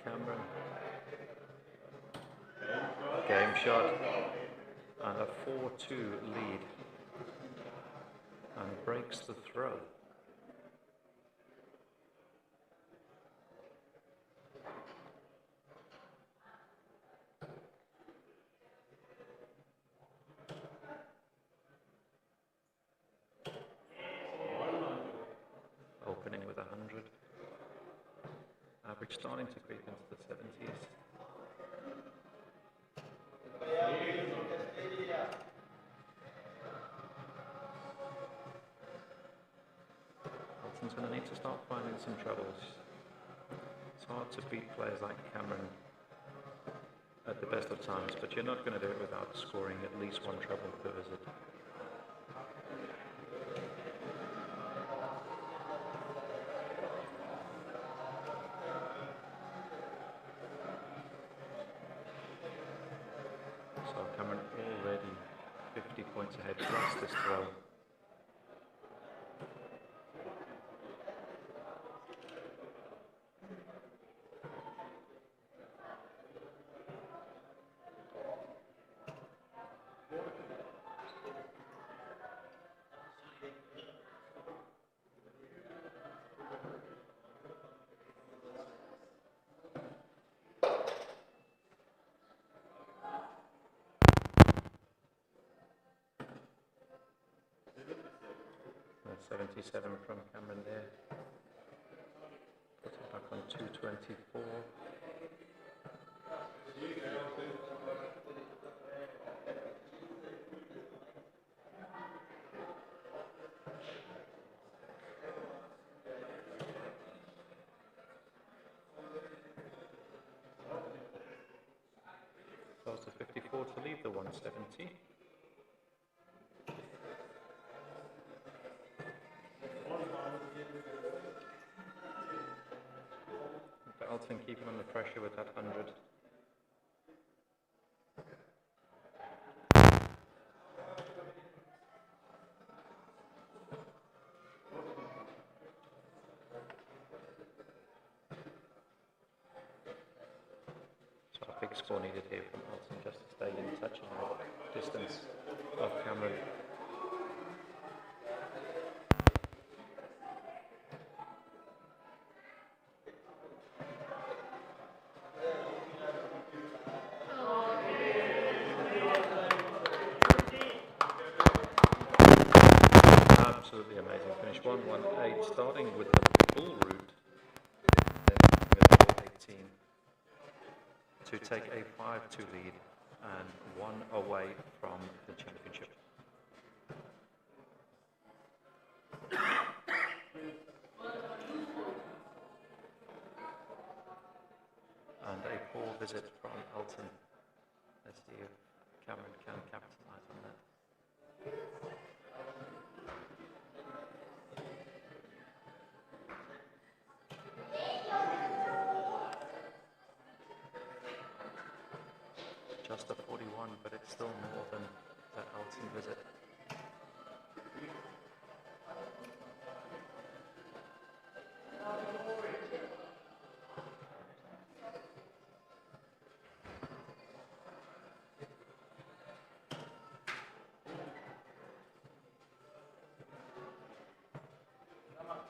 Cameron. Game shot and a 4-2 lead, and breaks the throw. Opening with 100. Average starting to creep into the 70s. Wilson's going to need to start finding some troubles. It's hard to beat players like Cameron at the best of times, but you're not going to do it without scoring at least one treble per visit. So Cameron already 50 points ahead plus this throw. That's 77 from Cameron there. Puts it back on 224. Goes to 54 to leave the 170. Belton keeping under pressure with that 100. quick score needed here from Alton just to stay in touching distance of Cameron. Absolutely amazing finish. 1-1-8, starting with the full route, then with level 18 to take a 5-2 lead and 1 away from the championship. And a poor visit from Alton. Let's see if Cameron can capitalize on that. Just a 41, but it's still more than that Alton visit.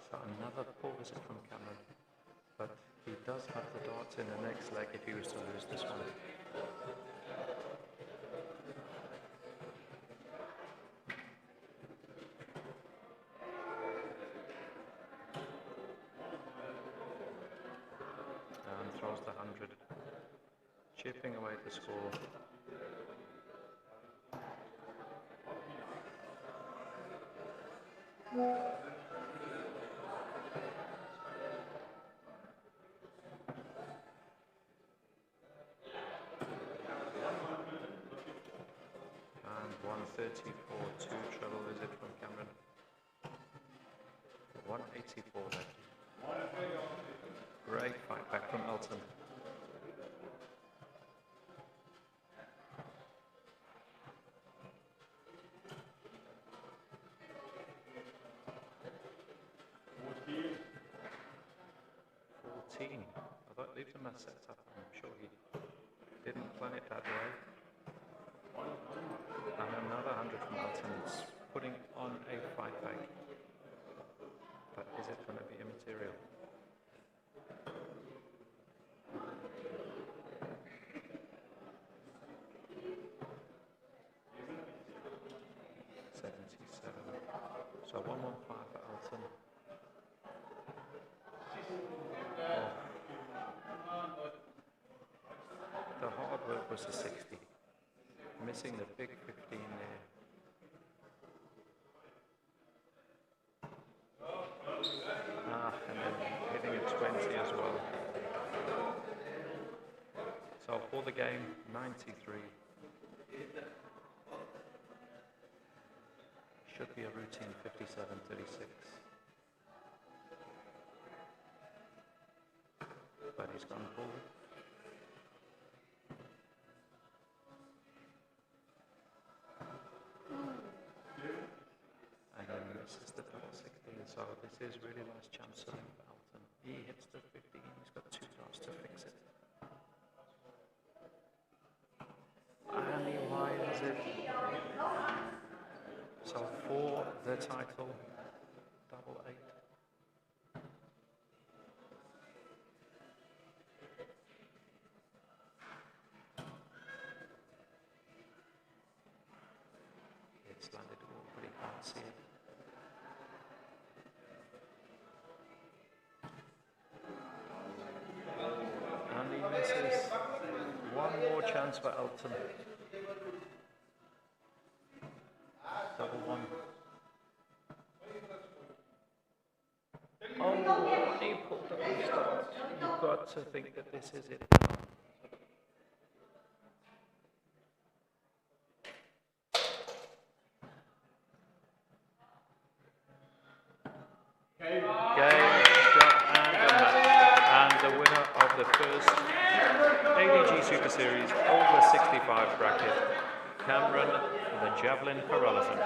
So another poor visit from Cameron, but he does have the darts in the next leg if he was to lose this one. And throws the 100, chipping away the score. And 134, 2 treble visit from Cameron. 184 left. Great fight back from Alton. I thought leave him a set up. I'm sure he didn't plan it that way. And another 100 from Alton. It's putting on a fight back. But is it going to be immaterial? So 115 for Alton. The hard work was the 60. Missing the big 15 there. And then hitting a 20 as well. So for the game, 93. Should be a routine 57-36. But he's gone forward. And then misses the double 16, so this is really last chance for Alton. He hits the 15, he's got 2 darts to fix it. And he wires it. So for the title, double 8. It's landed all, but he can't see it. And he misses. One more chance for Alton. Double 1. Oh, he pulled up the start. You've got to think that this is it now. Game, shot, and a match. And the winner of the first ADG Super Series over 65 bracket, Cameron the Javelin Carallison.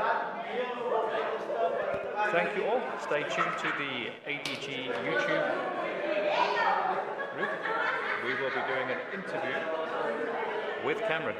Thank you all. Stay tuned to the ADG YouTube group. We will be be doing an interview with Cameron.